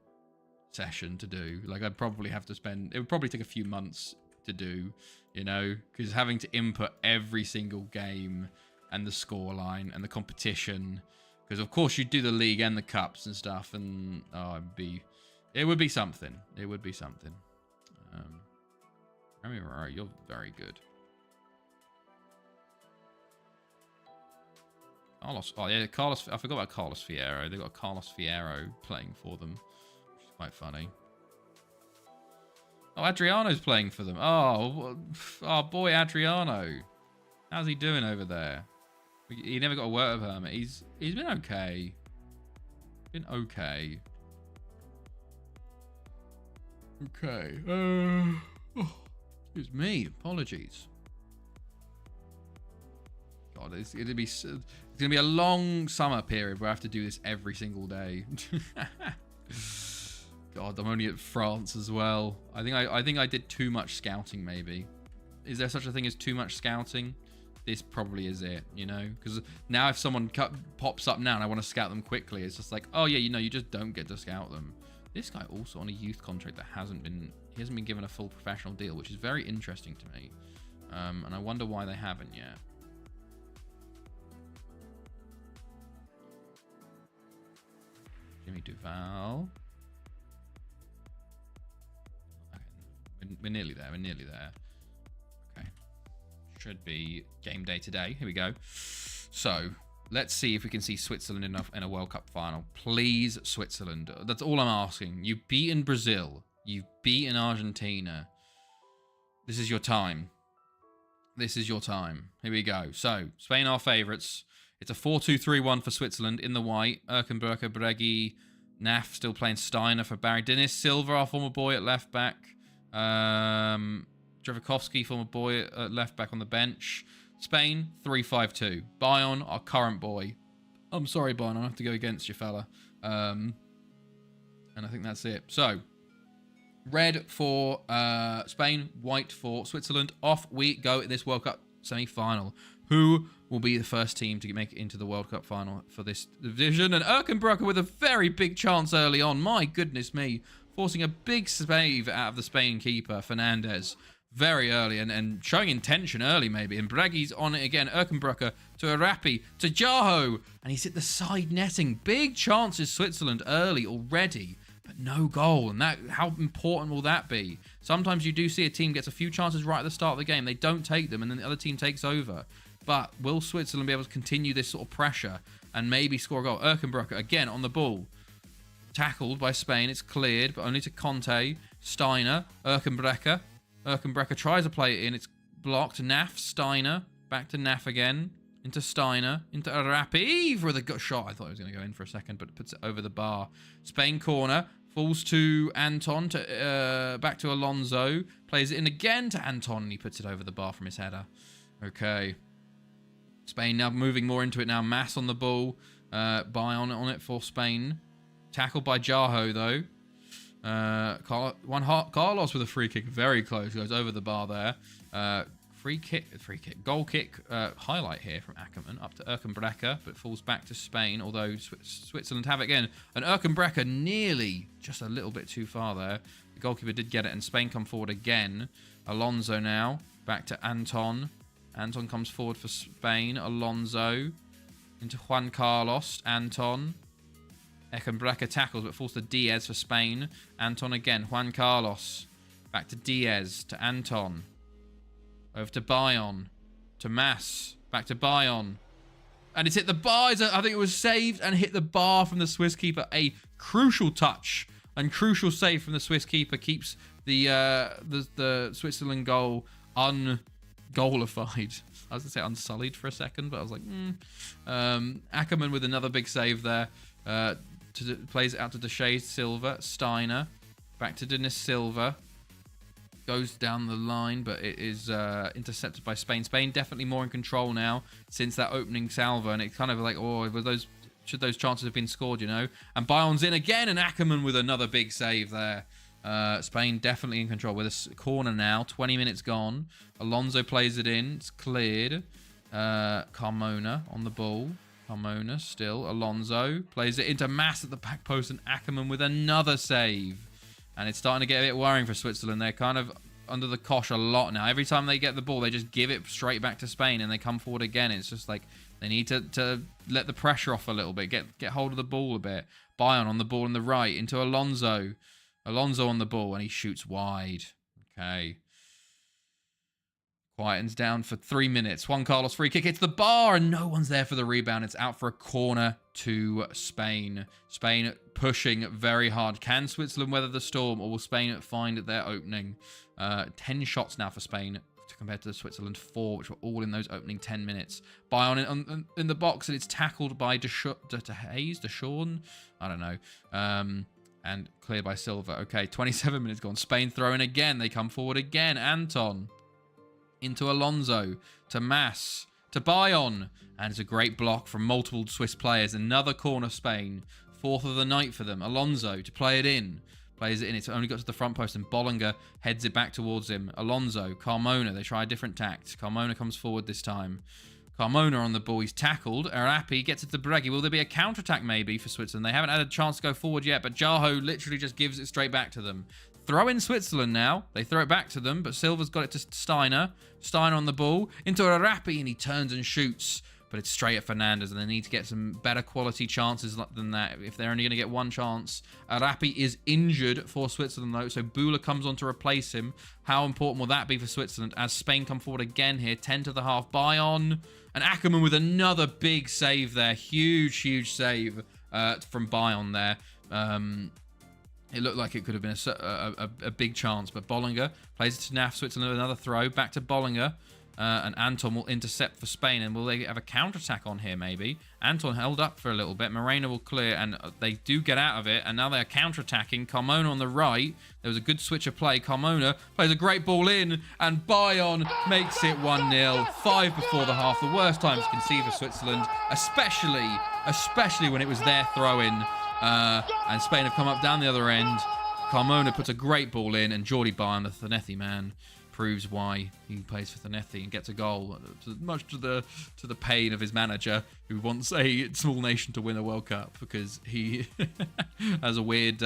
session to do. Like, I'd probably have to spend, it would probably take a few months to do, you know, because having to input every single game and the scoreline and the competition, because of course you do the league and the cups and stuff, and it would be something. It would be something. I mean, right, you're very good. Carlos, oh yeah, Carlos. I forgot about Carlos Fierro. They got Carlos Fierro playing for them, which is quite funny. Oh, Adriano's playing for them. Oh boy, Adriano. How's he doing over there? He never got a word of Hermit. He's been okay. Been okay. Okay. Excuse me. Apologies. God, it's gonna be a long summer period where I have to do this every single day. God, I'm only at France as well. I think I did too much scouting. Maybe. Is there such a thing as too much scouting? This probably is it, you know? Because now if someone pops up now and I want to scout them quickly, it's just like, oh yeah, you know, you just don't get to scout them. This guy also on a youth contract that hasn't been given a full professional deal, which is very interesting to me. And I wonder why they haven't yet. Jimmy Duval. Okay. We're nearly there. We're nearly there. Okay. Should be game day today. Here we go. So let's see if we can see Switzerland in a World Cup final. Please, Switzerland. That's all I'm asking. You've beaten Brazil. You've beaten Argentina. This is your time. This is your time. Here we go. So Spain are favourites. It's a 4-2-3-1 for Switzerland in the white. Erkenbrücker, Breggy, Naf still playing Steiner for Barry. Dennis Silva, our former boy at left back. Drevkovsky, former boy at left back on the bench. Spain, 3-5-2. Bayern, our current boy. I'm sorry, Bayern, I have to go against you, fella. And I think that's it. So, red for Spain, white for Switzerland. Off we go at this World Cup semi-final. Who will be the first team to make it into the World Cup final for this division? And Erkenbrücker with a very big chance early on. My goodness me. Forcing a big save out of the Spain keeper, Fernandez, very early and showing intention early maybe. And Breggy's on it again. Erkenbrücker to Arapi, to Jaho. And he's hit the side netting. Big chances Switzerland early already. But no goal. And that, how important will that be? Sometimes you do see a team gets a few chances right at the start of the game. They don't take them and then the other team takes over. But will Switzerland be able to continue this sort of pressure and maybe score a goal? Erkenbrücker again on the ball. Tackled by Spain. It's cleared, but only to Conte. Steiner. Erkenbrücker. Erkenbrücker tries to play it in. It's blocked. Naf. Steiner. Back to Naf again. Into Steiner. Into Arapi with a good shot. I thought he was going to go in for a second, but puts it over the bar. Spain corner. Falls to Anton. Back to Alonso. Plays it in again to Anton, and he puts it over the bar from his header. Okay. Spain now moving more into it now. Mass on the ball. Bayern on it for Spain. Tackled by Jaho, though. Carlos with a free kick. Very close. Goes over the bar there. Free kick. Goal kick highlight here from Ackermann. Up to Erkenbrücker, but falls back to Spain. Although Switzerland have it again. And Erkenbrücker nearly just a little bit too far there. The goalkeeper did get it. And Spain come forward again. Alonso now. Back to Anton. Anton comes forward for Spain. Alonso. Into Juan Carlos. Anton. Erkenbrücker tackles, but falls to Diaz for Spain. Anton again. Juan Carlos. Back to Diaz. To Anton. Over to Bayern. To Mass. Back to Bayern. And it's hit the bar. I think it was saved and hit the bar from the Swiss keeper. A crucial touch and crucial save from the Swiss keeper keeps the Switzerland goal ungoalified. I was going to say unsullied for a second, but I was like, Ackermann with another big save there. Plays it out to Deshay Silva. Steiner. Back to Denis Silva. Goes down the line, but it is intercepted by Spain. Spain definitely more in control now since that opening salvo, and it's kind of like, should those chances have been scored, you know? And Bayern's in again, and Ackermann with another big save there. Spain definitely in control with a corner now. 20 minutes gone. Alonso plays it in. It's cleared. Carmona on the ball. Carmona still. Alonso plays it into Mas at the back post, and Ackermann with another save. And it's starting to get a bit worrying for Switzerland. They're kind of under the cosh a lot now. Every time they get the ball, they just give it straight back to Spain, and they come forward again. It's just like they need to let the pressure off a little bit, get hold of the ball a bit. Bayern on the ball on the right into Alonso. Alonso on the ball, and he shoots wide. Okay. Quietens down for 3 minutes. Juan Carlos free kick hits the bar, and no one's there for the rebound. It's out for a corner to Spain. Spain pushing very hard. Can Switzerland weather the storm, or will Spain find their opening? 10 shots now for Spain compared to the Switzerland 4, which were all in those opening 10 minutes. Bayern in the box, and it's tackled by Deshawn? I don't know. And cleared by Silva. Okay, 27 minutes gone. Spain throwing again. They come forward again. Anton into Alonso, to Mas, to Bayern. And it's a great block from multiple Swiss players. Another corner Spain. 4th of the night for them. Alonso to play it in. Plays it in. It's only got to the front post, and Bollinger heads it back towards him. Alonso, Carmona. They try a different tact. Carmona comes forward this time. Carmona on the ball. He's tackled. Arapi gets it to Breggy. Will there be a counter-attack maybe for Switzerland? They haven't had a chance to go forward yet, but Jaho literally just gives it straight back to them. Throw in Switzerland now. They throw it back to them, but Silva's got it to Steiner. Steiner on the ball into Arapi, and he turns and shoots. But it's straight at Fernandez, and they need to get some better quality chances than that if they're only going to get one chance. Arapi is injured for Switzerland, though, so Bula comes on to replace him. How important will that be for Switzerland as Spain come forward again here? 10 to the half. Bayern. And Ackermann with another big save there. Huge save from Bayern there. It looked like it could have been a big chance, but Bollinger plays it to Naf. Switzerland with another throw. Back to Bollinger. And Anton will intercept for Spain. And will they have a counter-attack on here, maybe? Anton held up for a little bit. Moreno will clear, and they do get out of it. And now they're counter-attacking. Carmona on the right. There was a good switch of play. Carmona plays a great ball in, and Bayern makes it 1-0. 5 before the half. The worst times you can see for Switzerland, especially when it was their throw-in. And Spain have come up down the other end. Carmona puts a great ball in, and Jordi Bayern, the Thanethi man, proves why he plays for Thanethi and gets a goal, much to the pain of his manager, who wants a small nation to win a World Cup because he has a weird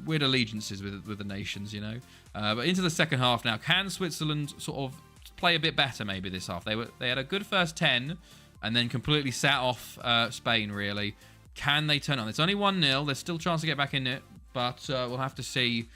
allegiances with the nations, you know. But into the second half now. Can Switzerland sort of play a bit better maybe this half? They had a good first 10 and then completely sat off Spain, really. Can they turn on? It's only 1-0. There's still a chance to get back in it, but we'll have to see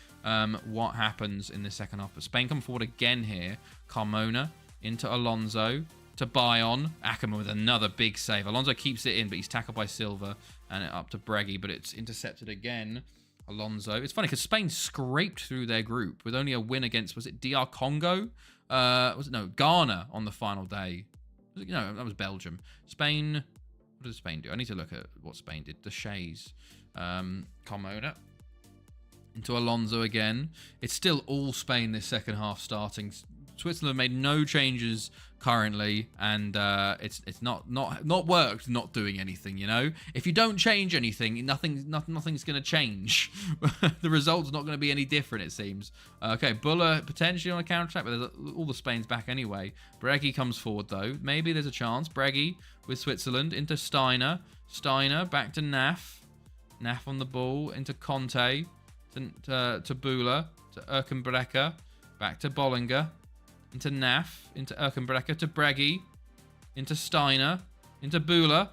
what happens in the second half. But Spain come forward again here. Carmona into Alonso, to Bayern. Ackermann with another big save. Alonso keeps it in, but he's tackled by Silva, and up to Breggy, but it's intercepted again. Alonso. It's funny because Spain scraped through their group with only a win against, was it DR Congo? Ghana on the final day. No, that was Belgium. Spain, what did Spain do? I need to look at what Spain did. The Shays. Carmona into Alonso again. It's still all Spain this second half starting. Switzerland made no changes currently, and it's not worked not doing anything, you know. If you don't change anything, nothing's going to change. The result's not going to be any different, it seems. Okay, Buller potentially on a counter-attack, but all the Spain's back anyway. Breggy comes forward, though. Maybe there's a chance. Breggy with Switzerland into Steiner. Steiner back to Naf. Naf on the ball into Conte. To Bula. To Erkenbrecher. Back to Bollinger. Into Naf, into Erkenbrecher, to Breggy, into Steiner, into Bula,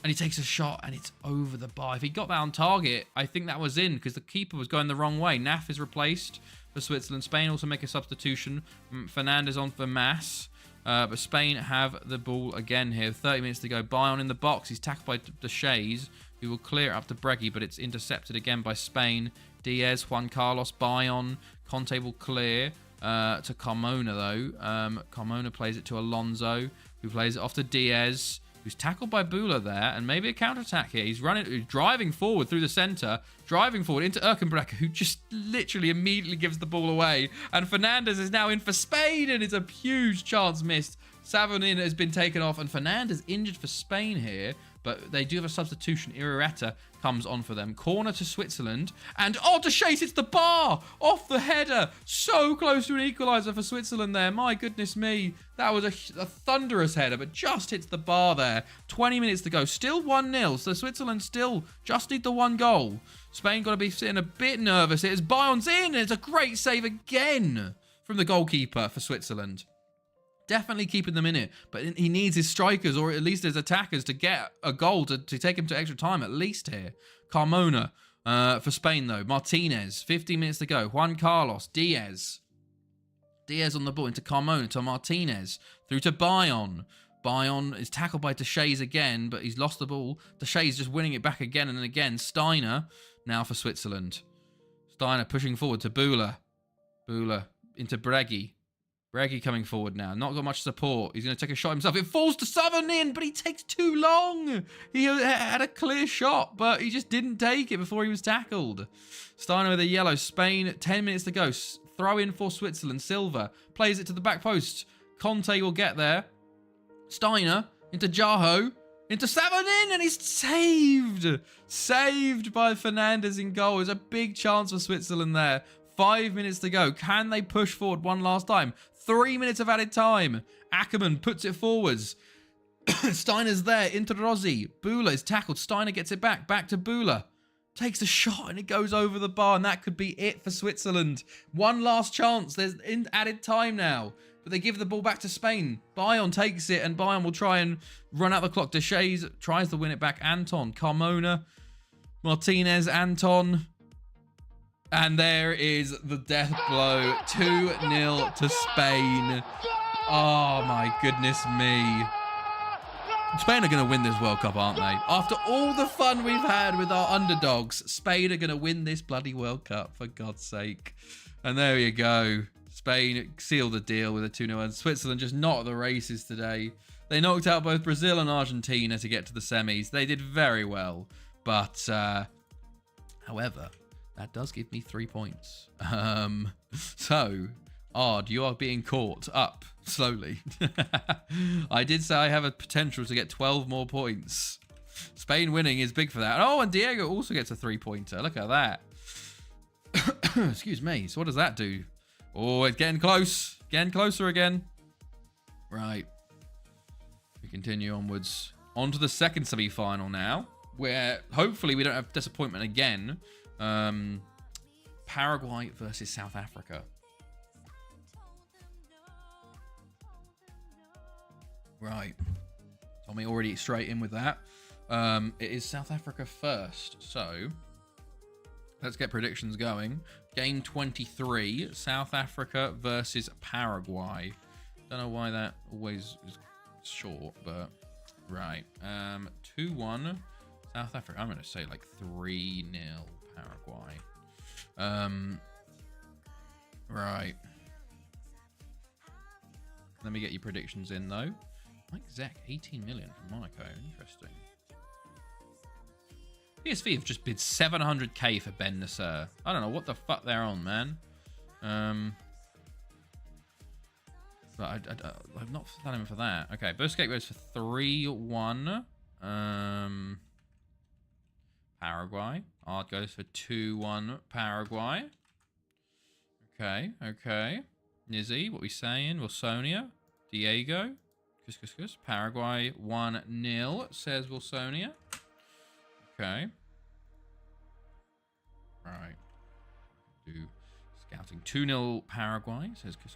and he takes a shot, and it's over the bar. If he got that on target, I think that was in, because the keeper was going the wrong way. Naf is replaced for Switzerland. Spain also make a substitution. Fernandez on for Mas, but Spain have the ball again here. 30 minutes to go. Bayern in the box. He's tackled by Deshays, who will clear it up to Breggy, but it's intercepted again by Spain. Diaz, Juan Carlos, Bayern. Conte will clear. To Carmona, though. Carmona plays it to Alonso, who plays it off to Diaz, who's tackled by Bula there, and maybe a counter-attack here. He's driving forward through the centre, driving forward into Erkenbrecher, who just literally immediately gives the ball away. And Fernandez is now in for Spain, and it's a huge chance missed. Savonin has been taken off, and Fernandez injured for Spain here. but they do have a substitution. Irureta comes on for them. Corner to Switzerland. And, Deschamps hits the bar off the header. So close to an equaliser for Switzerland there. My goodness me. That was a thunderous header, but just hits the bar there. 20 minutes to go. Still 1-0. So Switzerland still just need the 1 goal. Spain got to be sitting a bit nervous. It is Bayon's in. It's a great save again from the goalkeeper for Switzerland. Definitely keeping them in it, but he needs his strikers or at least his attackers to get a goal to take him to extra time at least here. Carmona for Spain though. Martinez, 15 minutes to go. Juan Carlos, Diaz. Diaz on the ball into Carmona to Martinez. Through to Bayon. Bayon is tackled by Deschamps again, but he's lost the ball. Deschamps just winning it back again and again. Steiner now for Switzerland. Steiner pushing forward to Bühler. Bühler into Breggy. Breggy coming forward now. Not got much support. He's going to take a shot himself. It falls to Southern in, but he takes too long. He had a clear shot, but he just didn't take it before he was tackled. Steiner with a yellow. Spain, 10 minutes to go. Throw in for Switzerland. Silva plays it to the back post. Conte will get there. Steiner into Jaho. Into Savanin, and he's saved. Saved by Fernandes in goal. It's a big chance for Switzerland there. 5 minutes to go. Can they push forward one last time? 3 minutes of added time. Ackerman puts it forwards. Steiner's there. Into Rossi. Bühler is tackled. Steiner gets it back. Back to Bühler. Takes a shot and it goes over the bar. And that could be it for Switzerland. One last chance. There's added time now. But they give the ball back to Spain. Bayon takes it and Bayon will try and run out the clock. Deschamps tries to win it back. Anton. Carmona. Martinez. Anton. And there is the death blow. 2-0 to Spain. Oh, my goodness me. Spain are going to win this World Cup, aren't they? After all the fun we've had with our underdogs, Spain are going to win this bloody World Cup, for God's sake. And there you go. Spain sealed the deal with a 2-0. And Switzerland just not at the races today. They knocked out both Brazil and Argentina to get to the semis. They did very well. But, however... that does give me 3 points. So, Ard, you are being caught up slowly. I did say I have a potential to get 12 more points. Spain winning is big for that. Oh, and Diego also gets a 3-pointer. Look at that. Excuse me. So what does that do? Oh, it's getting close. Getting closer again. Right. We continue onwards. On to the second semi-final now, where hopefully we don't have disappointment again. Paraguay versus South Africa. Right. Tommy already straight in with that. It is South Africa first. So, let's get predictions going. Game 23, South Africa versus Paraguay. Don't know why that always is short, but right. 2-1 South Africa. I'm going to say like 3-0 Paraguay. Right. Let me get your predictions in though. Mike Zek, 18 million from Monaco. Interesting. PSV have just bid 700k for Ben Nasser. I don't know what the fuck they're on, man. But I've not done him for that. Okay, Busquets goes for 3-1. Paraguay. Art goes for 2-1 Paraguay. Okay, okay. Nizzy, what we saying? Wilsonia. Diego. Kus. Paraguay 1-0, says Wilsonia. Okay. Right. Do scouting. 2-0 Paraguay, says Kus.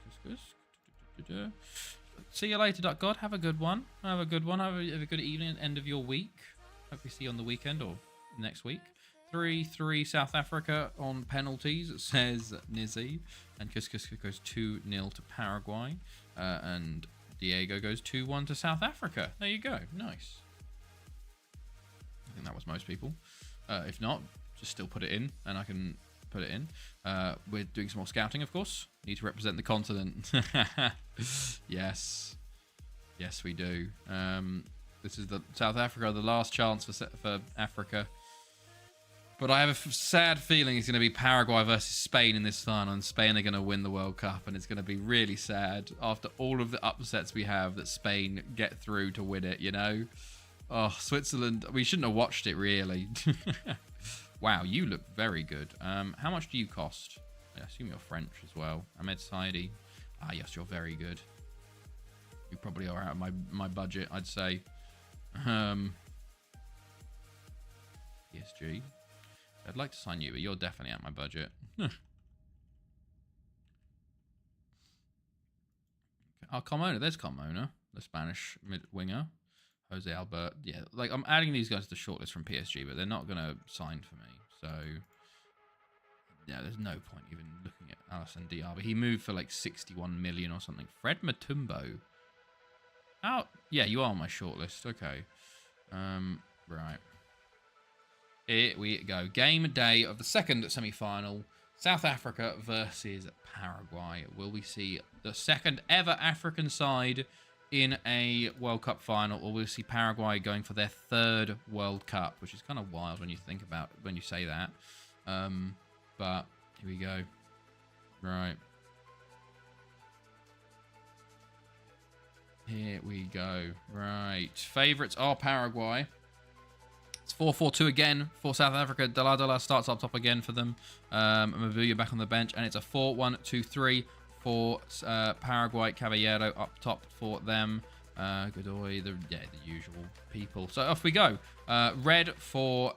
See you later, Duck God. Have a good one. Have a good one. Have a good evening and end of your week. Hope we see you on the weekend or next week. 3-3 South Africa on penalties, says Nizzy. And Kus goes 2-0 to Paraguay. And Diego goes 2-1 to South Africa. There you go. Nice. I think that was most people. If not, just still put it in and I can put it in. We're doing some more scouting, of course. Need to represent the continent. Yes. Yes, we do. This is the South Africa, the last chance for Africa. But I have a sad feeling it's going to be Paraguay versus Spain in this final, and Spain are going to win the World Cup, and it's going to be really sad after all of the upsets we have that Spain get through to win it, you know? Oh, Switzerland. We shouldn't have watched it, really. Wow, you look very good. How much do you cost? I assume you're French as well. Ahmed Saidi. Ah, yes, you're very good. You probably are out of my budget, I'd say. PSG. I'd like to sign you, but you're definitely out my budget. Oh, Carmona. There's Carmona, the Spanish mid-winger. Jose Albert. Yeah, like, I'm adding these guys to the shortlist from PSG, but they're not going to sign for me. So, yeah, there's no point even looking at Alassane Diarra. He moved for like 61 million or something. Fred Matumbo. Oh, yeah, you are on my shortlist. Okay. Right. Here we go. Game day of the second semi-final. South Africa versus Paraguay. Will we see the second ever African side in a World Cup final, or will we see Paraguay going for their third World Cup, which is kind of wild when you think about, when you say that. But here we go. Right. Here we go. Right. Favorites are Paraguay. It's 4-4-2 again for South Africa. Dala starts up top again for them. Mabuya back on the bench. And it's a 4-1-2-3 for Paraguay. Caballero up top for them. Godoy, the usual people. So off we go. Red for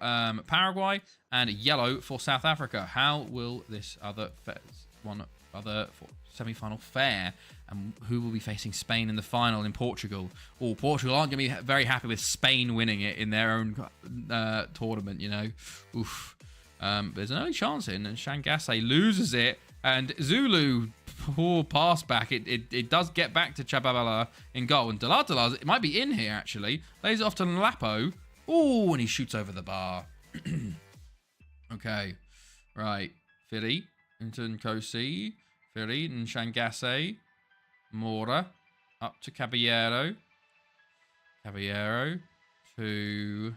Paraguay and yellow for South Africa. How will this other semi-final fare? And who will be facing Spain in the final in Portugal? Oh, Portugal aren't going to be very happy with Spain winning it in their own tournament, you know. Oof. There's an early chance in, and Shangasse loses it. And Zulu, poor pass back. It does get back to Chababala in goal. And Dala, it might be in here, actually. Lays it off to Nlapo. Oh, and he shoots over the bar. Okay. Right. Firi into Nkosi. Firi and Shangasse. Mora up to Caballero. Caballero to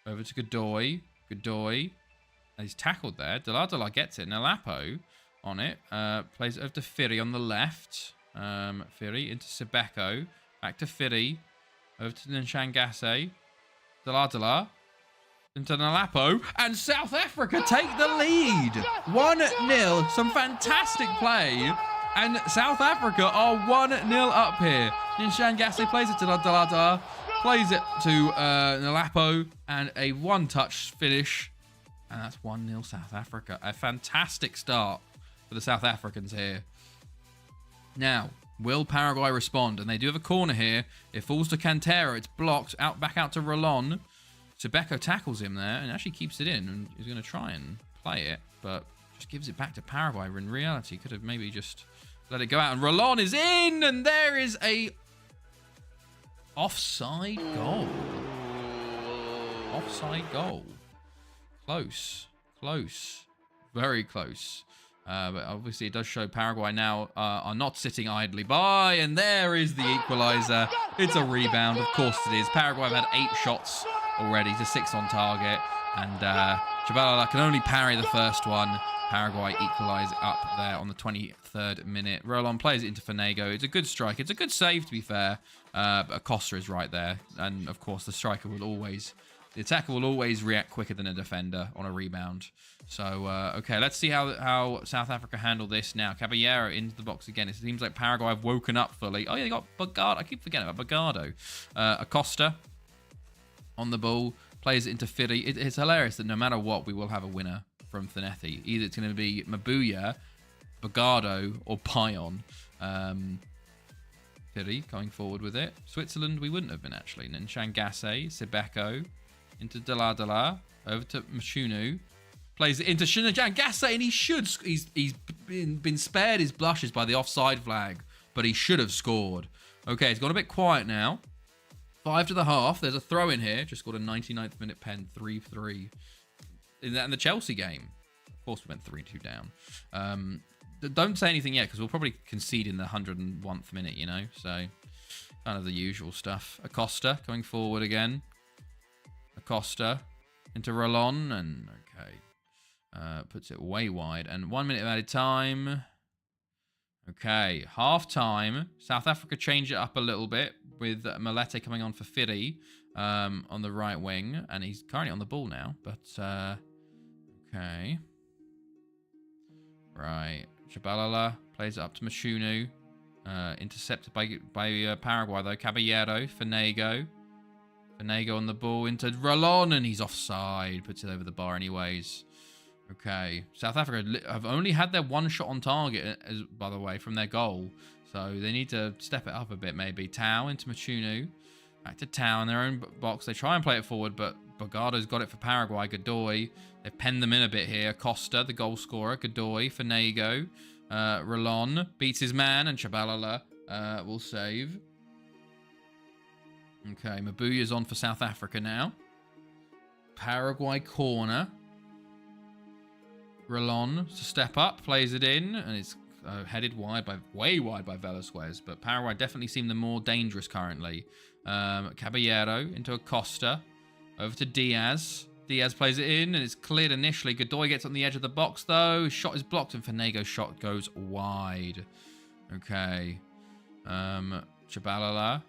over to Godoy. Godoy. And he's tackled there. Dala gets it. Nlapo on it. Plays it over to Firi on the left. Firi into Sibeko. Back to Firi. Over to Nshangasse. Dala into Nlapo. And South Africa take the lead. 1-0. Some fantastic play. And South Africa are 1-0 up here. Nshangasse plays it to Dala. Plays it to Nlapo. And a one-touch finish. And that's 1-0 South Africa. A fantastic start for the South Africans here. Now, will Paraguay respond? And they do have a corner here. It falls to Cantero. It's blocked. Back out to Rolon. Sibeko tackles him there and actually keeps it in. And he's going to try and play it. But just gives it back to Paraguay. In reality, could have maybe just let it go out. And Rolon is in. And there is a offside goal. Offside goal. Close. Very close. But obviously it does show Paraguay now are not sitting idly by. And there is the equaliser. It's a rebound. Of course it is. Paraguay have had 8 shots already to 6 on target. And Chabala can only parry the first one. Paraguay equalise up there on the 23rd minute. Rolon plays it into Fanego. It's a good strike. It's a good save, to be fair. But Acosta is right there. And, of course, the striker will always... The attacker will always react quicker than a defender on a rebound. So, okay, let's see how South Africa handle this now. Caballero into the box again. It seems like Paraguay have woken up fully. Oh, yeah, they got Bagardo. I keep forgetting about Bagardo. Acosta on the ball. Plays it into Firi. It's hilarious that no matter what, we will have a winner from Thanethi. Either it's going to be Mabuya, Bagardo, or Payon. Firi going forward with it. Switzerland, we wouldn't have been, actually. Nshangasse, Sibeko. Into Dala, over to Mashunu, plays it into Nshangasse, and he should. He's been spared his blushes by the offside flag, but he should have scored. Okay, it's gone a bit quiet now. 5 to the half. There's a throw in here. Just got a 99th minute pen, 3-3. In the Chelsea game, of course, we went 3-2 down. Don't say anything yet because we'll probably concede in the 101th minute. You know, so kind of the usual stuff. Acosta going forward again. Acosta into Rolon, and okay, puts it way wide, and 1 minute of added time. Okay, half time. South Africa change it up a little bit. with Malete coming on for Firi on the right wing. And he's currently on the ball now. But, okay. Right. Chabalala plays it up to Mashunu. Intercepted by Paraguay, though. Caballero, Fanego. Fanego on the ball into Rolon, and he's offside. Puts it over the bar anyways. Okay. South Africa have only had their one shot on target, by the way, from their goal. So they need to step it up a bit, maybe. Tau into Machunu. Back to Tau in their own box. They try and play it forward, but Bogardo's got it for Paraguay. Godoy. They've penned them in a bit here. Costa, the goal scorer. Godoy, Fanego. Rolon beats his man, and Chabalala will save. Okay, Mabuya's on for South Africa now. Paraguay corner. Rolon to step up, plays it in, and it's headed way wide by Velasquez. But Paraguay definitely seem the more dangerous currently. Caballero into Acosta, over to Diaz. Diaz plays it in, and it's cleared initially. Godoy gets on the edge of the box, though. His shot is blocked, and Fanego's shot goes wide. Okay. Chabalala.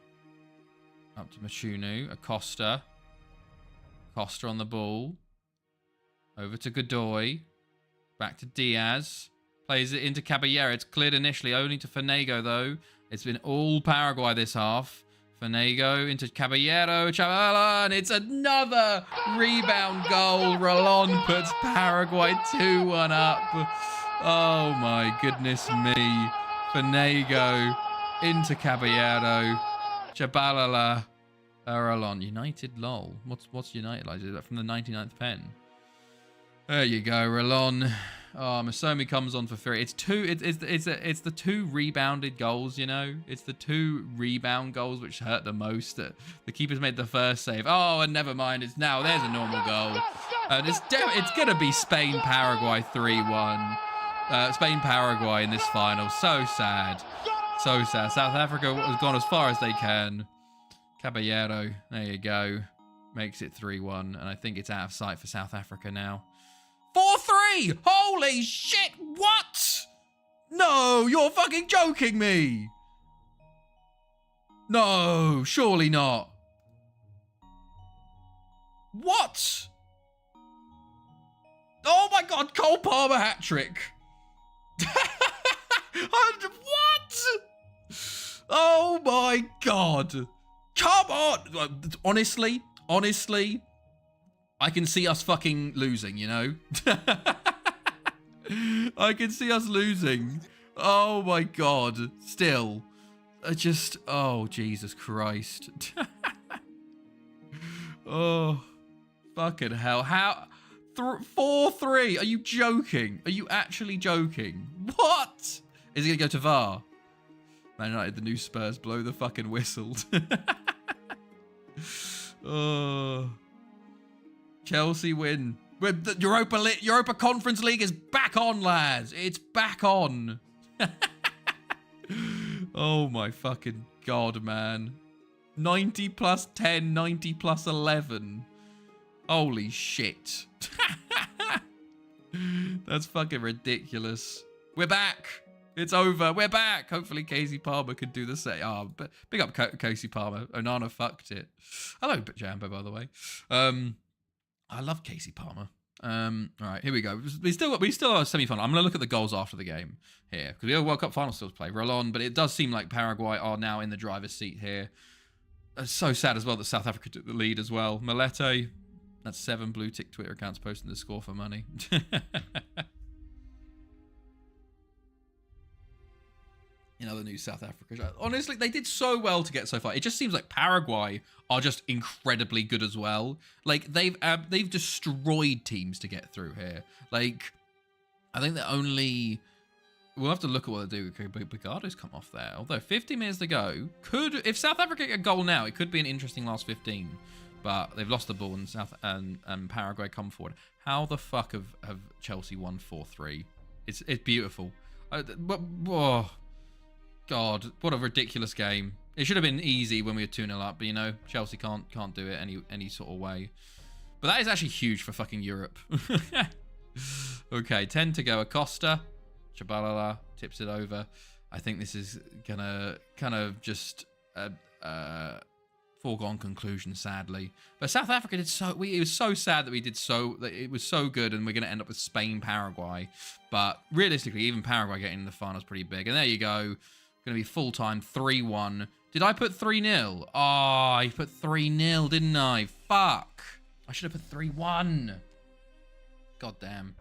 Up to Machunu. Acosta. Acosta on the ball. Over to Godoy. Back to Diaz. Plays it into Caballero. It's cleared initially, only to Fanego, though. It's been all Paraguay this half. Fanego into Caballero, Chavala, and it's another rebound goal. Rolon puts Paraguay 2-1 up. Oh my goodness me. Fanego into Caballero, Chabalala, Rolon. United, lol. What's United like? Is that from the 99th pen? There you go, Rolon. Oh, Masomi comes on for Firi. It's the two rebounded goals, you know. It's the two rebound goals which hurt the most. The keeper's made the first save. Oh, and never mind. There's a normal goal. And it's gonna be Spain Paraguay 3-1. Spain Paraguay in this final. So sad. So sad. South Africa has gone as far as they can. Caballero, there you go. Makes it 3-1, and I think it's out of sight for South Africa now. 4-3! Holy shit! What? No, you're fucking joking me! No, surely not. What? Oh my god, Cole Palmer hat-trick. What? Oh my god. Come on! Honestly, I can see us fucking losing, you know? I can see us losing. Oh my god. Still. Oh, Jesus Christ. Oh, fucking hell. How? 4-3. Are you joking? Are you actually joking? What? Is he going to go to VAR? Man United, the new Spurs, blow the fucking whistle. Oh. Chelsea win. The Europa Conference League is back on, lads. It's back on. Oh my fucking god, man. 90 plus 10, 90 plus 11. Holy shit. That's fucking ridiculous. We're back. It's over. We're back. Hopefully Casey Palmer can do the same. Oh, but big up Casey Palmer. Onana fucked it. Hello, Jambo, by the way. I love Casey Palmer. All right, here we go. We still have a semi-final. I'm going to look at the goals after the game here because we have a World Cup final still to play. Rolon, but it does seem like Paraguay are now in the driver's seat here. It's so sad as well that South Africa took the lead as well. Malete, that's 7 blue tick Twitter accounts posting the score for money. In other news, South Africa. Honestly, they did so well to get so far. It just seems like Paraguay are just incredibly good as well. Like, they've destroyed teams to get through here. Like, I think that only... We'll have to look at what they do. Okay, Bogardo's come off there. Although 50 minutes to go. If South Africa get a goal now, it could be an interesting last 15. But they've lost the ball and Paraguay come forward. How the fuck have Chelsea won 4-3? It's beautiful. Whoa. God, what a ridiculous game. It should have been easy when we were 2-0 up, but you know, Chelsea can't do it any sort of way. But that is actually huge for fucking Europe. Okay, 10 to go. Acosta. Chabalala tips it over. I think this is gonna kind of just foregone conclusion, sadly. But South Africa did so. It was so sad that we did so. That it was so good, and we're going to end up with Spain, Paraguay. But realistically, even Paraguay getting in the final is pretty big. And there you go. Going to be full time 3-1. Did I put 3-0? Oh, I put 3-0, didn't I? Fuck. I should have put 3-1. God damn.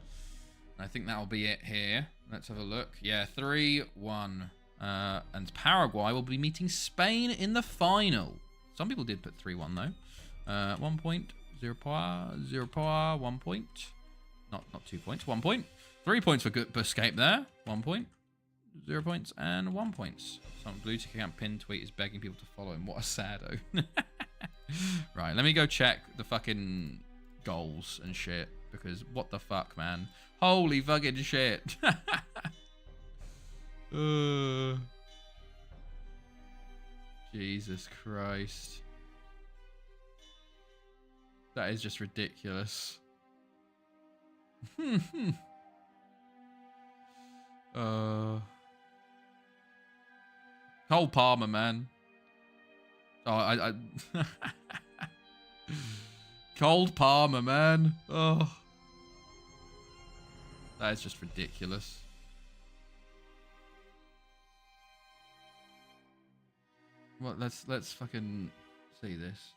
I think that'll be it here. Let's have a look. Yeah, 3-1. And Paraguay will be meeting Spain in the final. Some people did put 3-1 though. 1 point, 0 power, 1 point. Not 2 points, 1 point. 3 points for good escape there. 1 point, 0 points, and 1 point. Some blue tick account pin tweet is begging people to follow him. What a sado. Right, let me go check the fucking goals and shit. Because what the fuck, man? Holy fucking shit. Jesus Christ. That is just ridiculous. Cole Palmer, man. Oh, Cold Palmer, man. Oh. That is just ridiculous. Well, let's fucking see this.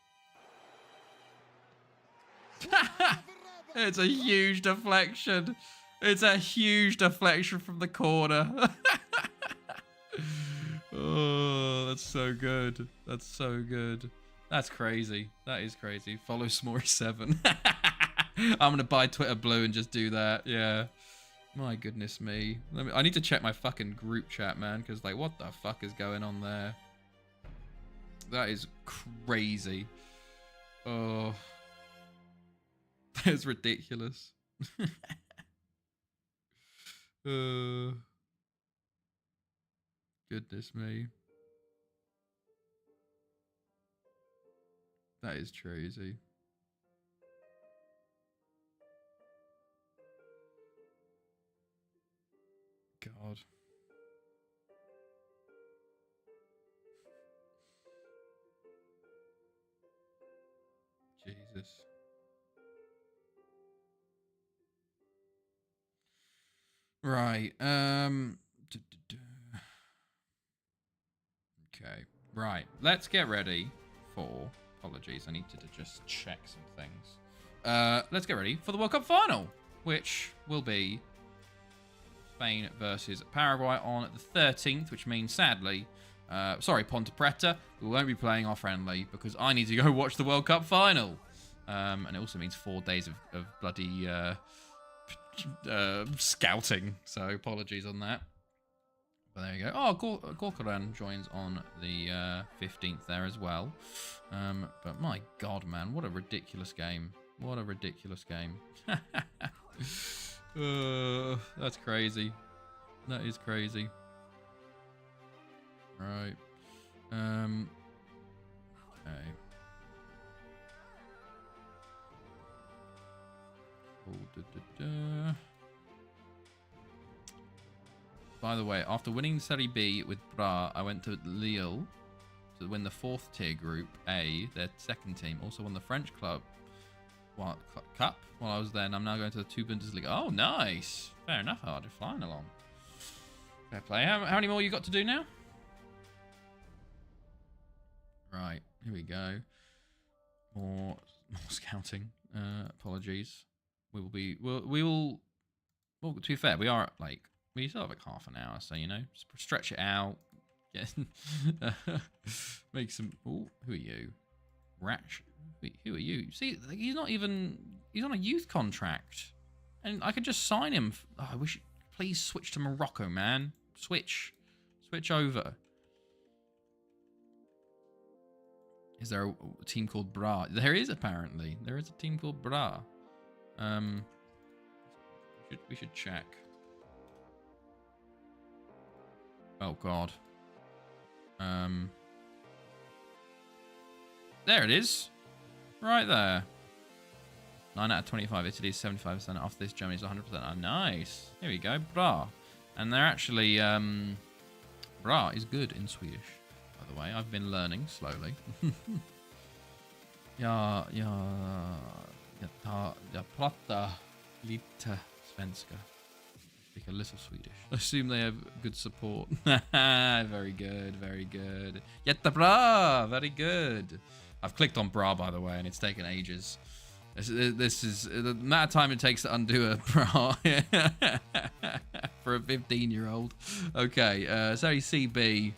It's a huge deflection. It's a huge deflection from the corner. Oh, that's so good. That's so good. That's crazy. That is crazy. Follow Smory7. I'm gonna buy Twitter Blue and just do that. Yeah. My goodness me. I need to check my fucking group chat, man, because like, what the fuck is going on there? That is crazy. Oh, that is ridiculous. Goodness me. That is crazy. God. Jesus. Right. Okay. Right. Let's get ready for... Apologies, I need to just check some things. Let's get ready for the World Cup final, which will be Spain versus Paraguay on the 13th, which means, sadly, sorry, Ponte Preta, we won't be playing our friendly because I need to go watch the World Cup final. And it also means 4 days of bloody scouting, so apologies on that. But there you go. Oh, Corcoran joins on the 15th there as well. But my God, man, what a ridiculous game. What a ridiculous game. That's crazy. That is crazy. Right. Okay. Oh, By the way, after winning Serie B with Bra, I went to Lille to win the 4th tier group A, their second team. Also won the French club cup while I was there, and I'm now going to the 2 Bundesliga. Oh, nice. Fair enough, Hardy. Flying along. Fair play. How many more you got to do now? Right, here we go. More scouting. Apologies. Well, to be fair, we are at like, we still have like half an hour, so, you know, stretch it out. Make some... Oh, who are you? Ratch. Who are you? See, he's not even... He's on a youth contract. And I could just sign him. Oh, I wish... Please switch to Morocco, man. Switch. Switch over. Is there a team called Bra? There is, apparently. There is a team called Bra. We should check. Oh, God. There it is. Right there. 9 out of 25. Italy is 75%. After this, Germany is 100%. Oh, nice. Here we go. Bra. And they're actually... Bra is good in Swedish, by the way. I've been learning slowly. Ja prata lite svenska. Speak a little Swedish. I assume they have good support. Very good, very good. Jättebra! Very good. I've clicked on bra, by the way, and it's taken ages. This is the amount of time it takes to undo a bra for a 15-year-old. Okay, Serie CB.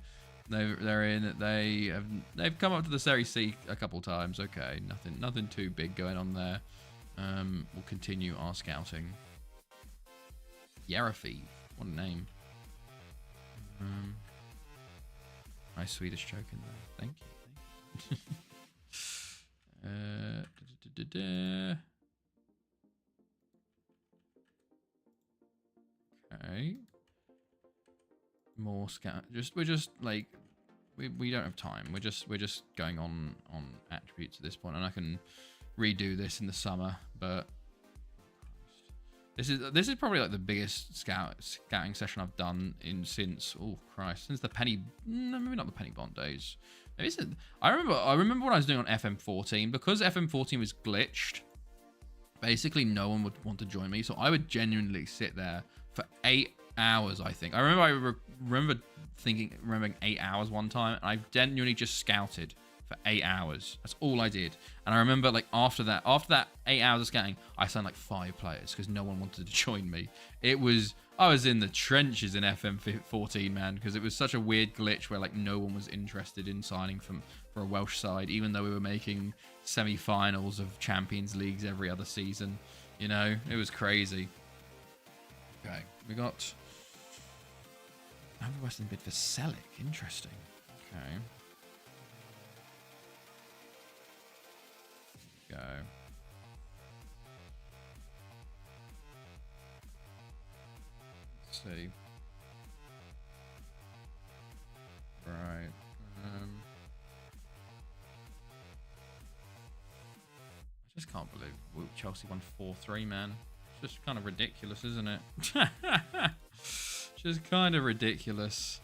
They're in. They've come up to the Serie C a couple times. Okay, nothing too big going on there. We'll continue our scouting. Yarafeev, what a name. Nice Swedish joke in there. Thank you. Okay. More scout. We're just like we don't have time. We're just going on attributes at this point, and I can redo this in the summer, but this is probably like the biggest scouting session I've done since the Penny, no, maybe not the Penny Bond days. Maybe I remember when I was doing on FM14, because FM14 was glitched. Basically, no one would want to join me, so I would genuinely sit there for 8 hours. I think I remember remembering 8 hours one time, and I genuinely just scouted for 8 hours. That's all I did. And I remember, like, after that 8 hours of scouting, I signed like 5 players because no one wanted to join me. I was in the trenches in FM14, man, because it was such a weird glitch where like no one was interested in signing for a Welsh side, even though we were making semi-finals of Champions Leagues every other season. You know, it was crazy. Okay, we got another Western bid for Selic. Interesting. Okay. Go. Let's see. Right. I just can't believe Chelsea won 4-3, man. It's just kind of ridiculous, isn't it? Just kind of ridiculous.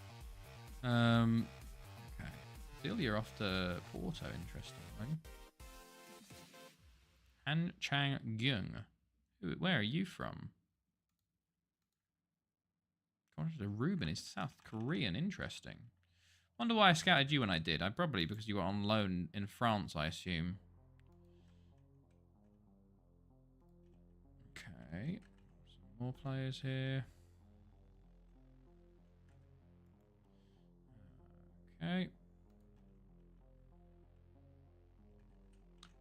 Okay. Celia off to Porto, interestingly. Han Chang-gyung. Where are you from? Ruben is South Korean. Interesting. Wonder why I scouted you when I did. Probably because you were on loan in France, I assume. Okay. Some more players here. Okay.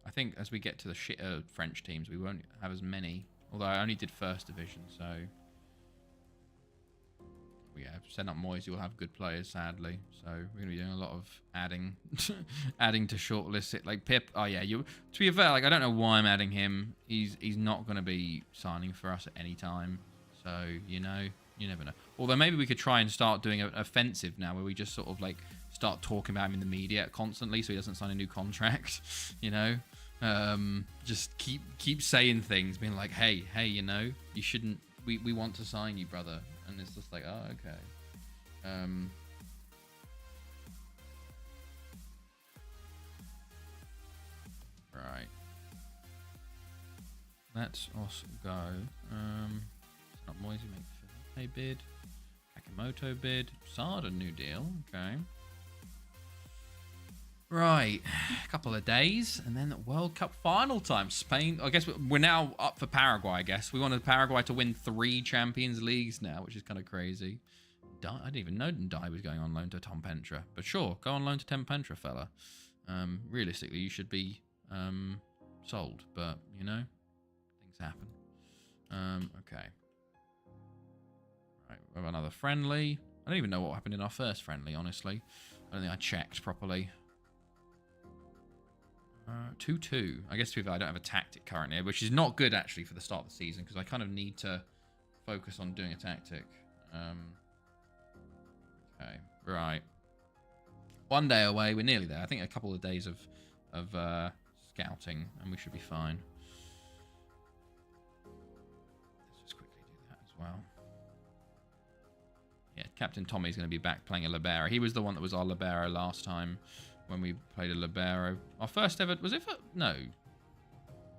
I think as we get to the shitter French teams, we won't have as many. Although I only did first division, so yeah, setting up Moyes, you'll have good players, sadly. So we're gonna be doing a lot of adding, adding to shortlist. Like Pip. Oh yeah, to be fair, like I don't know why I'm adding him. He's not gonna be signing for us at any time. So you know, you never know. Although maybe we could try and start doing an offensive now, where we just sort of like start talking about him in the media constantly, so he doesn't sign a new contract. You know. Just keep saying things, being like, hey, you know, you shouldn't. We want to sign you, brother. And it's just like, oh, okay. Right. Let's also go. It's not Moisey, make a bid. Akamoto bid. Sada new deal. Okay. Right, a couple of days, and then World Cup final time. Spain, I guess we're now up for Paraguay, I guess. We wanted Paraguay to win 3 Champions Leagues now, which is kind of crazy. I didn't even know Ndai was going on loan to Tom Pentra. But sure, go on loan to Tom Pentra, fella. Realistically, you should be sold, but, you know, things happen. Okay. Right, we have another friendly. I don't even know what happened in our first friendly, honestly. I don't think I checked properly. 2-2. I guess I don't have a tactic currently, which is not good actually for the start of the season, because I kind of need to focus on doing a tactic. Okay, right. 1 day away. We're nearly there. I think a couple of days of scouting, and we should be fine. Let's just quickly do that as well. Yeah, Captain Tommy's going to be back playing a libero. He was the one that was our libero last time when we played a libero. Our first ever... Was it for... No.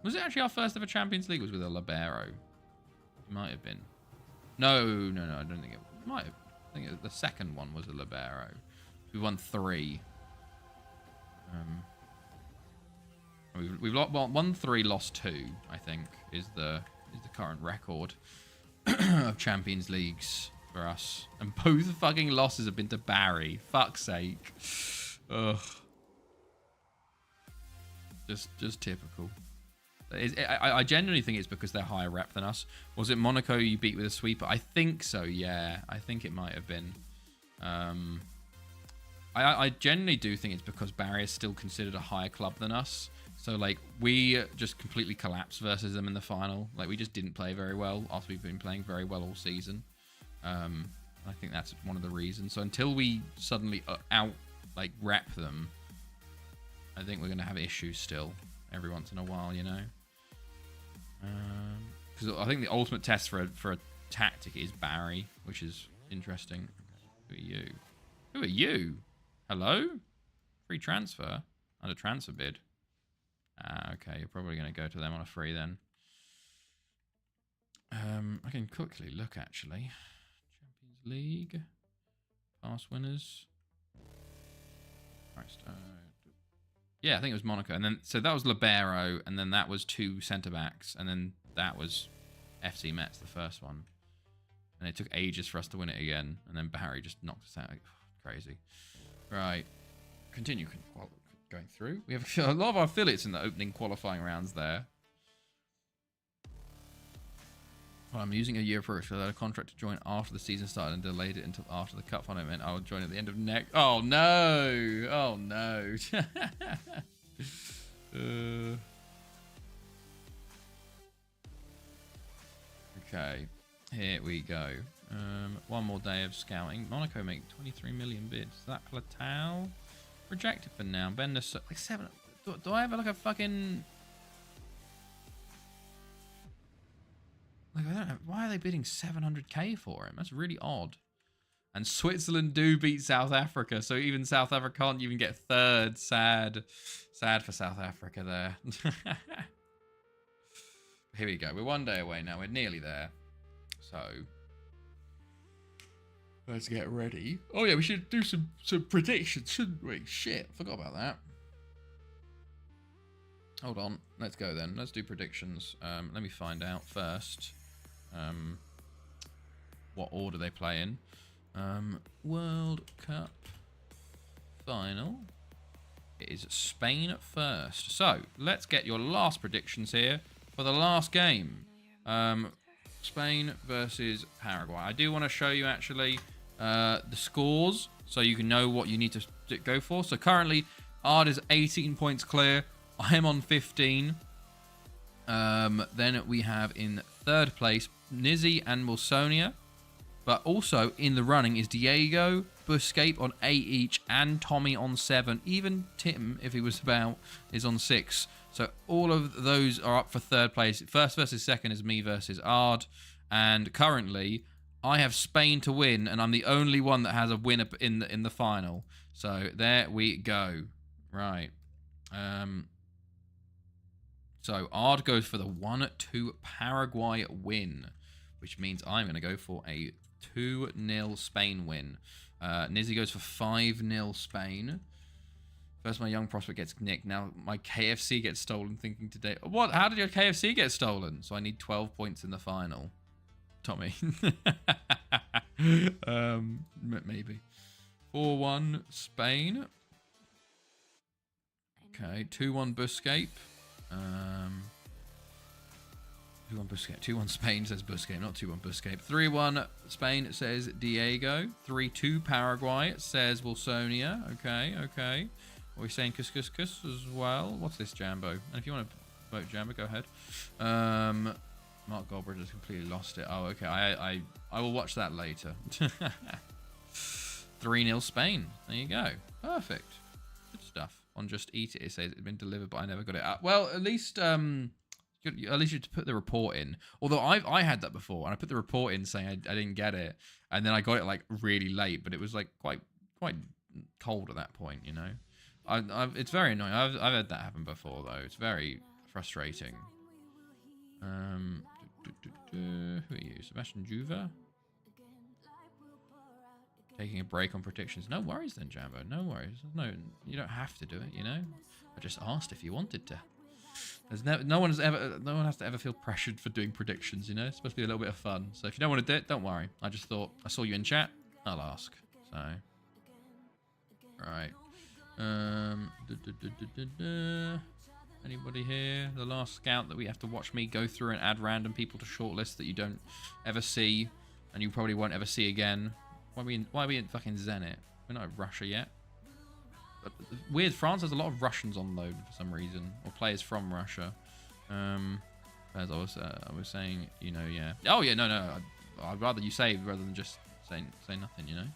Was it actually our first ever Champions League was with a libero? It might have been. No. I don't think it might have. I think the second one was a libero. We won 3. We've won 3, lost 2. I think is the current record of Champions Leagues for us, and both fucking losses have been to Barry. Fuck's sake. Ugh. Just typical. I genuinely think it's because they're higher rep than us. Was it Monaco you beat with a sweeper? I think so, yeah. I think it might have been. I genuinely do think it's because Barry is still considered a higher club than us. So, like, we just completely collapsed versus them in the final. Like, we just didn't play very well after we've been playing very well all season. I think that's one of the reasons. So until we suddenly rep them, I think we're going to have issues still every once in a while, you know? Because I think the ultimate test for a tactic is Barry, which is interesting. Who are you? Who are you? Hello? Free transfer? Under transfer bid? Okay, you're probably going to go to them on a free then. I can quickly look, actually. Champions League. Past winners. Christ. Yeah, I think it was Monaco. And then, so that was Libero, and then that was 2 centre-backs, and then that was FC Metz, the first one. And it took ages for us to win it again, and then Barry just knocked us out. Crazy. Right. Continue going through. We have a lot of our affiliates in the opening qualifying rounds there. Well, I'm using a year for a contract to join after the season started and delayed it until after the cup final event. I will join at the end of next. Oh no! Oh no! Okay, here we go. One more day of scouting. Monaco make 23 million bids. Is that Platao? Rejected for now. Bender like 7. Do I have like a fucking? Like, I don't know. Why are they bidding 700k for him? That's really odd. And Switzerland do beat South Africa, so even South Africa can't even get third. Sad for South Africa there. Here we go. We're one day away now. We're nearly there. So let's get ready. Oh yeah, we should do some predictions, shouldn't we? Shit, forgot about that. Hold on. Let's go then. Let's do predictions. Let me find out first what order they play in. World Cup final. It is Spain first. So, let's get your last predictions here for the last game. Spain versus Paraguay. I do want to show you, actually, the scores so you can know what you need to go for. So, currently, Ard is 18 points clear. I am on 15. Then we have in 3rd place Nizzy and Wilsonia. But also in the running is Diego, Buscape on 8 each, and Tommy on 7. Even Tim, if he was about, is on 6. So all of those are up for 3rd place. 1st versus 2nd is me versus Ard. And currently, I have Spain to win, and I'm the only one that has a winner in the final. So there we go. Right. So Ard goes for the 1-2 Paraguay win, which means I'm going to go for a 2-0 Spain win. Nizzy goes for 5-0 Spain. First, my young prospect gets nicked. Now my KFC gets stolen. Thinking today, what? How did your KFC get stolen? So I need 12 points in the final. Tommy. Maybe 4-1 Spain. Okay, 2-1 Buscape. 2-1 Buscape. 2-1 Spain says Buscape, not 2-1 Buscape. 3-1 Spain says Diego. 3-2 Paraguay says Wilsonia. Okay. Are we saying Cus as well? What's this, Jambo? And if you want to vote Jambo, go ahead. Mark Goldbridge has completely lost it. Oh, okay. I will watch that later. 3-0 Spain. There you go. Perfect. Good stuff. On Just Eat It, it says it's been delivered, but I never got it out. Well, at least At least you have to put the report in. Although I had that before, and I put the report in saying I didn't get it, and then I got it like really late, but it was like quite cold at that point, you know. It's very annoying. I've had that happen before though. It's very frustrating. Who are you, Sebastian Juva? Taking a break on predictions. No worries then, Jambo. No worries. No, you don't have to do it. You know, I just asked if you wanted to. There's no one has to ever feel pressured for doing predictions. You know, it's supposed to be a little bit of fun. So if you don't want to do it, don't worry. I just thought I saw you in chat. I'll ask. So, right. Anybody here? The last scout that we have to watch me go through and add random people to shortlist that you don't ever see, and you probably won't ever see again. Why are we in fucking Zenit? We're not in Russia yet. But weird, France has a lot of Russians on load for some reason, or players from Russia. As I was saying, you know, yeah. Oh yeah, no. I'd rather you say rather than just say nothing, you know.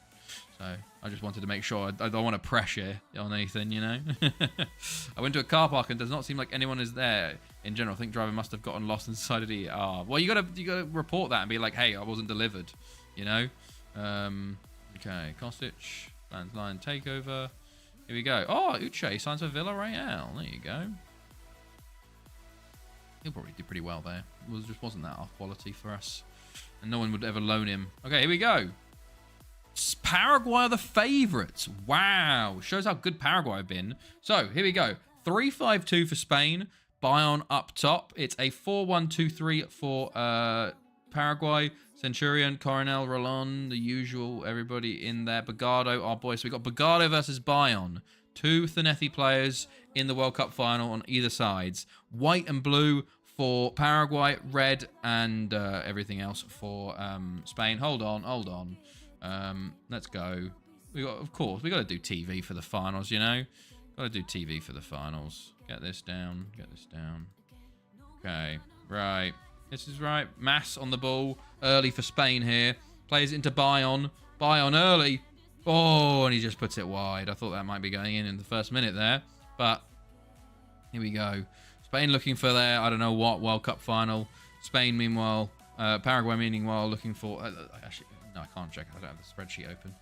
So I just wanted to make sure I don't want to pressure on anything, you know. I went to a car park and does not seem like anyone is there in general. I think driver must have gotten lost inside of the ER. Well, you gotta report that and be like, hey, I wasn't delivered, you know. Okay, Kostic, landline takeover. Here we go. Oh, Uche signs for Villarreal. There you go. He'll probably do pretty well there. It just wasn't that our quality for us, and no one would ever loan him. Okay, here we go. Paraguay are the favourites. Wow. Shows how good Paraguay have been. So, here we go. 3-5-2 for Spain. Bayern up top. It's a 4-1-2-3 for Paraguay. Centurion, Coronel, Roland, the usual, everybody in there. Bagado, our boy. So we got Bagado versus Bayern. 2 Thanethi players in the World Cup final on either sides. White and blue for Paraguay. Red and everything else for Spain. Hold on. Let's go. Of course, we got to do TV for the finals, you know. Got to do TV for the finals. Get this down. Okay, right. This is right. Mass on the ball early for Spain here. Plays into Bayern. Bayern early. Oh, and he just puts it wide. I thought that might be going in the first minute there, but here we go. Spain looking for their, I don't know what, World Cup final. Spain, meanwhile, Paraguay, meanwhile, looking for. Actually, no, I can't check. I don't have the spreadsheet open.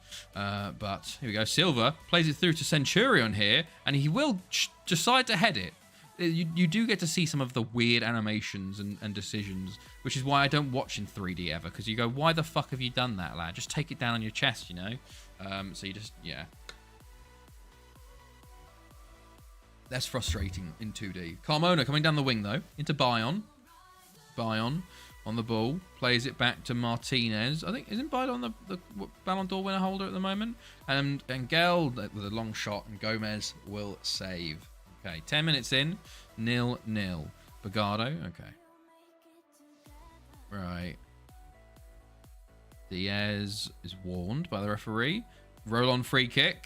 But here we go. Silva plays it through to Centurion here, and he will decide to head it. You do get to see some of the weird animations and decisions, which is why I don't watch in 3D ever, because you go, why the fuck have you done that, lad? Just take it down on your chest, you know? So you just, yeah. That's frustrating in 2D. Carmona coming down the wing, though, into Bayern. Bayern on the ball, plays it back to Martinez. I think, isn't Bayern the Ballon d'Or winner holder at the moment? And Engel with a long shot, and Gomez will save. Okay, 10 minutes in, 0-0. Bagado, okay. Right. Diaz is warned by the referee. Roland free kick.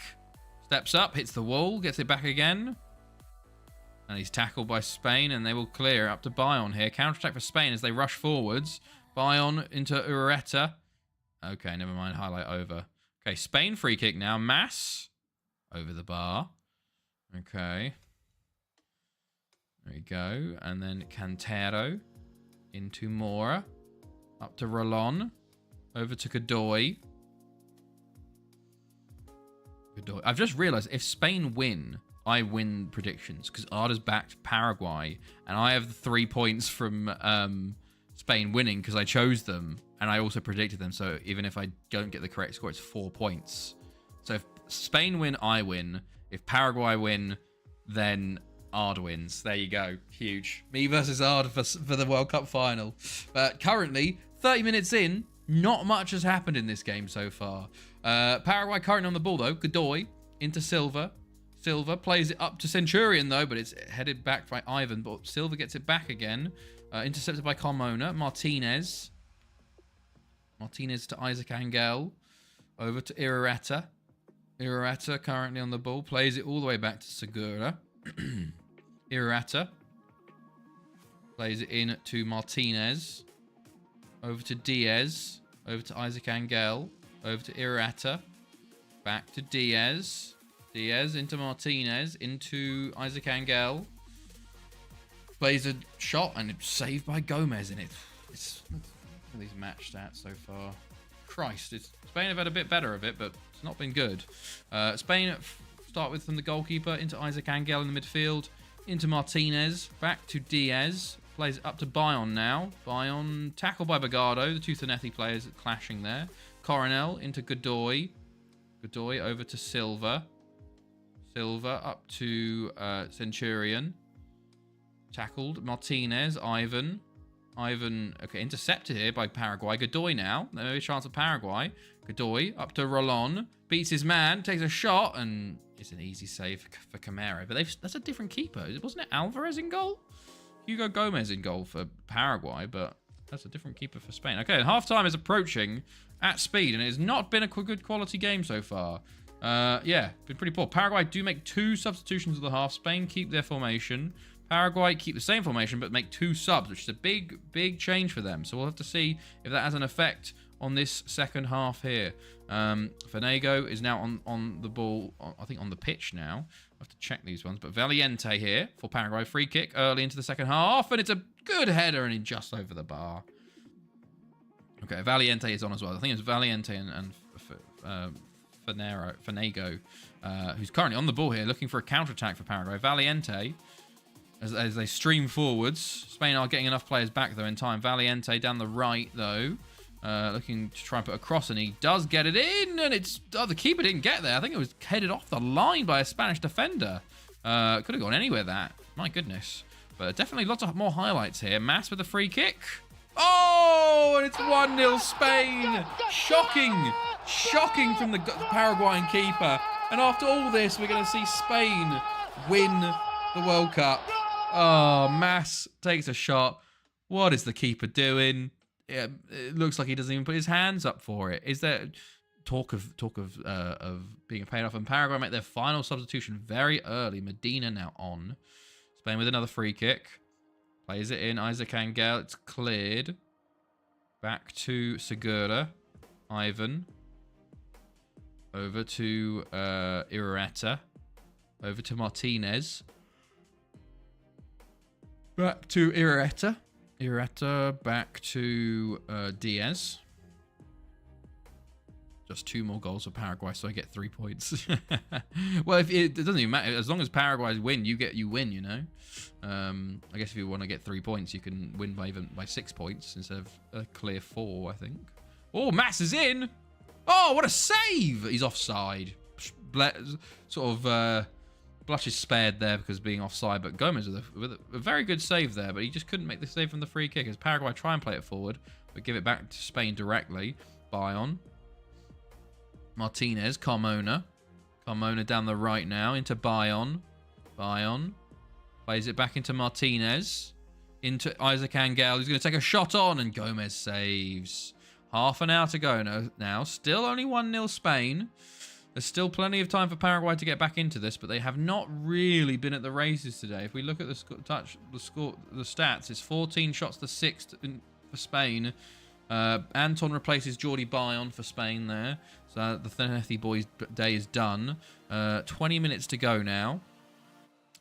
Steps up, hits the wall, gets it back again. And he's tackled by Spain, and they will clear up to Bayern here. Counter-attack for Spain as they rush forwards. Bayern into Ureta. Okay, never mind. Highlight over. Okay, Spain free kick now. Mass over the bar. Okay. There we go. And then Cantero into Mora. Up to Rolon. Over to Godoy. I've just realised if Spain win, I win predictions because Arda's backed Paraguay and I have the 3 points from Spain winning because I chose them and I also predicted them. So even if I don't get the correct score, it's 4 points. So if Spain win, I win. If Paraguay win, then Arda wins. There you go. Huge. Me versus Arda for the World Cup final. But currently, 30 minutes in, not much has happened in this game so far. Paraguay currently on the ball, though. Godoy into Silva. Silva plays it up to Centurion, though, but it's headed back by Ivan. But Silva gets it back again. Intercepted by Carmona. Martinez. Martinez to Isaac Angel. Over to Irareta. Irareta currently on the ball. Plays it all the way back to Segura. Irareta. Plays it in to Martinez. Over to Diaz. Over to Isaac Angel. Over to Irareta. Back to Diaz. Diaz into Martinez. Into Isaac Angel. plays a shot and it's saved by Gomez, and it's look at these match stats so far. Christ, Spain have had a bit better of it, but it's not been good. Spain start with from the goalkeeper into Isaac Angel in the midfield, into Martinez, back to Diaz, plays up to Bayon now. Bayon tackled by Bagado, the two Thanethi players clashing there. Coronel into Godoy. Godoy over to Silva. Silva up to Centurion. Tackled. Martinez. Ivan. Okay, intercepted here by Paraguay. Godoy now. No chance of Paraguay. Godoy up to Rolon. Beats his man. Takes a shot. And it's an easy save for Camara. But that's a different keeper. Wasn't it Alvarez in goal? Hugo Gomez in goal for Paraguay. But that's a different keeper for Spain. Okay, and half-time is approaching at speed. And it has not been a good quality game so far. Yeah, been pretty poor. Paraguay do make 2 substitutions at the half. Spain keep their formation. Paraguay keep the same formation, but make 2 subs, which is a big change for them. So we'll have to see if that has an effect on this second half here. Fanego is now on the ball, I think on the pitch now. I have to check these ones. But Valiente here for Paraguay. Free kick early into the second half, and it's a good header, and just over the bar. Okay, Valiente is on as well. I think it's Valiente and Fanego, who's currently on the ball here, looking for a counter-attack for Paraguay. Valiente, as they stream forwards. Spain are getting enough players back, though, in time. Valiente down the right, though, looking to try and put a cross, and he does get it in, and the keeper didn't get there. I think it was headed off the line by a Spanish defender. Could have gone anywhere, that. My goodness. But definitely lots of more highlights here. Mas with a free kick. Oh, and it's 1-0 Spain. Shocking from the Paraguayan keeper. And after all this, we're going to see Spain win the World Cup. Oh, Mas takes a shot. What is the keeper doing? It looks like he doesn't even put his hands up for it. Is there talk of being paid off? And Paraguay make their final substitution very early. Medina now on. Spain with another free kick. Plays it in. Isaac Angel. It's cleared. Back to Segura. Ivan. Over to Irureta. Over to Martinez. Back to Irureta. Irureta back to Diaz. Just 2 more goals for Paraguay, so I get 3 points. Well, it doesn't even matter. As long as Paraguay win, you win, you know. I guess if you want to get 3 points, you can win by 6 points instead of a clear 4, I think. Oh, Mas is in. Oh, what a save! He's offside. Sort of blushes spared there because of being offside, but Gomez with a very good save there, but he just couldn't make the save from the free kick as Paraguay try and play it forward, but give it back to Spain directly. Bayon. Martinez, Carmona. Carmona down the right now into Bayon. Bayon plays it back into Martinez. Into Isaac Angel. He's going to take a shot on, and Gomez saves. Half an hour to go now. Still only 1-0 Spain. There's still plenty of time for Paraguay to get back into this, but they have not really been at the races today. If we look at the stats, it's 14 shots to 6 for Spain. Anton replaces Jordi Bayon for Spain there. So the Thanethi boys' day is done. 20 minutes to go now.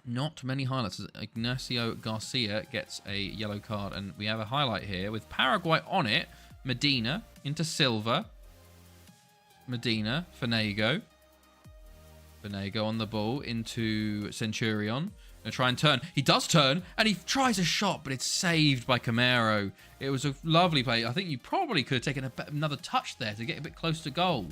Not many highlights. Ignacio Garcia gets a yellow card, and we have a highlight here with Paraguay on it. Medina into Silva. Medina, Fanego. Fanego on the ball into Centurion. Gonna try and turn. He does turn, and he tries a shot, but it's saved by Camaro. It was a lovely play. I think you probably could have taken another touch there to get a bit close to goal.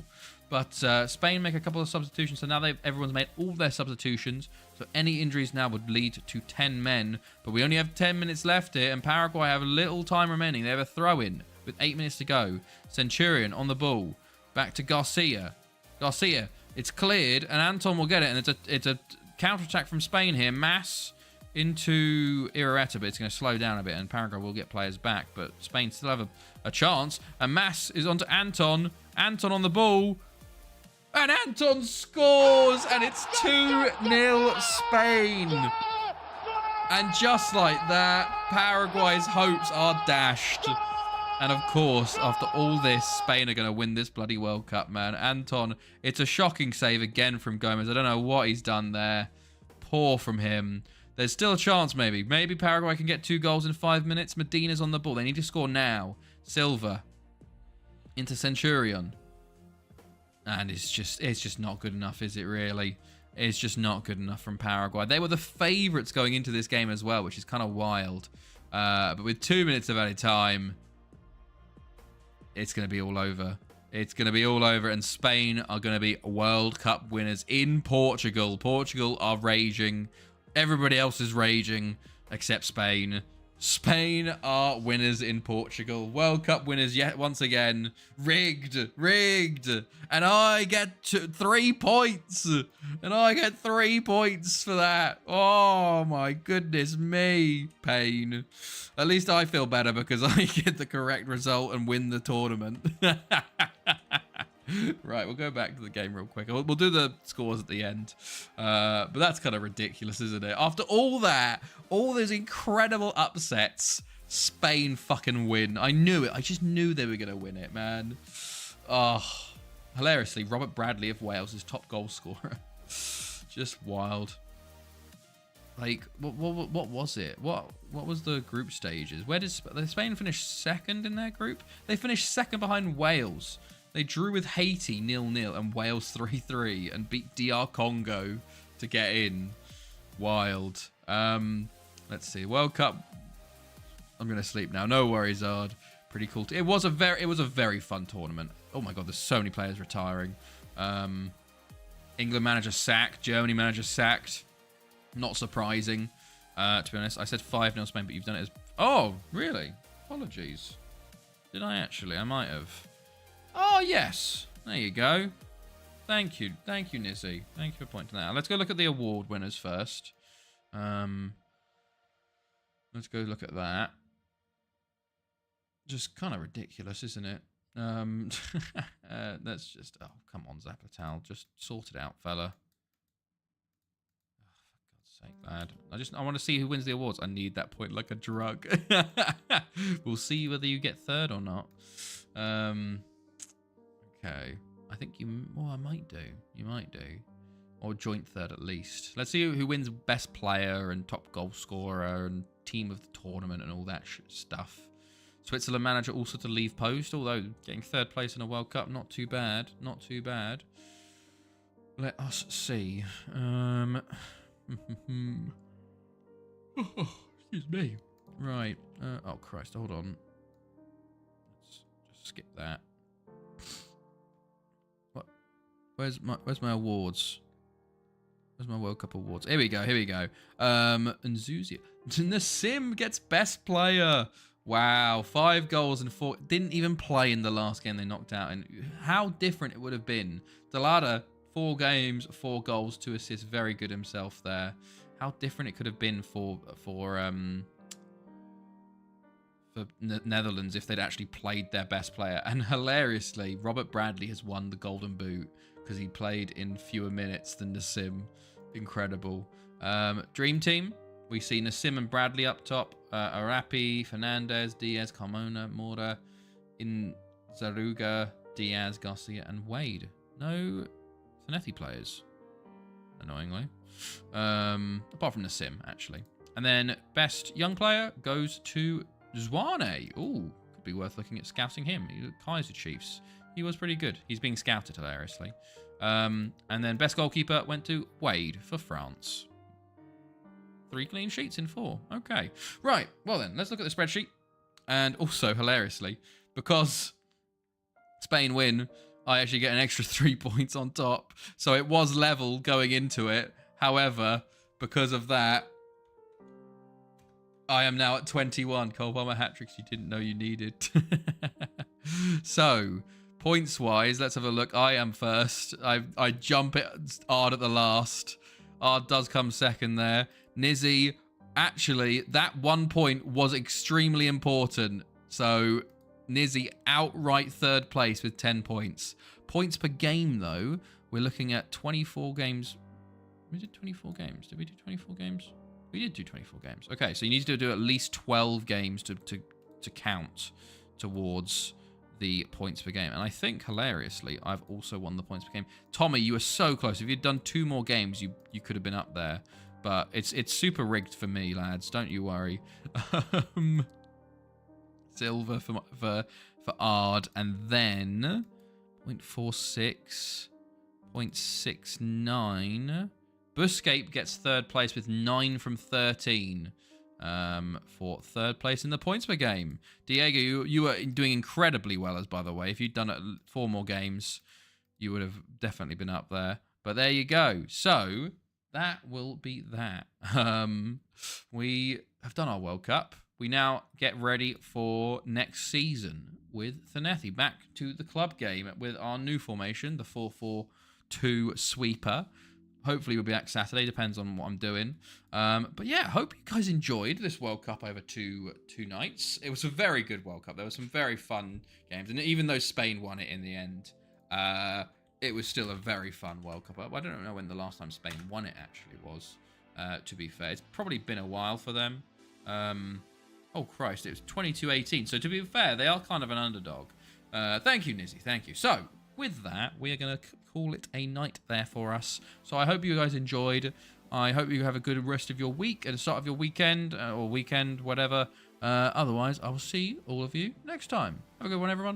But Spain make a couple of substitutions, so now everyone's made all their substitutions. So any injuries now would lead to 10 men. But we only have 10 minutes left here, and Paraguay have a little time remaining. They have a throw-in with 8 minutes to go. Centurion on the ball. Back to Garcia. Garcia, it's cleared, and Anton will get it, and it's a counter-attack from Spain here. Mas into Irureta, but it's going to slow down a bit, and Paraguay will get players back, but Spain still have a chance. And Mas is onto Anton. Anton on the ball. And Anton scores, and it's 2-0 Spain. And just like that, Paraguay's hopes are dashed. And of course, after all this, Spain are going to win this bloody World Cup, man. Anton, it's a shocking save again from Gomez. I don't know what he's done there. Poor from him. There's still a chance, maybe. Maybe Paraguay can get 2 goals in 5 minutes. Medina's on the ball. They need to score now. Silva into Centurion. And it's just not good enough, is it really? It's just not good enough from Paraguay. They were the favourites going into this game as well, which is kind of wild. But with 2 minutes of added time, it's going to be all over. It's going to be all over, and Spain are going to be World Cup winners in Portugal. Portugal are raging. Everybody else is raging except Spain. Spain are winners in Portugal. World Cup winners yet once again. Rigged. And I get 3 points. And I get 3 points for that. Oh my goodness me. Pain. At least I feel better because I get the correct result and win the tournament. Right, we'll go back to the game real quick. We'll do the scores at the end. But that's kind of ridiculous, isn't it? After all that, all those incredible upsets, Spain fucking win. I knew it. I just knew they were going to win it, man. Oh, hilariously, Robert Bradley of Wales is top goal scorer. Just wild. Like, what was it? What was the group stages? Where did Spain finish second in their group? They finished second behind Wales. They drew with Haiti 0-0 and Wales 3-3 and beat DR Congo to get in. Wild. Let's see. World Cup. I'm gonna sleep now. No worries, Ard. Pretty cool. It was a very fun tournament. Oh my god, there's so many players retiring. England manager sacked. Germany manager sacked. Not surprising. To be honest, I said 5-0 Spain, but you've done it as. Oh, really? Apologies. Did I actually? I might have. Oh, yes. There you go. Thank you. Thank you, Nizzy. Thank you for pointing that out. Let's go look at the award winners first. Let's go look at that. Just kind of ridiculous, isn't it? That's just... Oh, come on, Zaplatal. Just sort it out, fella. Oh, for God's sake, lad. I want to see who wins the awards. I need that point like a drug. We'll see whether you get third or not. Okay, I think you... Well, I might do. You might do. Or joint third at least. Let's see who wins best player and top goal scorer and team of the tournament and all that stuff. Switzerland manager also to leave post, although getting third place in a World Cup, not too bad. Not too bad. Let us see. Excuse me. Right. Oh, Christ, hold on. Let's just skip that. Where's my awards? Where's my World Cup awards? Here we go. Nzuzia. Nassim gets best player. Wow, 5 goals and 4. Didn't even play in the last game they knocked out. And how different it would have been. Dalada, 4 games, 4 goals, 2 assists. Very good himself there. How different it could have been for Netherlands if they'd actually played their best player. And hilariously, Robert Bradley has won the Golden Boot because he played in fewer minutes than Nassim. Incredible. Dream Team, we see Nassim and Bradley up top. Arapi, Fernandez, Diaz, Carmona, Mora, Zaruga, Diaz, Garcia, and Wade. No Zanetti players, annoyingly. Apart from Nassim, actually. And then best young player goes to Zwane. Ooh, could be worth looking at scouting him. Kaiser Chiefs. He was pretty good. He's being scouted hilariously. And then best goalkeeper went to Wade for France. 3 clean sheets in 4. Okay. Right. Well then, let's look at the spreadsheet. And also, hilariously, because Spain win, I actually get an extra 3 points on top. So it was level going into it. However, because of that, I am now at 21. Cole Palmer hat-tricks you didn't know you needed. So, points-wise, let's have a look. I am first. I jump it Ard at the last. Ard does come second there. Nizzy, actually, that 1 point was extremely important. So, Nizzy outright third place with 10 points. Points per game, though, we're looking at 24 games. We did 24 games. Did we do 24 games? We did do 24 games. Okay, so you need to do at least 12 games to count towards the points per game. And I think, hilariously, I've also won the points per game. Tommy, you were so close. If you'd done 2 more games, you could have been up there. But it's super rigged for me, lads. Don't you worry. Silver for Ard, and then 0.46, 0.69. Buscape gets third place with 9 from 13. For third place in the points per game. Diego, you were doing incredibly well, as by the way. If you'd done it 4 more games, you would have definitely been up there. But there you go. So that will be that. We have done our World Cup. We now get ready for next season with Thanethi. Back to the club game with our new formation, the 4-4-2 sweeper. Hopefully we'll be back Saturday, depends on what I'm doing. But yeah, hope you guys enjoyed this World Cup over two nights. It was a very good World Cup. There were some very fun games. And even though Spain won it in the end, it was still a very fun World Cup. I don't know when the last time Spain won it actually was, to be fair. It's probably been a while for them. Oh, Christ, it was 22-18. So to be fair, they are kind of an underdog. Thank you, Nizzy. Thank you. So with that, we are going to call it a night there for us. So I hope you guys enjoyed. I hope you have a good rest of your week and start of your weekend or weekend, whatever. Otherwise, I will see all of you next time. Have a good one, everyone.